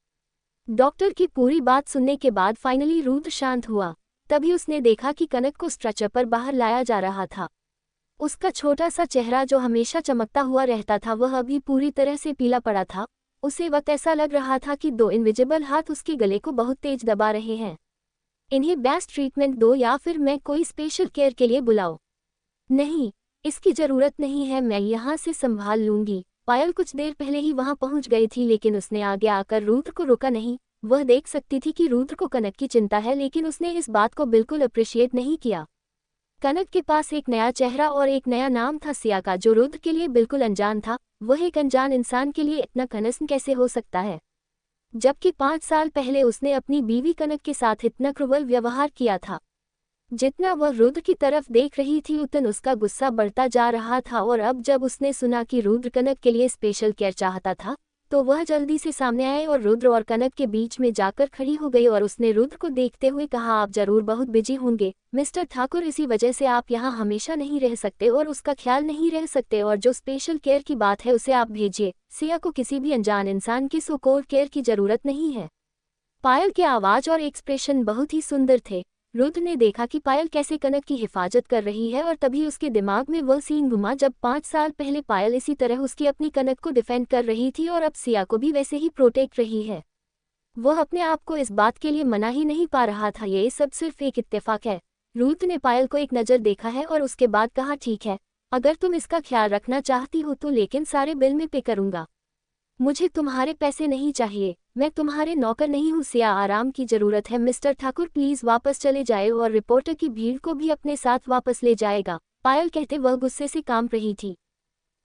डॉक्टर की पूरी बात सुनने के बाद फाइनली रुद्र शांत हुआ। तभी उसने देखा कि कनक को स्ट्रेचर पर बाहर लाया जा रहा था। उसका छोटा सा चेहरा जो हमेशा चमकता हुआ रहता था वह अभी पूरी तरह से पीला पड़ा था। उसे वक्त ऐसा लग रहा था कि दो इनविजिबल हाथ उसके गले को बहुत तेज दबा रहे हैं। इन्हें बेस्ट ट्रीटमेंट दो या फिर मैं कोई स्पेशल केयर के लिए बुलाओ। नहीं, इसकी जरूरत नहीं है, मैं यहाँ से संभाल लूंगी। पायल कुछ देर पहले ही वहां पहुंच गई थी लेकिन उसने आगे आकर रुद्र को रोका नहीं। वह देख सकती थी कि रुद्र को कनक की चिंता है लेकिन उसने इस बात को बिल्कुल अप्रिशिएट नहीं किया। कनक के पास एक नया चेहरा और एक नया नाम था सिया का, जो रुद्र के लिए बिल्कुल अनजान था। वह एक अनजान इंसान के लिए इतना घनिष्ठ कैसे हो सकता है, जबकि 5 साल पहले उसने अपनी बीवी कनक के साथ इतना क्रूवल व्यवहार किया था। जितना वह रुद्र की तरफ देख रही थी उतना उसका गुस्सा बढ़ता जा रहा था और अब जब उसने सुना कि रुद्र कनक के लिए स्पेशल केयर चाहता था तो वह जल्दी से सामने आए और रुद्र और कनक के बीच में जाकर खड़ी हो गई और उसने रुद्र को देखते हुए कहा, आप जरूर बहुत बिजी होंगे मिस्टर ठाकुर, इसी वजह से आप यहाँ हमेशा नहीं रह सकते और उसका ख्याल नहीं रह सकते, और जो स्पेशल केयर की बात है उसे आप भेजिए। सिया को किसी भी अनजान इंसान की सो कॉल्ड केयर की जरूरत नहीं है। पायल के आवाज और एक्सप्रेशन बहुत ही सुंदर थे। रुद्र ने देखा कि पायल कैसे कनक की हिफाजत कर रही है और तभी उसके दिमाग में वह सीन घुमा जब 5 साल पहले पायल इसी तरह उसकी अपनी कनक को डिफेंड कर रही थी और अब सिया को भी वैसे ही प्रोटेक्ट रही है। वह अपने आप को इस बात के लिए मना ही नहीं पा रहा था, ये सब सिर्फ एक इत्तेफाक है। रुद्र ने पायल को एक नज़र देखा है और उसके बाद कहा, ठीक है, अगर तुम इसका ख्याल रखना चाहती हो तो, लेकिन सारे बिल में पे करूंगा। मुझे तुम्हारे पैसे नहीं चाहिए, मैं तुम्हारे नौकर नहीं हूँ। सिया, आराम की जरूरत है मिस्टर ठाकुर, प्लीज वापस चले जाए और रिपोर्टर की भीड़ को भी अपने साथ वापस ले जाएगा। पायल कहते वह गुस्से से कांप रही थी।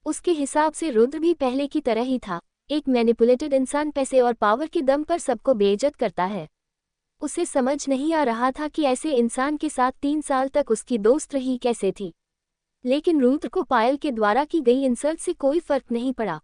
उसके हिसाब से रुद्र भी पहले की तरह ही था, एक मैनिपुलेटेड इंसान, पैसे और पावर के दम पर सबको बेइज्जत करता है। उसे समझ नहीं आ रहा था कि ऐसे इंसान के साथ 3 साल तक उसकी दोस्त रही कैसे थी। लेकिन रुद्र को पायल के द्वारा की गई इंसल्ट से कोई फर्क नहीं पड़ा।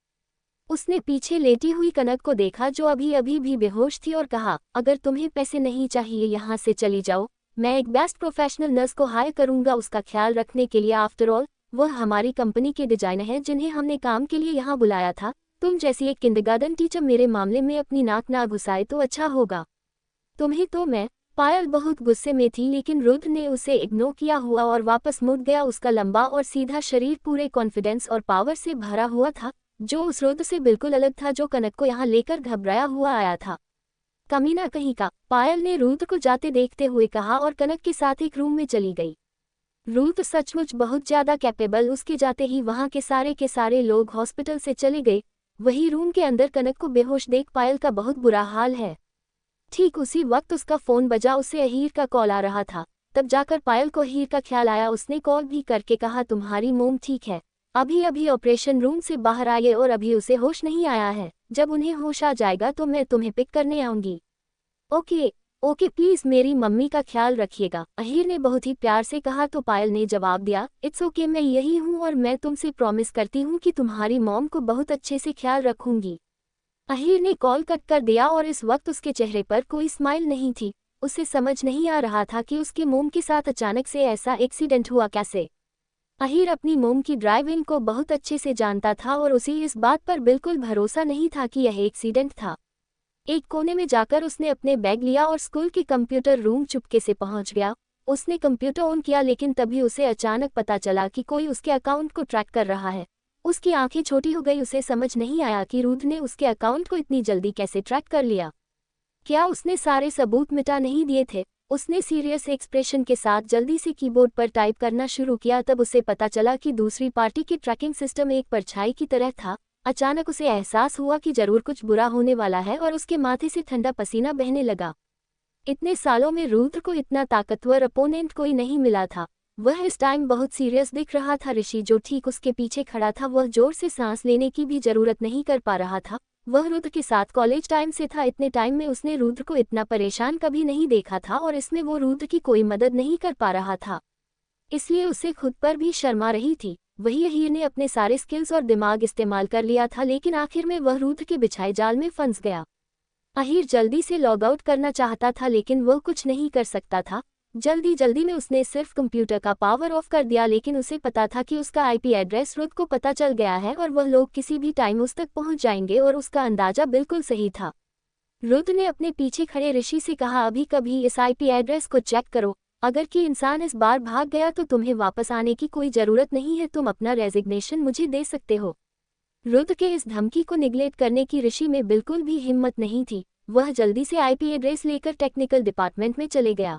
उसने पीछे लेटी हुई कनक को देखा जो अभी अभी भी बेहोश थी और कहा, अगर तुम्हें पैसे नहीं चाहिए यहाँ से चली जाओ, मैं एक बेस्ट प्रोफेशनल नर्स को हायर करूंगा उसका ख्याल रखने के लिए। आफ्टर ऑल वह हमारी कंपनी के डिजाइनर हैं जिन्हें हमने काम के लिए यहाँ बुलाया था। तुम जैसी एक किंडरगार्टन टीचर मेरे मामले में अपनी नाक ना घुसाए तो अच्छा होगा। तुम्हें तो मैं। पायल बहुत गुस्से में थी लेकिन रुद्र ने उसे इग्नोर किया हुआ और वापस मुड़ गया। उसका लंबा और सीधा शरीर पूरे कॉन्फिडेंस और पावर से भरा हुआ था, जो उस रुद्र से बिल्कुल अलग था जो कनक को यहाँ लेकर घबराया हुआ आया था। कमीना कहीं का, पायल ने रुद्र को जाते देखते हुए कहा और कनक के साथ एक रूम में चली गई। रुद्र सचमुच बहुत ज्यादा कैपेबल, उसके जाते ही वहाँ के सारे लोग हॉस्पिटल से चले गए। वही रूम के अंदर कनक को बेहोश देख पायल का बहुत बुरा हाल है। ठीक उसी वक्त उसका फोन बजा, उसे अहीर का कॉल आ रहा था। तब जाकर पायल को अहीर का ख्याल आया। उसने कॉल भी करके कहा, तुम्हारी मोम ठीक है, अभी अभी ऑपरेशन रूम से बाहर आए और अभी उसे होश नहीं आया है, जब उन्हें होश आ जाएगा तो मैं तुम्हें पिक करने आऊंगी। ओके ओके, प्लीज मेरी मम्मी का ख्याल रखिएगा, अहीर ने बहुत ही प्यार से कहा। तो पायल ने जवाब दिया, इट्स ओके, मैं यही हूँ और मैं तुमसे प्रॉमिस करती हूँ कि तुम्हारी मॉम को बहुत अच्छे से ख्याल रखूंगी। अहीर ने कॉल कट कर दिया और इस वक्त उसके चेहरे पर कोई स्माइल नहीं थी। उसे समझ नहीं आ रहा था कि उसके मोम के साथ अचानक से ऐसा एक्सीडेंट हुआ कैसे। अहीर अपनी मोम की ड्राइविंग को बहुत अच्छे से जानता था और उसे इस बात पर बिल्कुल भरोसा नहीं था कि यह एक्सीडेंट था। एक कोने में जाकर उसने अपने बैग लिया और स्कूल के कंप्यूटर रूम चुपके से पहुंच गया। उसने कंप्यूटर ऑन किया लेकिन तभी उसे अचानक पता चला कि कोई उसके अकाउंट को ट्रैक कर रहा है। उसकी आंखें छोटी हो गई, उसे समझ नहीं आया कि रुद्र ने उसके अकाउंट को इतनी जल्दी कैसे ट्रैक कर लिया। क्या उसने सारे सबूत मिटा नहीं दिए थे? उसने सीरियस एक्सप्रेशन के साथ जल्दी से कीबोर्ड पर टाइप करना शुरू किया। तब उसे पता चला कि दूसरी पार्टी की ट्रैकिंग सिस्टम एक परछाई की तरह था। अचानक उसे एहसास हुआ कि जरूर कुछ बुरा होने वाला है और उसके माथे से ठंडा पसीना बहने लगा। इतने सालों में रुद्र को इतना ताकतवर अपोनेंट कोई नहीं मिला था। वह इस टाइम बहुत सीरियस दिख रहा था। ऋषि जो ठीक उसके पीछे खड़ा था वह जोर से सांस लेने की भी जरूरत नहीं कर पा रहा था। वह रुद्र के साथ कॉलेज टाइम से था। इतने टाइम में उसने रुद्र को इतना परेशान कभी नहीं देखा था और इसमें वो रुद्र की कोई मदद नहीं कर पा रहा था, इसलिए उसे खुद पर भी शर्मा रही थी। वही अहीर ने अपने सारे स्किल्स और दिमाग इस्तेमाल कर लिया था लेकिन आखिर में वह रुद्र के बिछाए जाल में फंस गया। अहीर जल्दी से लॉग आउट करना चाहता था लेकिन वह कुछ नहीं कर सकता था। जल्दी में उसने सिर्फ कंप्यूटर का पावर ऑफ कर दिया, लेकिन उसे पता था कि उसका आईपी एड्रेस रुद्र को पता चल गया है और वह लोग किसी भी टाइम उस तक पहुंच जाएंगे और उसका अंदाजा बिल्कुल सही था। रुद्र ने अपने पीछे खड़े ऋषि से कहा, अभी कभी इस आईपी एड्रेस को चेक करो, अगर कि इंसान इस बार भाग गया तो तुम्हें वापस आने की कोई जरूरत नहीं है, तुम अपना रेजिग्नेशन मुझे दे सकते हो। रुद्र के इस धमकी को निगलेक्ट करने की ऋषि में बिल्कुल भी हिम्मत नहीं थी। वह जल्दी से आईपी एड्रेस लेकर टेक्निकल डिपार्टमेंट में चले गया।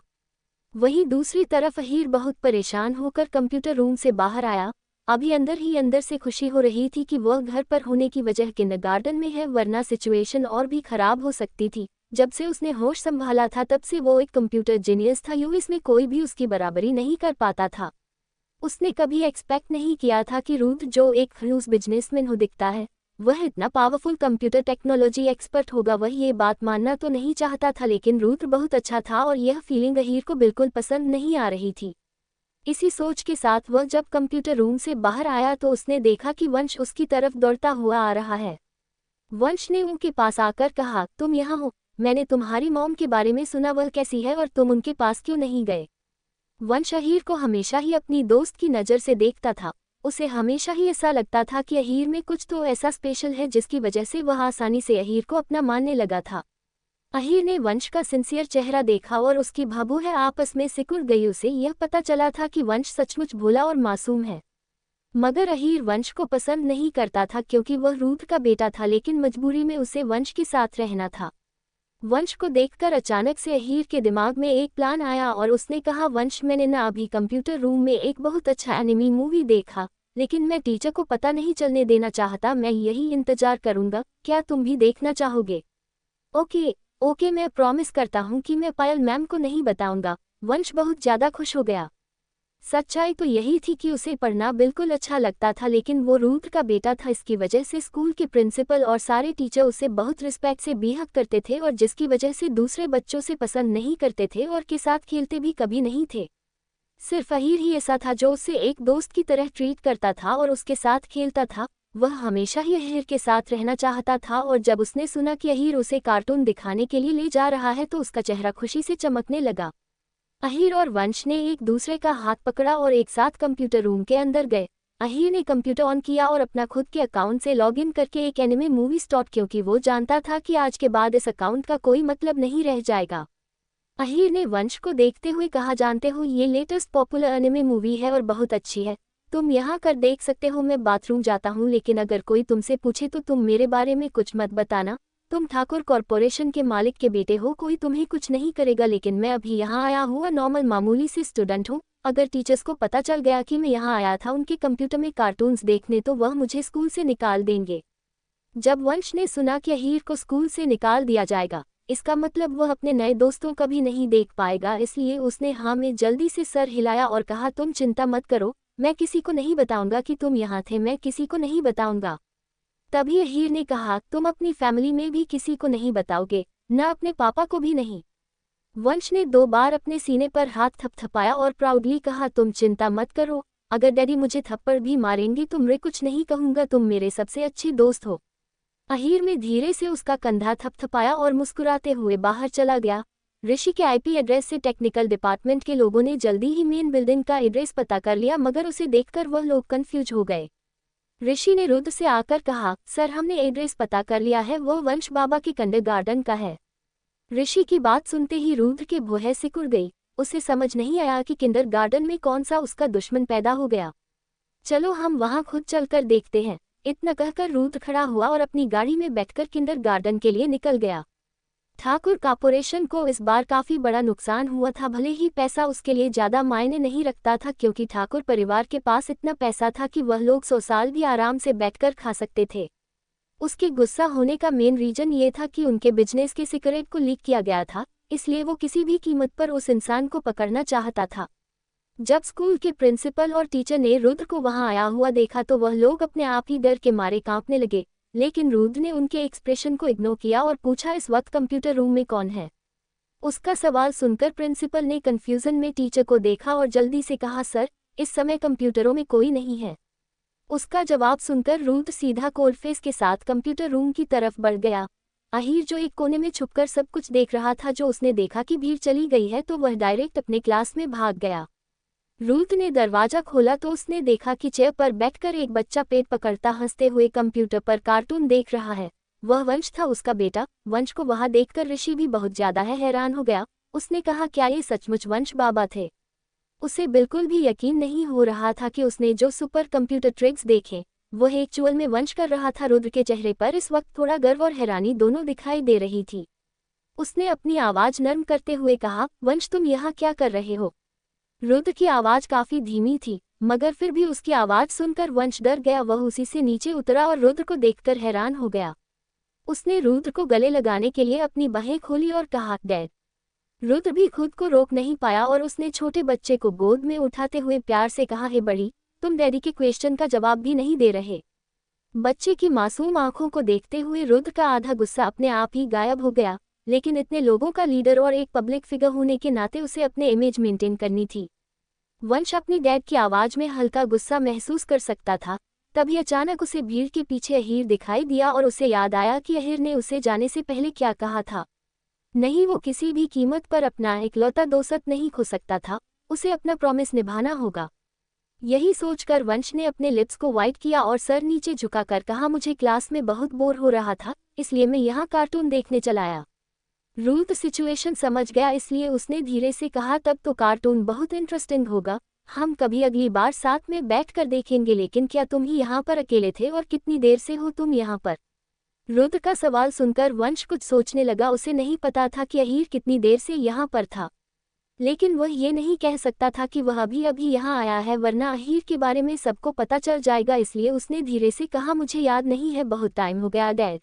वहीं दूसरी तरफ अहीर बहुत परेशान होकर कंप्यूटर रूम से बाहर आया। अभी अंदर ही अंदर से खुशी हो रही थी कि वह घर पर होने की वजह किंडरगार्टन में है, वरना सिचुएशन और भी खराब हो सकती थी। जब से उसने होश संभाला था तब से वो एक कंप्यूटर जीनियस था, यूं इसमें कोई भी उसकी बराबरी नहीं कर पाता था। उसने कभी एक्सपेक्ट नहीं किया था कि रुद्र, जो एक खड़ूस बिजनेसमैन हो दिखता है, वह इतना पावरफुल कंप्यूटर टेक्नोलॉजी एक्सपर्ट होगा। वह ये बात मानना तो नहीं चाहता था, लेकिन रुद्र बहुत अच्छा था और यह फीलिंग अहीर को बिल्कुल पसंद नहीं आ रही थी। इसी सोच के साथ वह जब कंप्यूटर रूम से बाहर आया तो उसने देखा कि वंश उसकी तरफ दौड़ता हुआ आ रहा है। वंश ने उनके पास आकर कहा, तुम यहाँ हो, मैंने तुम्हारी मॉम के बारे में सुना, वह कैसी है और तुम उनके पास क्यों नहीं गए? वंश अहीर को हमेशा ही अपनी दोस्त की नज़र से देखता था। उसे हमेशा ही ऐसा लगता था कि अहीर में कुछ तो ऐसा स्पेशल है जिसकी वजह से वह आसानी से अहीर को अपना मानने लगा था। अहीर ने वंश का सिंसियर चेहरा देखा और उसकी भौहें आपस में सिकुड़ गई। उसे यह पता चला था कि वंश सचमुच भोला और मासूम है। मगर अहीर वंश को पसंद नहीं करता था क्योंकि वह रुद्र का बेटा था, लेकिन मजबूरी में उसे वंश के साथ रहना था। वंश को देखकर अचानक से अहीर के दिमाग में एक प्लान आया और उसने कहा, वंश, मैंने ना अभी कंप्यूटर रूम में एक बहुत अच्छा एनिमी मूवी देखा, लेकिन मैं टीचर को पता नहीं चलने देना चाहता। मैं यही इंतजार करूंगा, क्या तुम भी देखना चाहोगे? ओके, मैं प्रॉमिस करता हूँ कि मैं पायल मैम को नहीं बताऊंगा। वंश बहुत ज्यादा खुश हो गया। सच्चाई तो यही थी कि उसे पढ़ना बिल्कुल अच्छा लगता था, लेकिन वो रुद्र का बेटा था। इसकी वजह से स्कूल के प्रिंसिपल और सारे टीचर उसे बहुत रिस्पेक्ट से बिहेव करते थे और जिसकी वजह से दूसरे बच्चों से पसंद नहीं करते थे और के साथ खेलते भी कभी नहीं थे। सिर्फ अहीर ही ऐसा था जो उसे एक दोस्त की तरह ट्रीट करता था और उसके साथ खेलता था। वह हमेशा ही अहीर के साथ रहना चाहता था और जब उसने सुना कि अहीर उसे कार्टून दिखाने के लिए ले जा रहा है तो उसका चेहरा खुशी से चमकने लगा। अहीर और वंश ने एक दूसरे का हाथ पकड़ा और एक साथ कंप्यूटर रूम के अंदर गए। अहीर ने कंप्यूटर ऑन किया और अपना खुद के अकाउंट से लॉगिन करके एक एनिमे मूवी स्टार्ट, क्योंकि वो जानता था कि आज के बाद इस अकाउंट का कोई मतलब नहीं रह जाएगा। अहीर ने वंश को देखते हुए कहा, जानते हो, ये लेटेस्ट पॉपुलर एनिमे मूवी है और बहुत अच्छी है, तुम यहाँ कर देख सकते हो। मैं बाथरूम जाता हूँ, लेकिन अगर कोई तुमसे पूछे तो तुम मेरे बारे में कुछ मत बताना। तुम ठाकुर कॉरपोरेशन के मालिक के बेटे हो, कोई तुम्हें कुछ नहीं करेगा, लेकिन मैं अभी यहाँ आया हूँ, नॉर्मल मामूली सी स्टूडेंट हूँ। अगर टीचर्स को पता चल गया कि मैं यहाँ आया था उनके कंप्यूटर में कार्टून्स देखने, तो वह मुझे स्कूल से निकाल देंगे। जब वंश ने सुना कि अहीर को स्कूल से निकाल दिया जाएगा, इसका मतलब वह अपने नए दोस्तों का भी नहीं देख पाएगा, इसलिए उसने हाँ में जल्दी से सर हिलाया और कहा, तुम चिंता मत करो, मैं किसी को नहीं बताऊंगा कि तुम यहाँ थे, मैं किसी को नहीं बताऊंगा। तभी अहीर ने कहा, तुम अपनी फैमिली में भी किसी को नहीं बताओगे, न अपने पापा को भी नहीं। वंश ने 2 बार अपने सीने पर हाथ थपथपाया और प्राउडली कहा, तुम चिंता मत करो, अगर डैडी मुझे थप्पड़ भी मारेंगे तो मैं कुछ नहीं कहूंगा, तुम मेरे सबसे अच्छे दोस्त हो। अहीर ने धीरे से उसका कंधा थपथपाया और मुस्कुराते हुए बाहर चला गया। ऋषि के आईपी एड्रेस से टेक्निकल डिपार्टमेंट के लोगों ने जल्दी ही मेन बिल्डिंग का एड्रेस पता कर लिया, मगर उसे देखकर वह लोग कंफ्यूज हो गए। ऋषि ने रुद्र से आकर कहा, सर, हमने एड्रेस पता कर लिया है, वो वंश बाबा के किंडरगार्टन का है। ऋषि की बात सुनते ही रुद्र के भौहें सिकुड़ गई। उसे समझ नहीं आया कि किंडरगार्टन में कौन सा उसका दुश्मन पैदा हो गया। चलो हम वहां खुद चलकर देखते हैं। इतना कहकर रुद्र खड़ा हुआ और अपनी गाड़ी में बैठकर किंडरगार्टन के लिए निकल गया। ठाकुर कॉरपोरेशन को इस बार काफी बड़ा नुकसान हुआ था। भले ही पैसा उसके लिए ज्यादा मायने नहीं रखता था, क्योंकि ठाकुर परिवार के पास इतना पैसा था कि वह लोग 100 साल भी आराम से बैठकर खा सकते थे। उसके गुस्सा होने का मेन रीजन ये था कि उनके बिजनेस के सीक्रेट को लीक किया गया था, इसलिए वो किसी भी कीमत पर उस इंसान को पकड़ना चाहता था। जब स्कूल के प्रिंसिपल और टीचर ने रुद्र को वहां आया हुआ देखा तो वह लोग अपने आप ही डर के मारे कांपने लगे, लेकिन रुद्र ने उनके एक्सप्रेशन को इग्नोर किया और पूछा, इस वक्त कंप्यूटर रूम में कौन है? उसका सवाल सुनकर प्रिंसिपल ने कंफ्यूजन में टीचर को देखा और जल्दी से कहा, सर, इस समय कंप्यूटरों में कोई नहीं है। उसका जवाब सुनकर रुद्र सीधा कोल्डफेस के साथ कंप्यूटर रूम की तरफ बढ़ गया। अहीर, जो एक कोने में छुपकर सब कुछ देख रहा था, जो उसने देखा कि भीड़ चली गई है तो वह डायरेक्ट अपने क्लास में भाग गया। रुद्र ने दरवाजा खोला तो उसने देखा कि चेयर पर बैठकर एक बच्चा पेट पकड़ता हंसते हुए कंप्यूटर पर कार्टून देख रहा है। वह वंश था, उसका बेटा। वंश को वहां देखकर ऋषि भी बहुत ज्यादा हैरान हो गया। उसने कहा, क्या ये सचमुच वंश बाबा थे? उसे बिल्कुल भी यकीन नहीं हो रहा था कि उसने जो सुपर कंप्यूटर ट्रिक्स देखे वह एक्चुअल में वंश कर रहा था। रुद्र के चेहरे पर इस वक्त थोड़ा गर्व और हैरानी दोनों दिखाई दे रही थी। उसने अपनी आवाज नर्म करते हुए कहा, वंश तुम यहाँ क्या कर रहे हो? रुद्र की आवाज काफी धीमी थी, मगर फिर भी उसकी आवाज सुनकर वंश डर गया। वह उसी से नीचे उतरा और रुद्र को देखकर हैरान हो गया। उसने रुद्र को गले लगाने के लिए अपनी बाहें खोली और कहा, डैड। रुद्र भी खुद को रोक नहीं पाया और उसने छोटे बच्चे को गोद में उठाते हुए प्यार से कहा, हे बड़ी, तुम डैडी के क्वेश्चन का जवाब भी नहीं दे रहे। बच्चे की मासूम आंखों को देखते हुए रुद्र का आधा गुस्सा अपने आप ही गायब हो गया, लेकिन इतने लोगों का लीडर और एक पब्लिक फिगर होने के नाते उसे अपने इमेज मेंटेन करनी थी। वंश अपनी डैड की आवाज में हल्का गुस्सा महसूस कर सकता था। तभी अचानक उसे भीड़ के पीछे अहीर दिखाई दिया और उसे याद आया कि अहीर ने उसे जाने से पहले क्या कहा था। नहीं, वो किसी भी कीमत पर अपना इकलौता दोस्त नहीं खो सकता था, उसे अपना प्रॉमिस निभाना होगा। यही सोचकर वंश ने अपने लिप्स को वाइट किया और सर नीचे झुकाकर कहा, मुझे क्लास में बहुत बोर हो रहा था, इसलिए मैं यहाँ कार्टून देखने चला आया। रुद्र सिचुएशन समझ गया, इसलिए उसने धीरे से कहा, तब तो कार्टून बहुत इंटरेस्टिंग होगा, हम कभी अगली बार साथ में बैठकर देखेंगे। लेकिन क्या तुम ही यहाँ पर अकेले थे और कितनी देर से हो तुम यहाँ पर? रुद्र का सवाल सुनकर वंश कुछ सोचने लगा। उसे नहीं पता था कि अहीर कितनी देर से यहाँ पर था, लेकिन वह ये नहीं कह सकता था कि वह अभी अभी यहाँ आया है, वरना अहीर के बारे में सबको पता चल जाएगा। इसलिए उसने धीरे से कहा, मुझे याद नहीं है, बहुत टाइम हो गया डैड।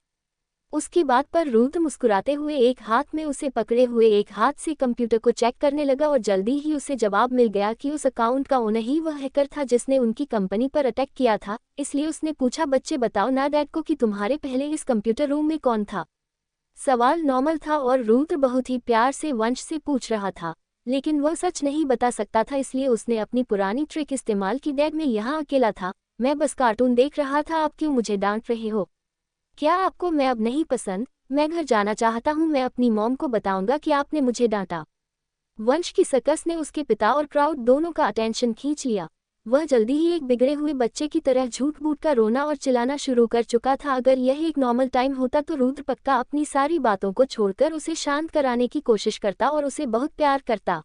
उसकी बात पर रुद्र मुस्कुराते हुए एक हाथ में उसे पकड़े हुए एक हाथ से कंप्यूटर को चेक करने लगा और जल्दी ही उसे जवाब मिल गया कि उस अकाउंट का ओनर ही वह हैकर था जिसने उनकी कंपनी पर अटैक किया था। इसलिए उसने पूछा, बच्चे बताओ ना डैड को कि तुम्हारे पहले इस कंप्यूटर रूम में कौन था? सवाल नॉर्मल था और रुद्र बहुत ही प्यार से वंश से पूछ रहा था, लेकिन वह सच नहीं बता सकता था। इसलिए उसने अपनी पुरानी ट्रिक इस्तेमाल की, डैड मैं यहाँ अकेला था, मैं बस कार्टून देख रहा था, आप क्यों मुझे डांट रहे हो? क्या आपको मैं अब नहीं पसंद? मैं घर जाना चाहता हूँ, मैं अपनी मॉम को बताऊंगा कि आपने मुझे डांटा। वंश की सकस ने उसके पिता और क्राउड दोनों का अटेंशन खींच लिया। वह जल्दी ही एक बिगड़े हुए बच्चे की तरह झूठ मूठ का रोना और चिल्लाना शुरू कर चुका था। अगर यह एक नॉर्मल टाइम होता तो रुद्र पक्का अपनी सारी बातों को छोड़कर उसे शांत कराने की कोशिश करता और उसे बहुत प्यार करता,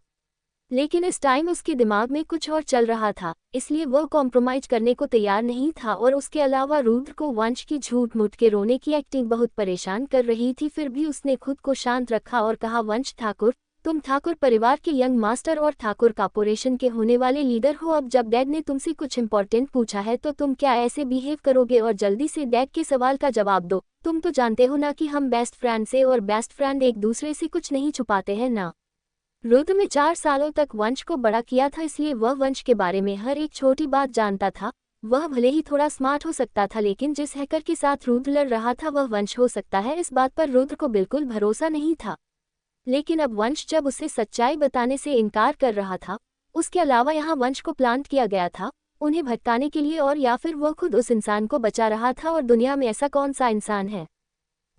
लेकिन इस टाइम उसके दिमाग में कुछ और चल रहा था, इसलिए वह कॉम्प्रोमाइज करने को तैयार नहीं था। और उसके अलावा रुद्र को वंश की झूठ मूठ के रोने की एक्टिंग बहुत परेशान कर रही थी। फिर भी उसने खुद को शांत रखा और कहा, वंश ठाकुर, तुम ठाकुर परिवार के यंग मास्टर और ठाकुर कॉर्पोरेशन के होने वाले लीडर हो। अब जब डैड ने तुमसे कुछ इंपॉर्टेंट पूछा है तो तुम क्या ऐसे बिहेव करोगे? और जल्दी से डैड के सवाल का जवाब दो। तुम तो जानते हो ना कि हम बेस्ट फ्रेंड से और बेस्ट फ्रेंड एक दूसरे से कुछ नहीं छुपाते हैं ना। रुद्र में 4 सालों तक वंश को बड़ा किया था, इसलिए वह वंश के बारे में हर एक छोटी बात जानता था। वह भले ही थोड़ा स्मार्ट हो सकता था, लेकिन जिस हैकर के साथ रुद्र लड़ रहा था वह वंश हो सकता है, इस बात पर रुद्र को बिल्कुल भरोसा नहीं था। लेकिन अब वंश जब उसे सच्चाई बताने से इनकार कर रहा था, उसके अलावा यहाँ वंश को प्लांट किया गया था उन्हें भटकाने के लिए, और या फिर वह खुद उस इंसान को बचा रहा था। और दुनिया में ऐसा कौन सा इंसान है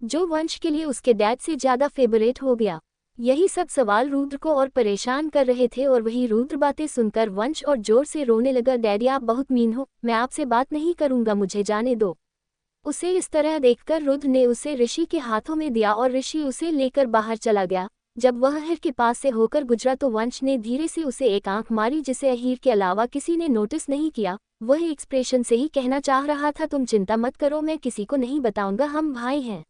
जो वंश के लिए उसके डैड से ज्यादा फेवरेट हो गया? यही सब सवाल रुद्र को और परेशान कर रहे थे। और वही रुद्र बातें सुनकर वंश और जोर से रोने लगा, डैडी आप बहुत मीन हो, मैं आपसे बात नहीं करूंगा, मुझे जाने दो। उसे इस तरह देखकर रुद्र ने उसे ऋषि के हाथों में दिया और ऋषि उसे लेकर बाहर चला गया। जब वह अहीर के पास से होकर गुजरा तो वंश ने धीरे से उसे एक आंख मारी, जिसे अहीर के अलावा किसी ने नोटिस नहीं किया। वह एक्सप्रेशन से ही कहना चाह रहा था, तुम चिंता मत करो, मैं किसी को नहीं बताऊंगा, हम भाई हैं।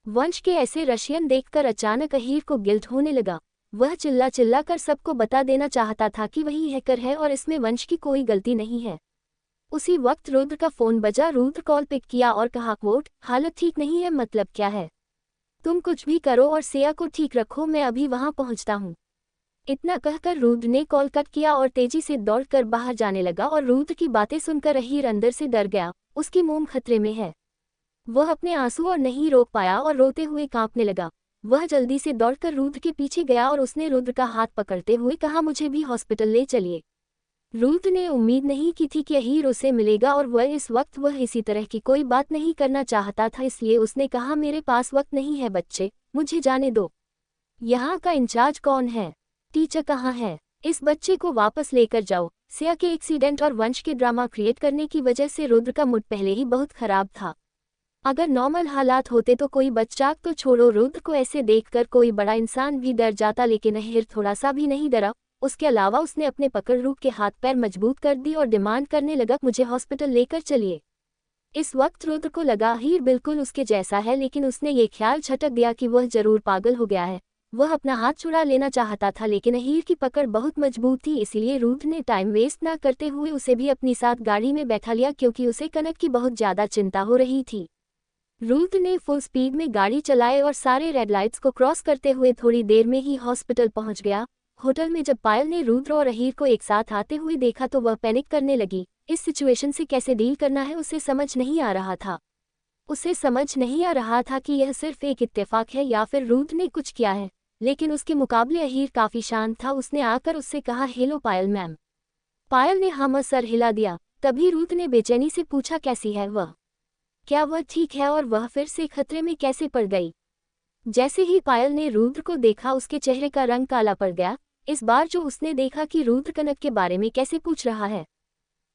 वंश के ऐसे रशियन देखकर अचानक अहीर को गिल्ट होने लगा। वह चिल्ला चिल्ला कर सबको बता देना चाहता था कि वही हैकर है और इसमें वंश की कोई गलती नहीं है। उसी वक्त रुद्र का फोन बजा। रुद्र कॉल पिक किया और कहा, क्वोट, हालत ठीक नहीं है? मतलब क्या है? तुम कुछ भी करो और सिया को ठीक रखो, मैं अभी वहां पहुंचता हूं। इतना कहकर रुद्र ने कॉल कट किया और तेजी से दौड़कर बाहर जाने लगा। और रुद्र की बातें सुनकर अहीर अंदर से डर गया, उसकी मोम खतरे में है। वह अपने आंसू और नहीं रोक पाया और रोते हुए कांपने लगा। वह जल्दी से दौड़कर रुद्र के पीछे गया और उसने रुद्र का हाथ पकड़ते हुए कहा, मुझे भी हॉस्पिटल ले चलिए। रुद्र ने उम्मीद नहीं की थी कि अहीर उसे मिलेगा और इस वक्त वह इसी तरह की कोई बात नहीं करना चाहता था, इसलिए उसने कहा, मेरे पास वक्त नहीं है बच्चे, मुझे जाने दो। यहाँ का इंचार्ज कौन है? टीचर कहाँ है? इस बच्चे को वापस लेकर जाओ। सिया के एक्सीडेंट और वंश के ड्रामा क्रिएट करने की वजह से रुद्र का मूड पहले ही बहुत खराब था। अगर नॉर्मल हालात होते तो कोई बच्चा तो छोड़ो, रुद्र को ऐसे देखकर कोई बड़ा इंसान भी डर जाता, लेकिन अहिर थोड़ा सा भी नहीं डरा। उसके अलावा उसने अपने पकड़ रूप के हाथ पैर मजबूत कर दी और डिमांड करने लगा, मुझे हॉस्पिटल लेकर चलिए। इस वक्त रुद्र को लगा अहिर बिल्कुल उसके जैसा है, लेकिन उसने ये ख्याल छटक दिया कि वह जरूर पागल हो गया है। वह अपना हाथ छुड़ा लेना चाहता था, लेकिन अहिर की पकड़ बहुत मजबूत थी, इसीलिए रुद्र ने टाइम वेस्ट ना करते हुए उसे भी अपनी साथ गाड़ी में बैठा लिया, क्योंकि उसे कनक की बहुत ज्यादा चिंता हो रही थी। रुद्र ने फुल स्पीड में गाड़ी चलाई और सारे रेड लाइट्स को क्रॉस करते हुए थोड़ी देर में ही हॉस्पिटल पहुंच गया। होटल में जब पायल ने रुद्र और अहिर को एक साथ आते हुए देखा तो वह पैनिक करने लगी। इस सिचुएशन से कैसे डील करना है उसे समझ नहीं आ रहा था। उसे समझ नहीं आ रहा था कि यह सिर्फ एक इत्तेफाक है या फिर रुद्र ने कुछ किया है, लेकिन उसके मुकाबले अहिर काफी शांत था। उसने आकर उससे कहा, हेलो पायल मैम। पायल ने हाँ सर हिला दिया। तभी रुद्र ने बेचैनी से पूछा, कैसी है वह, क्या वह ठीक है और वह फिर से खतरे में कैसे पड़ गई। जैसे ही पायल ने रुद्र को देखा उसके चेहरे का रंग काला पड़ गया। इस बार जो उसने देखा कि रुद्र कनक के बारे में कैसे पूछ रहा है,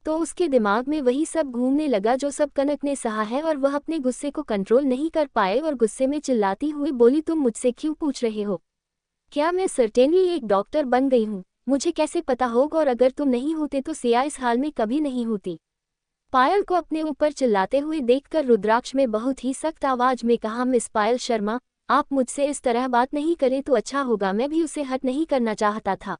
तो उसके दिमाग में वही सब घूमने लगा जो सब कनक ने सहा है, और वह अपने गुस्से को कंट्रोल नहीं कर पाए और गुस्से में चिल्लाती हुई बोली, तुम मुझसे क्यों पूछ रहे हो? क्या मैं सर्टेनली एक डॉक्टर बन गई हूँ? मुझे कैसे पता होगा, और अगर तुम नहीं होते तो सिया इस हाल में कभी नहीं होती। पायल को अपने ऊपर चिल्लाते हुए देखकर रुद्राक्ष में बहुत ही सख्त आवाज में कहा, मिस पायल शर्मा, आप मुझसे इस तरह बात नहीं करें तो अच्छा होगा। मैं भी उसे हर्ट नहीं करना चाहता था।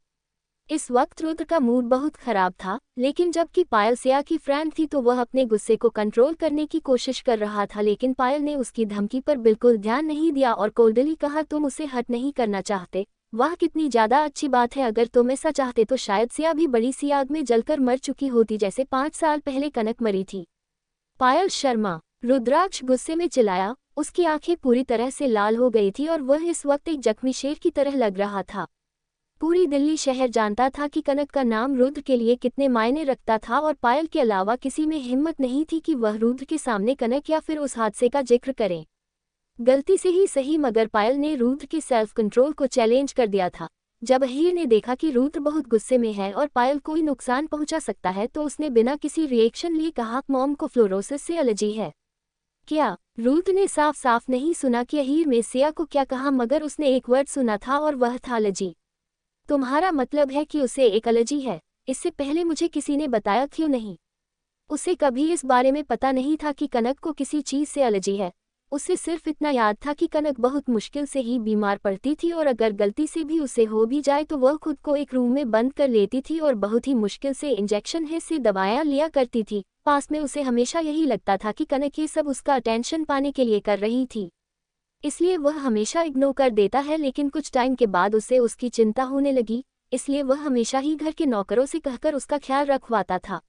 इस वक्त रुद्र का मूड बहुत खराब था, लेकिन जबकि पायल सिया की फ्रेंड थी तो वह अपने गुस्से को कंट्रोल करने की कोशिश कर रहा था, लेकिन पायल ने उसकी धमकी पर बिल्कुल ध्यान नहीं दिया और कोल्डली कहा, तुम उसे हर्ट नहीं करना चाहते? वाह, कितनी ज्यादा अच्छी बात है। अगर तुम ऐसा चाहते तो शायद सिया भी बड़ी सी आग में जलकर मर चुकी होती, जैसे 5 साल पहले कनक मरी थी। पायल शर्मा, रुद्राक्ष गुस्से में चिल्लाया। उसकी आंखें पूरी तरह से लाल हो गई थी और वह इस वक्त एक जख्मी शेर की तरह लग रहा था। पूरी दिल्ली शहर जानता था कि कनक का नाम रुद्र के लिए कितने मायने रखता था, और पायल के अलावा किसी में हिम्मत नहीं थी कि वह रुद्र के सामने कनक या फिर उस हादसे का जिक्र करे। गलती से ही सही, मगर पायल ने रुद्र के सेल्फ कंट्रोल को चैलेंज कर दिया था। जब अहिर ने देखा कि रुद्र बहुत गुस्से में है और पायल कोई नुकसान पहुंचा सकता है, तो उसने बिना किसी रिएक्शन लिए कहा, मॉम को फ्लोरोसिस से एलर्जी है क्या? रुद्र ने साफ साफ नहीं सुना कि अहिर ने सिया को क्या कहा, मगर उसने एक वर्ड सुना था और वह था एलर्जी। तुम्हारा मतलब है कि उसे एक एलर्जी है? इससे पहले मुझे किसी ने बताया क्यों नहीं? उसे कभी इस बारे में पता नहीं था कि कनक को किसी चीज से एलर्जी है। उसे सिर्फ इतना याद था कि कनक बहुत मुश्किल से ही बीमार पड़ती थी, और अगर गलती से भी उसे हो भी जाए तो वह खुद को एक रूम में बंद कर लेती थी और बहुत ही मुश्किल से इंजेक्शन है से दवाएं लिया करती थी। पास में उसे हमेशा यही लगता था कि कनक ये सब उसका अटेंशन पाने के लिए कर रही थी, इसलिए वह हमेशा इग्नोर कर देता है। लेकिन कुछ टाइम के बाद उसे उसकी चिंता होने लगी, इसलिए वह हमेशा ही घर के नौकरों से कहकर उसका ख्याल रखवाता था।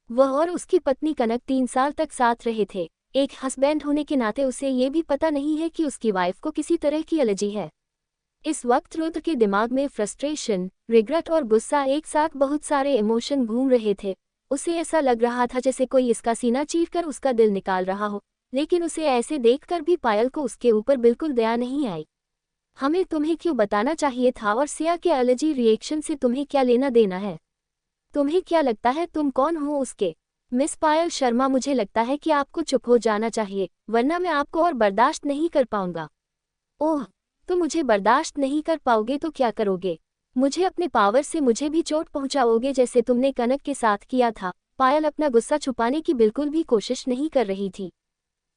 वह और उसकी पत्नी कनक 3 साल तक साथ रहे थे। एक हस्बैंड होने के नाते उसे ये भी पता नहीं है कि उसकी वाइफ को किसी तरह की एलर्जी है। इस वक्त रुद्र के दिमाग में फ्रस्ट्रेशन, रिग्रेट और गुस्सा एक साथ बहुत सारे इमोशन घूम रहे थे। उसे ऐसा लग रहा था जैसे कोई इसका सीना चीरकर उसका दिल निकाल रहा हो, लेकिन उसे ऐसे देखकर भी पायल को उसके ऊपर बिल्कुल दया नहीं आई। हमें तुम्हें क्यों बताना चाहिए था, और सिया के एलर्जी रिएक्शन से तुम्हें क्या लेना देना है? तुम्हें क्या लगता है तुम कौन हो उसके? मिस पायल शर्मा, मुझे लगता है कि आपको चुप हो जाना चाहिए, वरना मैं आपको और बर्दाश्त नहीं कर पाऊंगा। ओह, तो मुझे बर्दाश्त नहीं कर पाओगे तो क्या करोगे? मुझे अपने पावर से मुझे भी चोट पहुंचाओगे, जैसे तुमने कनक के साथ किया था। पायल अपना गुस्सा छुपाने की बिल्कुल भी कोशिश नहीं कर रही थी।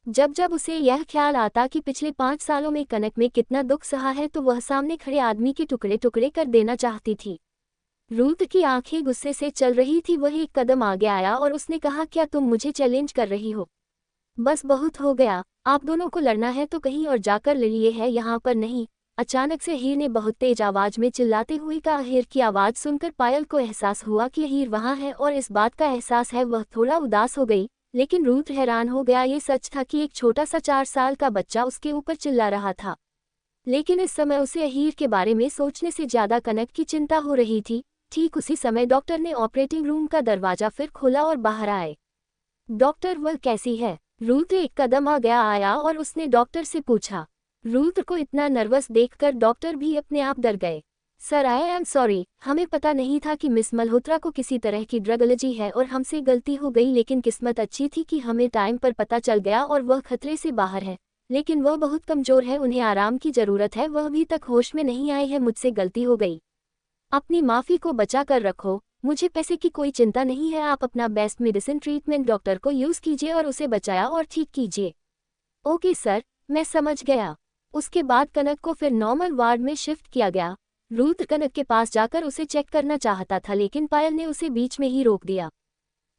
जब जब उसे यह ख्याल आता कि पिछले 5 सालों में कनक में कितना दुख सहा है, तो वह सामने खड़े आदमी के टुकड़े टुकड़े कर देना चाहती थी। रुद्र की आंखें गुस्से से चल रही थी। वह एक कदम आगे आया और उसने कहा, क्या तुम मुझे चैलेंज कर रही हो? बस बहुत हो गया, आप दोनों को लड़ना है तो कहीं और जाकर लड़िए, है यहाँ पर नहीं। अचानक से हीर ने बहुत तेज आवाज में चिल्लाते हुए कहा। हीर की आवाज सुनकर पायल को एहसास हुआ कि हीर वहाँ है, और इस बात का एहसास है वह थोड़ा उदास हो गई। लेकिन रुद्र हैरान हो गया। ये सच था कि एक छोटा सा 4 साल का बच्चा उसके ऊपर चिल्ला रहा था, लेकिन इस समय उसे हीर के बारे में सोचने से ज्यादा कनक की चिंता हो रही थी। ठीक उसी समय डॉक्टर ने ऑपरेटिंग रूम का दरवाजा फिर खोला और बाहर आए। डॉक्टर, वह कैसी है? रुद्र एक कदम आया और उसने डॉक्टर से पूछा। रुद्र को इतना नर्वस देखकर डॉक्टर भी अपने आप डर गए। सर आई एम सॉरी, हमें पता नहीं था कि मिस मल्होत्रा को किसी तरह की ड्रग एलर्जी है और हमसे गलती हो गई, लेकिन किस्मत अच्छी थी कि हमें टाइम पर पता चल गया और वह खतरे से बाहर है। लेकिन वह बहुत कमज़ोर है, उन्हें आराम की ज़रूरत है, वह अभी तक होश में नहीं आई है, मुझसे गलती हो गई। अपनी माफ़ी को बचा कर रखो, मुझे पैसे की कोई चिंता नहीं है, आप अपना बेस्ट मेडिसिन ट्रीटमेंट डॉक्टर को यूज़ कीजिए और उसे बचाया और ठीक कीजिए। ओके सर, मैं समझ गया। उसके बाद कनक को फिर नॉर्मल वार्ड में शिफ्ट किया गया। रुद्र कनक के पास जाकर उसे चेक करना चाहता था, लेकिन पायल ने उसे बीच में ही रोक दिया।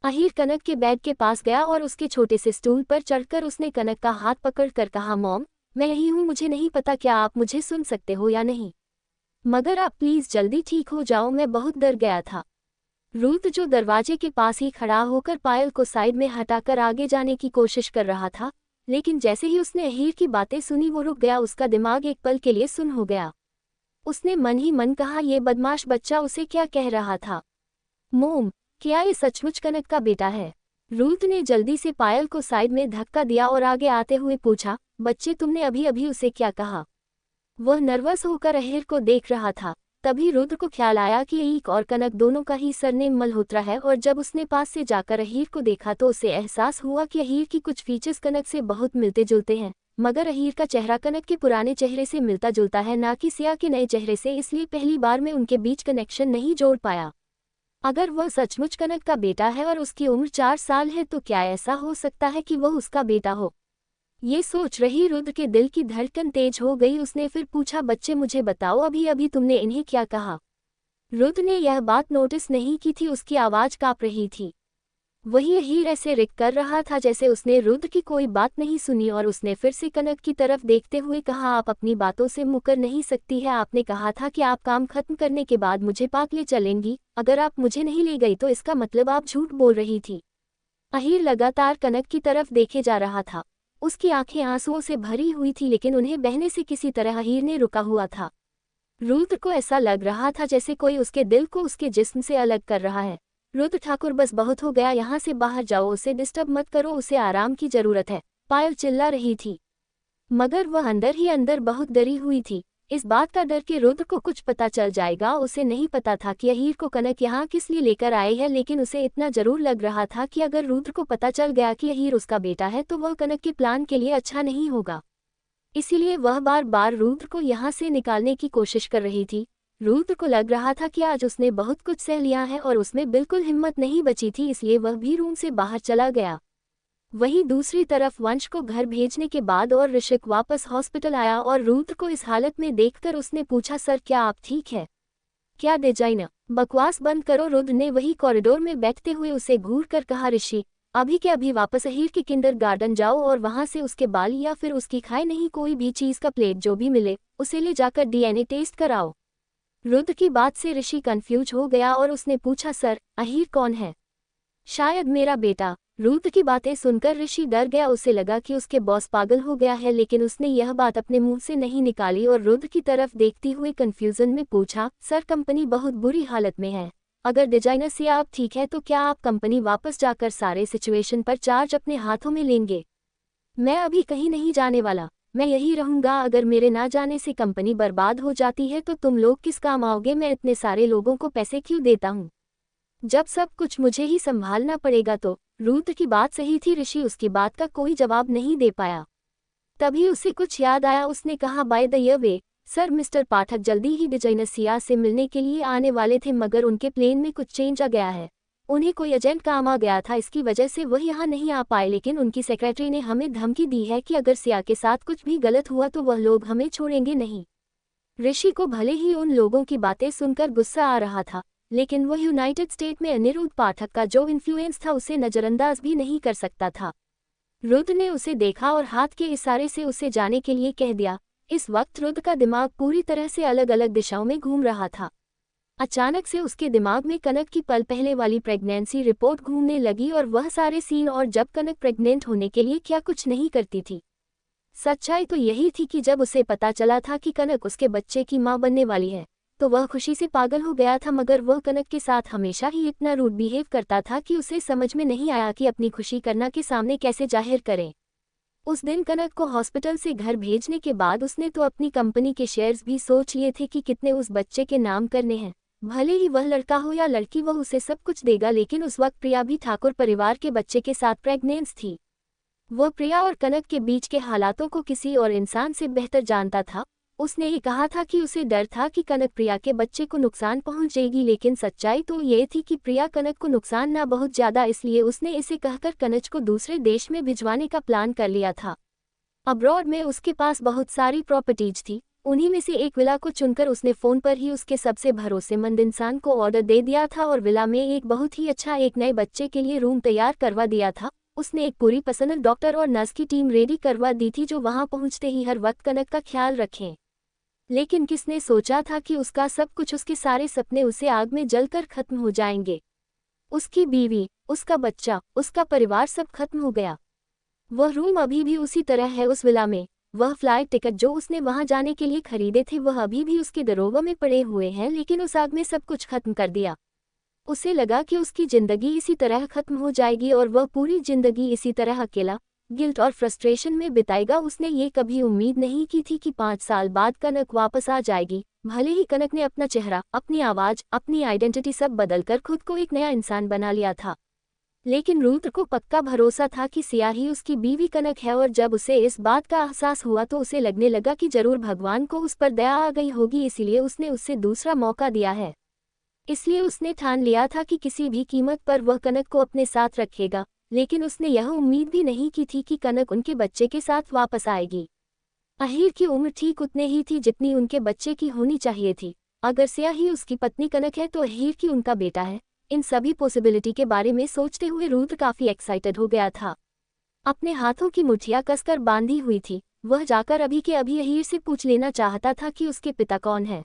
अहीर कनक के बेड के पास गया और उसके छोटे से स्टूल पर चढ़कर उसने कनक का हाथ पकड़कर कहा, मॉम, मैं यही हूँ, मुझे नहीं पता क्या आप मुझे सुन सकते हो या नहीं, मगर आप प्लीज़ जल्दी ठीक हो जाओ, मैं बहुत डर गया था। रुद्र जो दरवाजे के पास ही खड़ा होकर पायल को साइड में हटाकर आगे जाने की कोशिश कर रहा था, लेकिन जैसे ही उसने अहीर की बातें सुनी वो रुक गया, उसका दिमाग एक पल के लिए सुन्न हो गया। उसने मन ही मन कहा, ये बदमाश बच्चा उसे क्या कह रहा था। मोम, क्या ये सचमुच कनक का बेटा है? रुद्र ने जल्दी से पायल को साइड में धक्का दिया और आगे आते हुए पूछा, बच्चे तुमने अभी अभी उसे क्या कहा? वह नर्वस होकर अहीर को देख रहा था। तभी रुद्र को ख्याल आया कि एक और कनक दोनों का ही सरनेम मल्होत्रा है, और जब उसने पास से जाकर अहीर को देखा तो उसे एहसास हुआ कि अहीर की कुछ फीचर्स कनक से बहुत मिलते जुलते हैं, मगर अहीर का चेहरा कनक के पुराने चेहरे से मिलता जुलता है, ना कि सिया के नए चेहरे से, इसलिए पहली बार में उनके बीच कनेक्शन नहीं जोड़ पाया। अगर वह सचमुच कनक का बेटा है और उसकी उम्र 4 साल है तो क्या ऐसा हो सकता है कि वह उसका बेटा हो? ये सोच रही रुद्र के दिल की धड़कन तेज हो गई। उसने फिर पूछा, बच्चे मुझे बताओ, अभी अभी तुमने इन्हें क्या कहा? रुद्र ने यह बात नोटिस नहीं की थी, उसकी आवाज़ काँप रही थी। वही अहीर ऐसे रिक कर रहा था जैसे उसने रुद्र की कोई बात नहीं सुनी, और उसने फिर से कनक की तरफ देखते हुए कहा, आप अपनी बातों से मुकर नहीं सकती है, आपने कहा था कि आप काम खत्म करने के बाद मुझे पार्क ले चलेंगी, अगर आप मुझे नहीं ले गई तो इसका मतलब आप झूठ बोल रही थी। अहीर लगातार कनक की तरफ देखे जा रहा था। उसकी आंखें आंसुओं से भरी हुई थी, लेकिन उन्हें बहने से किसी तरह अहीर ने रुका हुआ था। रुद्र को ऐसा लग रहा था जैसे कोई उसके दिल को उसके जिस्म से अलग कर रहा है। रुद्र ठाकुर, बस बहुत हो गया, यहाँ से बाहर जाओ, उसे डिस्टर्ब मत करो, उसे आराम की जरूरत है, पायल चिल्ला रही थी। मगर वह अंदर ही अंदर बहुत डरी हुई थी, इस बात का डर कि रुद्र को कुछ पता चल जाएगा। उसे नहीं पता था कि अहीर को कनक यहाँ किस लिए लेकर आए है, लेकिन उसे इतना जरूर लग रहा था कि अगर रुद्र को पता चल गया कि अहीर उसका बेटा है तो वह कनक के प्लान के लिए अच्छा नहीं होगा। इसीलिए वह बार बार रुद्र को यहाँ से निकालने की कोशिश कर रही थी। रुद्र को लग रहा था कि आज उसने बहुत कुछ सह लिया है और उसमें बिल्कुल हिम्मत नहीं बची थी, इसलिए वह भी रूम से बाहर चला गया। वहीं दूसरी तरफ वंश को घर भेजने के बाद और ऋषिक वापस हॉस्पिटल आया और रुद्र को इस हालत में देखकर उसने पूछा, सर क्या आप ठीक है? क्या डिजाइनर, बकवास बंद करो। रुद्र ने वही कॉरिडोर में बैठते हुए उसे घूर कर कहा, ऋषि अभी के अभी वापस अहीर के किंडरगार्टन जाओ और वहां से उसके बाल या फिर उसकी खाए नहीं कोई भी चीज का प्लेट जो भी मिले उसे ले जाकर डीएनए टेस्ट कराओ। रुद्र की बात से ऋषि कंफ्यूज हो गया और उसने पूछा, सर अहीर कौन है? शायद मेरा बेटा। रुद्र की बातें सुनकर ऋषि डर गया, उसे लगा कि उसके बॉस पागल हो गया है, लेकिन उसने यह बात अपने मुंह से नहीं निकाली और रुद्र की तरफ देखती हुए कंफ्यूजन में पूछा, सर कंपनी बहुत बुरी हालत में है, अगर डिजाइनर से आप ठीक है तो क्या आप कंपनी वापस जाकर सारे सिचुएशन पर चार्ज अपने हाथों में लेंगे? मैं अभी कहीं नहीं जाने वाला, मैं यही रहूंगा, अगर मेरे ना जाने से कंपनी बर्बाद हो जाती है तो तुम लोग किस काम आओगे? मैं इतने सारे लोगों को पैसे क्यों देता हूँ जब सब कुछ मुझे ही संभालना पड़ेगा? तो रुद्र की बात सही थी, ऋषि उसकी बात का कोई जवाब नहीं दे पाया। तभी उसे कुछ याद आया, उसने कहा, by the way sir, mister Pathak जल्दी ही डिजाइनर सिया से मिलने के लिए आने वाले थे, मगर उनके प्लेन में कुछ चेंज आ गया है, उन्हें कोई अर्जेंट काम आ गया था, इसकी वजह से वह यहाँ नहीं आ पाए, लेकिन उनकी सेक्रेटरी ने हमें धमकी दी है कि अगर सिया के साथ कुछ भी गलत हुआ तो वह लोग हमें छोड़ेंगे नहीं। ऋषि को भले ही उन लोगों की बातें सुनकर गुस्सा आ रहा था, लेकिन वह यूनाइटेड स्टेट में अनिरुद्ध पाठक का जो इन्फ्लुएंस था उसे नजरअंदाज भी नहीं कर सकता था। रुद्र ने उसे देखा और हाथ के इशारे से उसे जाने के लिए कह दिया। इस वक्त रुद्र का दिमाग पूरी तरह से अलग अलग दिशाओं में घूम रहा था। अचानक से उसके दिमाग में कनक की पल पहले वाली प्रेगनेंसी रिपोर्ट घूमने लगी और वह सारे सीन, और जब कनक प्रेग्नेंट होने के लिए क्या कुछ नहीं करती थी। सच्चाई तो यही थी कि जब उसे पता चला था कि कनक उसके बच्चे की मां बनने वाली है तो वह खुशी से पागल हो गया था, मगर वह कनक के साथ हमेशा ही इतना रूड बिहेव करता था कि उसे समझ में नहीं आया कि अपनी खुशी करना के सामने कैसे जाहिर करें। उस दिन कनक को हॉस्पिटल से घर भेजने के बाद उसने तो अपनी कंपनी के शेयर्स भी सोच लिए थे कि कितने उस बच्चे के नाम करने हैं। भले ही वह लड़का हो या लड़की, वह उसे सब कुछ देगा। लेकिन उस वक्त प्रिया भी ठाकुर परिवार के बच्चे के साथ प्रेग्नेंट थी। वह प्रिया और कनक के बीच के हालातों को किसी और इंसान से बेहतर जानता था। उसने ये कहा था कि उसे डर था कि कनक प्रिया के बच्चे को नुकसान पहुंचेगी, लेकिन सच्चाई तो ये थी कि प्रिया कनक को नुकसान ना बहुत ज्यादा, इसलिए उसने इसे कहकर कनक को दूसरे देश में भिजवाने का प्लान कर लिया था। अब्रॉड में उसके पास बहुत सारी प्रॉपर्टीज थी, उन्हीं में से एक विला को चुनकर उसने फ़ोन पर ही उसके सबसे भरोसेमंद इंसान को ऑर्डर दे दिया था और विला में एक बहुत ही अच्छा एक नए बच्चे के लिए रूम तैयार करवा दिया था। उसने एक पूरी पर्सनल डॉक्टर और नर्स की टीम रेडी करवा दी थी जो वहां पहुंचते ही हर वक्त कनक का ख्याल रखें। लेकिन किसने सोचा था कि उसका सब कुछ, उसके सारे सपने उसे आग में जलकर खत्म हो जाएंगे। उसकी बीवी, उसका बच्चा, उसका परिवार सब खत्म हो गया। वह रूम अभी भी उसी तरह है उस विला में। वह फ्लाइट टिकट जो उसने वहां जाने के लिए खरीदे थे वह अभी भी उसके दरोगा में पड़े हुए हैं, लेकिन उस आग में सब कुछ खत्म कर दिया। उसे लगा कि उसकी जिंदगी इसी तरह खत्म हो जाएगी और वह पूरी जिंदगी इसी तरह अकेला, गिल्ट और फ्रस्ट्रेशन में बिताएगा। उसने ये कभी उम्मीद नहीं की थी कि 5 साल बाद कनक वापस आ जाएगी। भले ही कनक ने अपना चेहरा, अपनी आवाज, अपनी आइडेंटिटी सब बदलकर खुद को एक नया इंसान बना लिया था, लेकिन रुद्र को पक्का भरोसा था कि सिया ही उसकी बीवी कनक है। और जब उसे इस बात का एहसास हुआ तो उसे लगने लगा कि जरूर भगवान को उस पर दया आ गई होगी, इसीलिए उसने उससे दूसरा मौका दिया है। इसलिए उसने ठान लिया था कि किसी भी कीमत पर वह कनक को अपने साथ रखेगा। लेकिन उसने यह उम्मीद भी नहीं की थी कि कनक उनके बच्चे के साथ वापस आएगी। अहीर की उम्र ठीक उतने ही थी जितनी उनके बच्चे की होनी चाहिए थी। अगर सिया ही उसकी पत्नी कनक है तो अहीर की उनका बेटा है। इन सभी पॉसिबिलिटी के बारे में सोचते हुए रुद्र काफी एक्साइटेड हो गया था। अपने हाथों की मुठ्ठियां कसकर बांधी हुई थी। वह जाकर अभी के अभी अहीर से पूछ लेना चाहता था कि उसके पिता कौन है,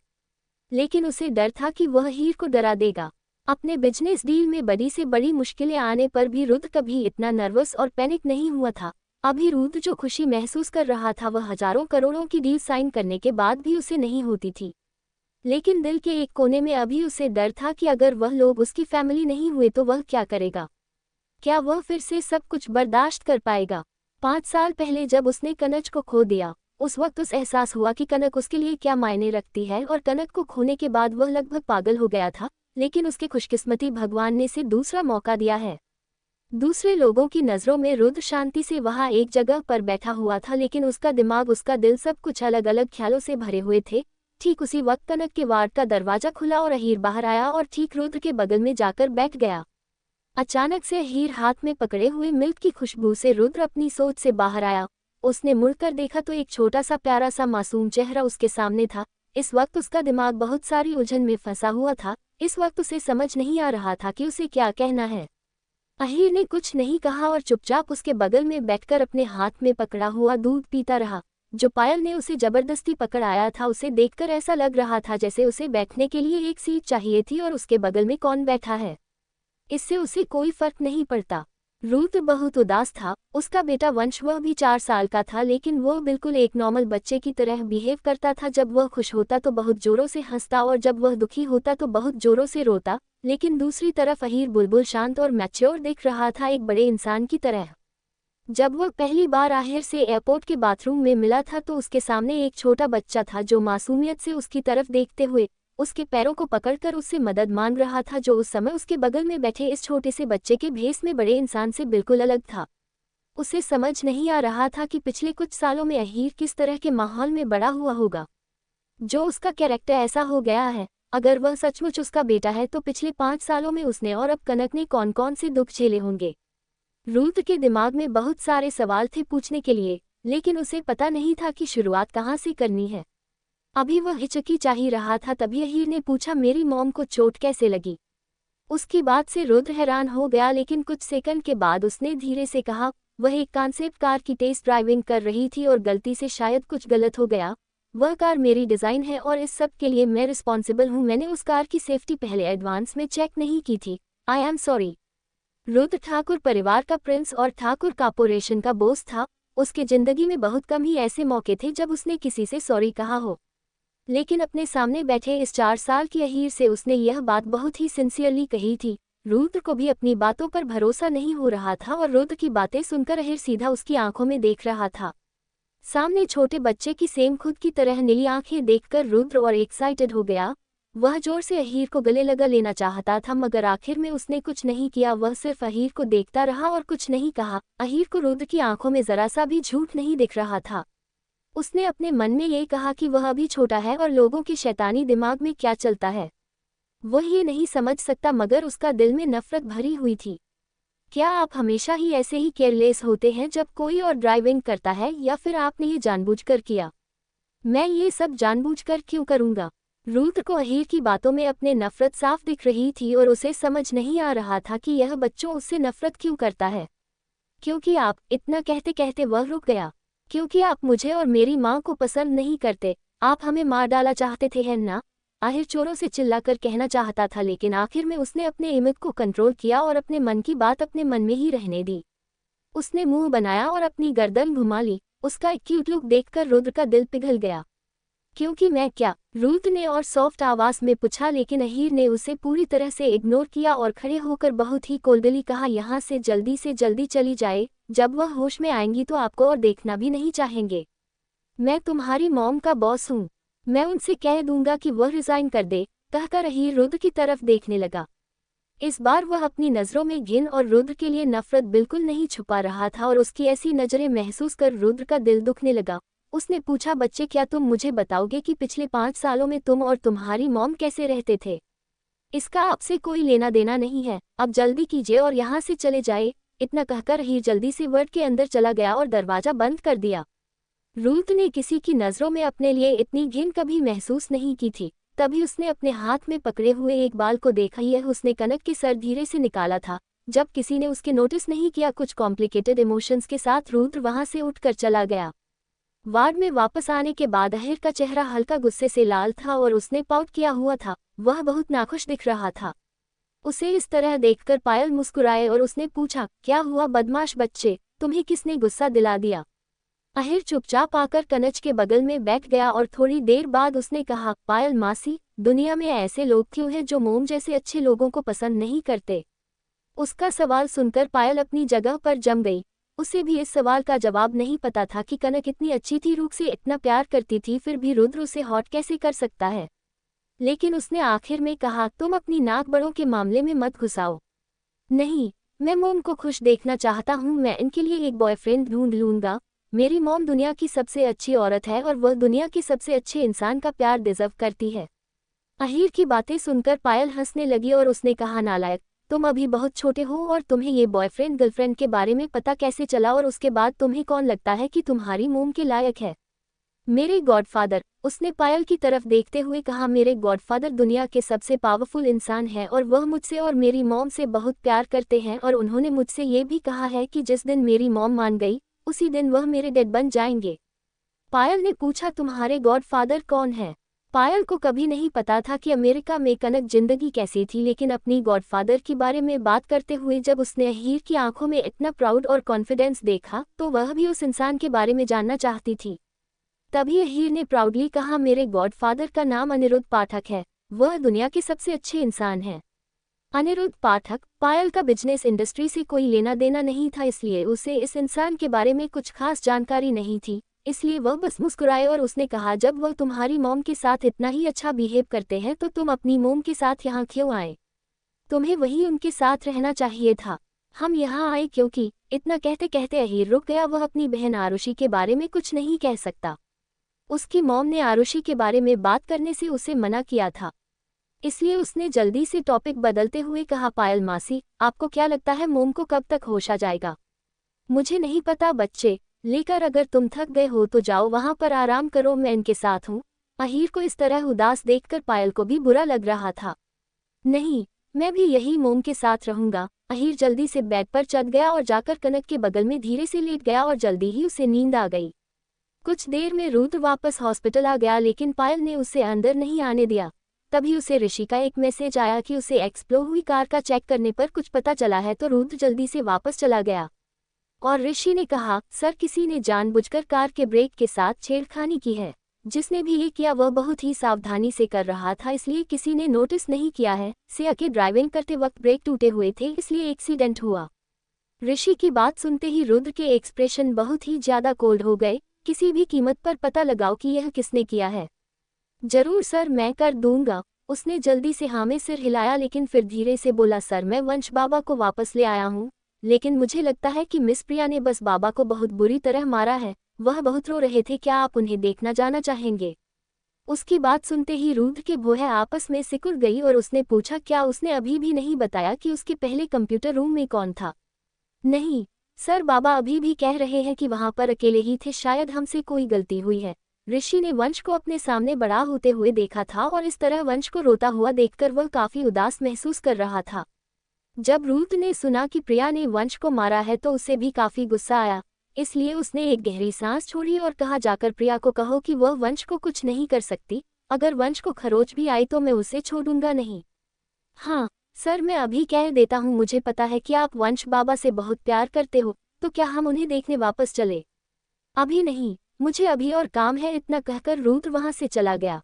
लेकिन उसे डर था कि वह हीर को डरा देगा। अपने बिजनेस डील में बड़ी से बड़ी मुश्किलें आने पर भी रुद्र कभी इतना नर्वस और पैनिक नहीं हुआ था। अभी रुद्र जो खुशी महसूस कर रहा था वह हजारों करोड़ों की डील साइन करने के बाद भी उसे नहीं होती थी। लेकिन दिल के एक कोने में अभी उसे डर था कि अगर वह लोग उसकी फैमिली नहीं हुए तो वह क्या करेगा। क्या वह फिर से सब कुछ बर्दाश्त कर पाएगा। 5 साल पहले जब उसने कनक को खो दिया, उस वक्त उस एहसास हुआ कि कनक उसके लिए क्या मायने रखती है। और कनक को खोने के बाद वह लगभग पागल हो गया था, लेकिन उसके खुशकिस्मती भगवान ने इसे दूसरा मौका दिया है। दूसरे लोगों की नज़रों में रुद्र शांति से वहां एक जगह पर बैठा हुआ था, लेकिन उसका दिमाग, उसका दिल सब कुछ अलग अलग ख्यालों से भरे हुए थे। ठीक उसी वक्त कनक के वार्ड का दरवाजा खुला और अहीर बाहर आया और ठीक रुद्र के बगल में जाकर बैठ गया। अचानक से अहीर हाथ में पकड़े हुए मिल्क की खुशबू से रुद्र अपनी सोच से बाहर आया। उसने मुड़कर देखा तो एक छोटा सा प्यारा सा मासूम चेहरा उसके सामने था। इस वक्त उसका दिमाग बहुत सारी उलझन में फंसा हुआ था। इस वक्त उसे समझ नहीं आ रहा था कि उसे क्या कहना है। अहीर ने कुछ नहीं कहा और चुपचाप उसके बगल में बैठकर अपने हाथ में पकड़ा हुआ दूध पीता रहा। जो पायल ने उसे जबरदस्ती पकड़ आया था, उसे देखकर ऐसा लग रहा था जैसे उसे बैठने के लिए एक सीट चाहिए थी और उसके बगल में कौन बैठा है इससे उसे कोई फर्क नहीं पड़ता। रुद्र बहुत उदास था। उसका बेटा वंश, वह भी 4 साल का था, लेकिन वह बिल्कुल एक नॉर्मल बच्चे की तरह बिहेव करता था। जब वह खुश होता तो बहुत जोरों से हंसता और जब वह दुखी होता तो बहुत जोरों से रोता। लेकिन दूसरी तरफ अहीर बुलबुल शांत और मैच्योर दिख रहा था, एक बड़े इंसान की तरह। जब वह पहली बार आहिर से एयरपोर्ट के बाथरूम में मिला था तो उसके सामने एक छोटा बच्चा था जो मासूमियत से उसकी तरफ देखते हुए उसके पैरों को पकड़कर उससे मदद मांग रहा था, जो उस समय उसके बगल में बैठे इस छोटे से बच्चे के भेस में बड़े इंसान से बिल्कुल अलग था। उसे समझ नहीं आ रहा था कि पिछले कुछ सालों में अहीर किस तरह के माहौल में बड़ा हुआ होगा जो उसका कैरेक्टर ऐसा हो गया है। अगर वह सचमुच उसका बेटा है तो पिछले 5 सालों में उसने और अब कनक ने कौन कौन से दुख झेले होंगे। रुद्र के दिमाग में बहुत सारे सवाल थे पूछने के लिए, लेकिन उसे पता नहीं था कि शुरुआत कहाँ से करनी है। अभी वह हिचकिचा ही रहा था, तभी अहीर ने पूछा, मेरी मॉम को चोट कैसे लगी। उसकी बात से रुद्र हैरान हो गया, लेकिन कुछ सेकंड के बाद उसने धीरे से कहा, वह एक कॉन्सेप्ट कार की टेस्ट ड्राइविंग कर रही थी और गलती से शायद कुछ गलत हो गया। वह कार मेरी डिज़ाइन है और इस सब के लिए मैं रिस्पॉन्सिबल हूँ। मैंने उस कार की सेफ्टी पहले एडवांस में चेक नहीं की थी। I am sorry. Rudra Thakur परिवार का प्रिंस और ठाकुर कॉर्पोरेशन का बॉस था। उसके जिंदगी में बहुत कम ही ऐसे मौके थे जब उसने किसी से सॉरी कहा हो, लेकिन अपने सामने बैठे इस 4 साल की अहीर से उसने यह बात बहुत ही सिंसियरली कही थी। रुद्र को भी अपनी बातों पर भरोसा नहीं हो रहा था और रुद्र की बातें सुनकर अहिर सीधा उसकी आंखों में देख रहा था। सामने छोटे बच्चे की सेम खुद की तरह नीली आंखें देखकर रुद्र और एक्साइटेड हो गया। वह जोर से अहीर को गले लगा लेना चाहता था, मगर आखिर में उसने कुछ नहीं किया। वह सिर्फ अहीर को देखता रहा और कुछ नहीं कहा। अहीर को रुद्र की आंखों में जरा सा भी झूठ नहीं दिख रहा था। उसने अपने मन में ये कहा कि वह अभी छोटा है और लोगों के शैतानी दिमाग में क्या चलता है वह ये नहीं समझ सकता, मगर उसका दिल में नफरत भरी हुई थी। क्या आप हमेशा ही ऐसे ही केयरलेस होते हैं जब कोई और ड्राइविंग करता है, या फिर आपने ये जानबूझकर किया? मैं ये सब जानबूझकर क्यों करूँगा? रुद्र को अहीर की बातों में अपने नफरत साफ दिख रही थी और उसे समझ नहीं आ रहा था कि यह बच्चों उससे नफरत क्यों करता है। क्योंकि आप, इतना कहते कहते वह रुक गया। क्योंकि आप मुझे और मेरी माँ को पसंद नहीं करते, आप हमें मार डाला चाहते थे, है ना? आहिर चोरों से चिल्लाकर कहना चाहता था, लेकिन आखिर में उसने अपने इमेज को कंट्रोल किया और अपने मन की बात अपने मन में ही रहने दी। उसने मुंह बनाया और अपनी गर्दन घुमा ली। उसका क्यूट लुक देखकर रुद्र का दिल पिघल गया। क्योंकि मैं क्या? रुद्र ने और सॉफ्ट आवाज में पूछा, लेकिन अहीर ने उसे पूरी तरह से इग्नोर किया और खड़े होकर बहुत ही कोल्डली कहा, यहाँ से जल्दी चली जाए। जब वह होश में आएंगी तो आपको और देखना भी नहीं चाहेंगे। मैं तुम्हारी मॉम का बॉस हूँ, मैं उनसे कह दूंगा कि वह रिजाइन कर दे। कहकर अहीर रुद्र की तरफ देखने लगा। इस बार वह अपनी नज़रों में घिन और रुद्र के लिए नफरत बिल्कुल नहीं छुपा रहा था, और उसकी ऐसी नज़रें महसूस कर रुद्र का दिल दुखने लगा। उसने पूछा, बच्चे, क्या तुम मुझे बताओगे कि पिछले 5 सालों में तुम और तुम्हारी मॉम कैसे रहते थे? इसका आपसे कोई लेना देना नहीं है, अब जल्दी कीजिए और यहाँ से चले जाए। इतना कहकर अहीर जल्दी से वर्ड के अंदर चला गया और दरवाजा बंद कर दिया। रुद्र ने किसी की नज़रों में अपने लिए इतनी घिन कभी महसूस नहीं की थी। तभी उसने अपने हाथ में पकड़े हुए एक बाल को देखा। यह उसने कनक के सर धीरे से निकाला था। जब किसी ने उसके नोटिस नहीं किया, कुछ कॉम्प्लिकेटेड इमोशंस के साथ रुद्र वहां से उठकर चला गया। वार्ड में वापस आने के बाद अहीर का चेहरा हल्का गुस्से से लाल था और उसने पाउट किया हुआ था। वह बहुत नाखुश दिख रहा था। उसे इस तरह देखकर पायल मुस्कुराए और उसने पूछा, क्या हुआ बदमाश बच्चे, तुम्हें किसने गुस्सा दिला दिया? अहीर चुपचाप आकर कनज के बगल में बैठ गया और थोड़ी देर बाद उसने कहा, पायल मासी, दुनिया में ऐसे लोग क्यों हैं जो मोम जैसे अच्छे लोगों को पसंद नहीं करते? उसका सवाल सुनकर पायल अपनी जगह पर जम गई। उसे भी इस सवाल का जवाब नहीं पता था कि कनक इतनी अच्छी थी, रूप से इतना प्यार करती थी, फिर भी रुद्र उसे हॉट कैसे कर सकता है। लेकिन उसने आखिर में कहा, तुम अपनी नाक बड़ों के मामले में मत घुसाओ। नहीं, मैं मोम को खुश देखना चाहता हूँ, मैं इनके लिए एक बॉयफ्रेंड ढूंढ लूंगा। मेरी मॉम दुनिया की सबसे अच्छी औरत है और वह दुनिया के सबसे अच्छे इंसान का प्यार डिजर्व करती है। अहीर की बातें सुनकर पायल हंसने लगी और उसने कहा, नालायक, तुम अभी बहुत छोटे हो और तुम्हें ये बॉयफ्रेंड गर्लफ्रेंड के बारे में पता कैसे चला, और उसके बाद तुम्हें कौन लगता है कि तुम्हारी मोम के लायक है? मेरे गॉडफादर, उसने पायल की तरफ देखते हुए कहा, मेरे गॉडफादर दुनिया के सबसे पावरफुल इंसान हैं और वह मुझसे और मेरी मॉम से बहुत प्यार करते हैं, और उन्होंने मुझसे ये भी कहा है कि जिस दिन मेरी मॉम मान गई उसी दिन वह मेरे डेड बन जाएंगे। पायल ने पूछा, तुम्हारे गॉडफादर कौन है? पायल को कभी नहीं पता था कि अमेरिका में कनक जिंदगी कैसी थी, लेकिन अपनी गॉडफादर के बारे में बात करते हुए जब उसने अहीर की आंखों में इतना प्राउड और कॉन्फिडेंस देखा तो वह भी उस इंसान के बारे में जानना चाहती थी। तभी अहीर ने प्राउडली कहा, मेरे गॉडफादर का नाम अनिरुद्ध पाठक है, वह दुनिया के सबसे अच्छे इंसान हैं। अनिरुद्ध पाठक? पायल का बिजनेस इंडस्ट्री से कोई लेना देना नहीं था, इसलिए उसे इस इंसान के बारे में कुछ खास जानकारी नहीं थी, इसलिए वह बस मुस्कुराए और उसने कहा, जब वह तुम्हारी मॉम के साथ इतना ही अच्छा बिहेव करते हैं तो तुम अपनी मॉम के साथ यहाँ क्यों आए? तुम्हें वही उनके साथ रहना चाहिए था। हम यहाँ आए क्योंकि। इतना कहते कहते अहीर रुक गया। वह अपनी बहन आरुषि के बारे में कुछ नहीं कह सकता। उसकी मॉम ने आरुषि के बारे में बात करने से उसे मना किया था, इसलिए उसने जल्दी से टॉपिक बदलते हुए कहा, पायल मासी, आपको क्या लगता है मोम को कब तक होश आ जाएगा? मुझे नहीं पता बच्चे, लेकर अगर तुम थक गए हो तो जाओ वहां पर आराम करो, मैं इनके साथ हूँ। अहीर को इस तरह उदास देखकर पायल को भी बुरा लग रहा था। नहीं, मैं भी यही मोम के साथ रहूंगा। अहीर जल्दी से बेड पर चढ़ गया और जाकर कनक के बगल में धीरे से लेट गया और जल्दी ही उसे नींद आ गई। कुछ देर में रुद्र वापस हॉस्पिटल आ गया, लेकिन पायल ने उसे अंदर नहीं आने दिया। तभी उसे ऋषि का एक मैसेज आया कि उसे एक्सप्लोर हुई कार का चेक करने पर कुछ पता चला है, तो रुद्र जल्दी से वापस चला गया और ऋषि ने कहा, सर, किसी ने जानबूझकर कार के ब्रेक के साथ छेड़खानी की है। जिसने भी ये किया वह बहुत ही सावधानी से कर रहा था, इसलिए किसी ने नोटिस नहीं किया है। सिया के ड्राइविंग करते वक्त ब्रेक टूटे हुए थे, इसलिए एक्सीडेंट हुआ। ऋषि की बात सुनते ही रुद्र के एक्सप्रेशन बहुत ही ज्यादा कोल्ड हो गए। किसी भी कीमत पर पता लगाओ कि यह किसने किया है। जरूर सर, मैं कर दूंगा। उसने जल्दी से हाँ में सिर हिलाया, लेकिन फिर धीरे से बोला, सर मैं वंश बाबा को वापस ले आया हूँ, लेकिन मुझे लगता है कि मिस प्रिया ने बस बाबा को बहुत बुरी तरह मारा है। वह बहुत रो रहे थे, क्या आप उन्हें देखना जाना चाहेंगे? उसकी बात सुनते ही रुद्र के भौहें आपस में सिकुड़ गई और उसने पूछा, क्या उसने अभी भी नहीं बताया कि उसके पहले कंप्यूटर रूम में कौन था? नहीं सर, बाबा अभी भी कह रहे हैं कि वहां पर अकेले ही थे, शायद हमसे कोई गलती हुई है। ऋषि ने वंश को अपने सामने बड़ा होते हुए देखा था और इस तरह वंश को रोता हुआ देखकर वह काफी उदास महसूस कर रहा था। जब रुद्र ने सुना कि प्रिया ने वंश को मारा है तो उसे भी काफी गुस्सा आया, इसलिए उसने एक गहरी सांस छोड़ी और कहा, जाकर प्रिया को कहो कि वह वंश को कुछ नहीं कर सकती। अगर वंश को खरोच भी आई तो मैं उसे छोड़ूंगा नहीं। हाँ सर, मैं अभी कह देता हूँ। मुझे पता है कि आप वंश बाबा से बहुत प्यार करते हो, तो क्या हम उन्हें देखने वापस चले? अभी नहीं, मुझे अभी और काम है। इतना कहकर रुद्र वहां से चला गया।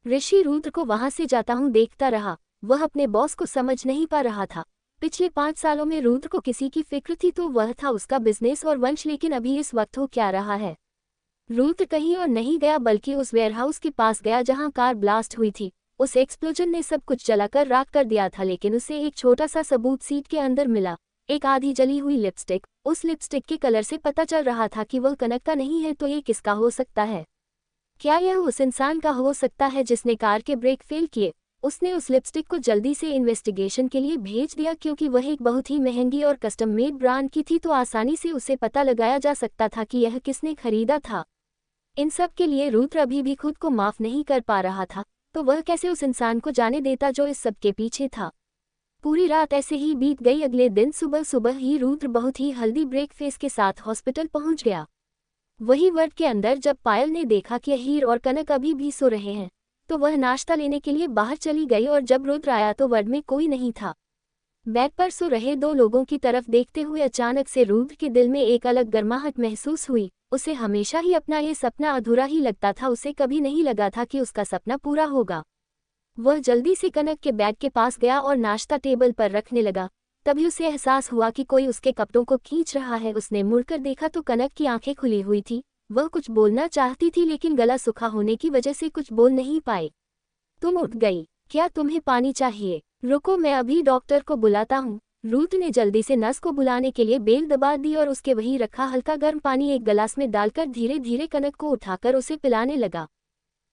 ऋषि रुद्र को वहां से जाता हूँ देखता रहा। वह अपने बॉस को समझ नहीं पा रहा था। पिछले 5 सालों में रुद्र को किसी की फिक्र थी तो वह था उसका बिजनेस और वंश, लेकिन अभी इस वक्त हो क्या रहा है? रुद्र कहीं और नहीं गया बल्कि उस वेयरहाउस के पास गया जहां कार ब्लास्ट हुई थी। उस एक्सप्लोजन ने सब कुछ जलाकर राख कर दिया था, लेकिन उसे एक छोटा सा सबूत सीट के अंदर मिला, एक आधी जली हुई लिपस्टिक। उस लिपस्टिक के कलर से पता चल रहा था कि वह कनक का नहीं है, तो ये किसका हो सकता है? क्या यह उस इंसान का हो सकता है जिसने कार के ब्रेक फेल किए? उसने उस लिपस्टिक को जल्दी से इन्वेस्टिगेशन के लिए भेज दिया, क्योंकि वह एक बहुत ही महंगी और कस्टम मेड ब्रांड की थी, तो आसानी से उसे पता लगाया जा सकता था कि यह किसने खरीदा था। इन सब के लिए रुद्र अभी भी खुद को माफ नहीं कर पा रहा था, तो वह कैसे उस इंसान को जाने देता जो इस सब के पीछे था। पूरी रात ऐसे ही बीत गई। अगले दिन सुबह सुबह ही रुद्र बहुत ही हेल्दी ब्रेक फेस के साथ हॉस्पिटल पहुंच गया। वही वार्ड के अंदर जब पायल ने देखा कि अहीर और कनक अभी भी सो रहे हैं, तो वह नाश्ता लेने के लिए बाहर चली गई और जब रुद्र आया तो वार्ड में कोई नहीं था। बेड पर सो रहे 2 लोगों की तरफ देखते हुए अचानक से रुद्र के दिल में एक अलग गर्माहट महसूस हुई। उसे हमेशा ही अपना ये सपना अधूरा ही लगता था, उसे कभी नहीं लगा था कि उसका सपना पूरा होगा। वह जल्दी से कनक के बेड के पास गया और नाश्ता टेबल पर रखने लगा। तभी उसे एहसास हुआ कि कोई उसके कपड़ों को खींच रहा है। उसने मुड़कर देखा तो कनक की आंखें खुली हुई थी। वह कुछ बोलना चाहती थी, लेकिन गला सूखा होने की वजह से कुछ बोल नहीं पाई। तुम उठ गई, क्या तुम्हें पानी चाहिए? रुको, मैं अभी डॉक्टर को बुलाता हूँ। रुद्र ने जल्दी से नर्स को बुलाने के लिए बेल दबा दी और उसके वहीं रखा हल्का गर्म पानी एक गिलास में डालकर धीरे धीरे कनक को उठाकर उसे पिलाने लगा।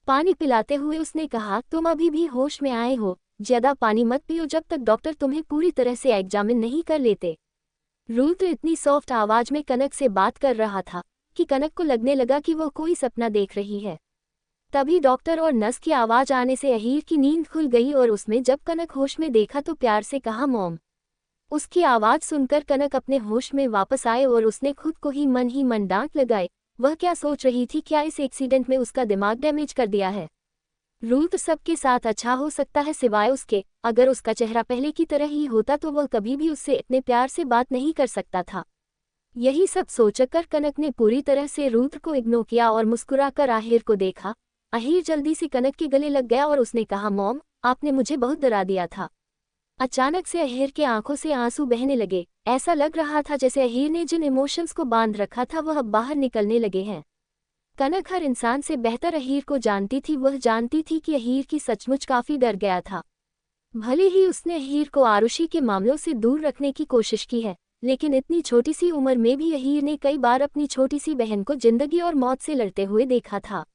पानी पिलाते हुए उसने कहा, तुम अभी भी होश में आए हो, ज्यादा पानी मत पियो जब तक डॉक्टर तुम्हें पूरी तरह से एग्जामिन नहीं कर लेते। रुद्र इतनी सॉफ्ट आवाज में कनक से बात कर रहा था कि कनक को लगने लगा कि वह कोई सपना देख रही है। तभी डॉक्टर और नर्स की आवाज आने से अहीर की नींद खुल गई और उसमें जब कनक होश में देखा तो प्यार से कहा, मॉम। उसकी आवाज सुनकर कनक अपने होश में वापस आए और उसने खुद को ही मन डांट लगाए। वह क्या सोच रही थी? क्या इस एक्सीडेंट में उसका दिमाग डैमेज कर दिया है? रुद्र सबके साथ अच्छा हो सकता है सिवाय उसके। अगर उसका चेहरा पहले की तरह ही होता तो वह कभी भी उससे इतने प्यार से बात नहीं कर सकता था। यही सब सोचकर कनक ने पूरी तरह से रुद्र को इग्नोर किया और मुस्कुराकर अहीर को देखा। अहीर जल्दी से कनक के गले लग गया और उसने कहा, मॉम, आपने मुझे बहुत डरा दिया था। अचानक से अहीर के आंखों से आंसू बहने लगे। ऐसा लग रहा था जैसे अहीर ने जिन इमोशंस को बांध रखा था वह अब बाहर निकलने लगे हैं। कनक हर इंसान से बेहतर अहीर को जानती थी। वह जानती थी कि अहीर की सचमुच काफी डर गया था। भले ही उसने अहीर को आरुषि के मामलों से दूर रखने की कोशिश की है, लेकिन इतनी छोटी सी उम्र में भी अहीर ने कई बार अपनी छोटी सी बहन को जिंदगी और मौत से लड़ते हुए देखा था।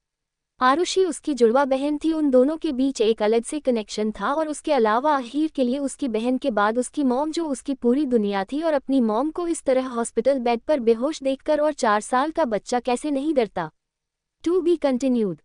आरुषि उसकी जुड़वा बहन थी, उन दोनों के बीच एक अलग से कनेक्शन था और उसके अलावा अहीर के लिए उसकी बहन के बाद उसकी मॉम जो उसकी पूरी दुनिया थी। और अपनी मॉम को इस तरह हॉस्पिटल बेड पर बेहोश देखकर और 4 साल का बच्चा कैसे नहीं डरता। To be continued.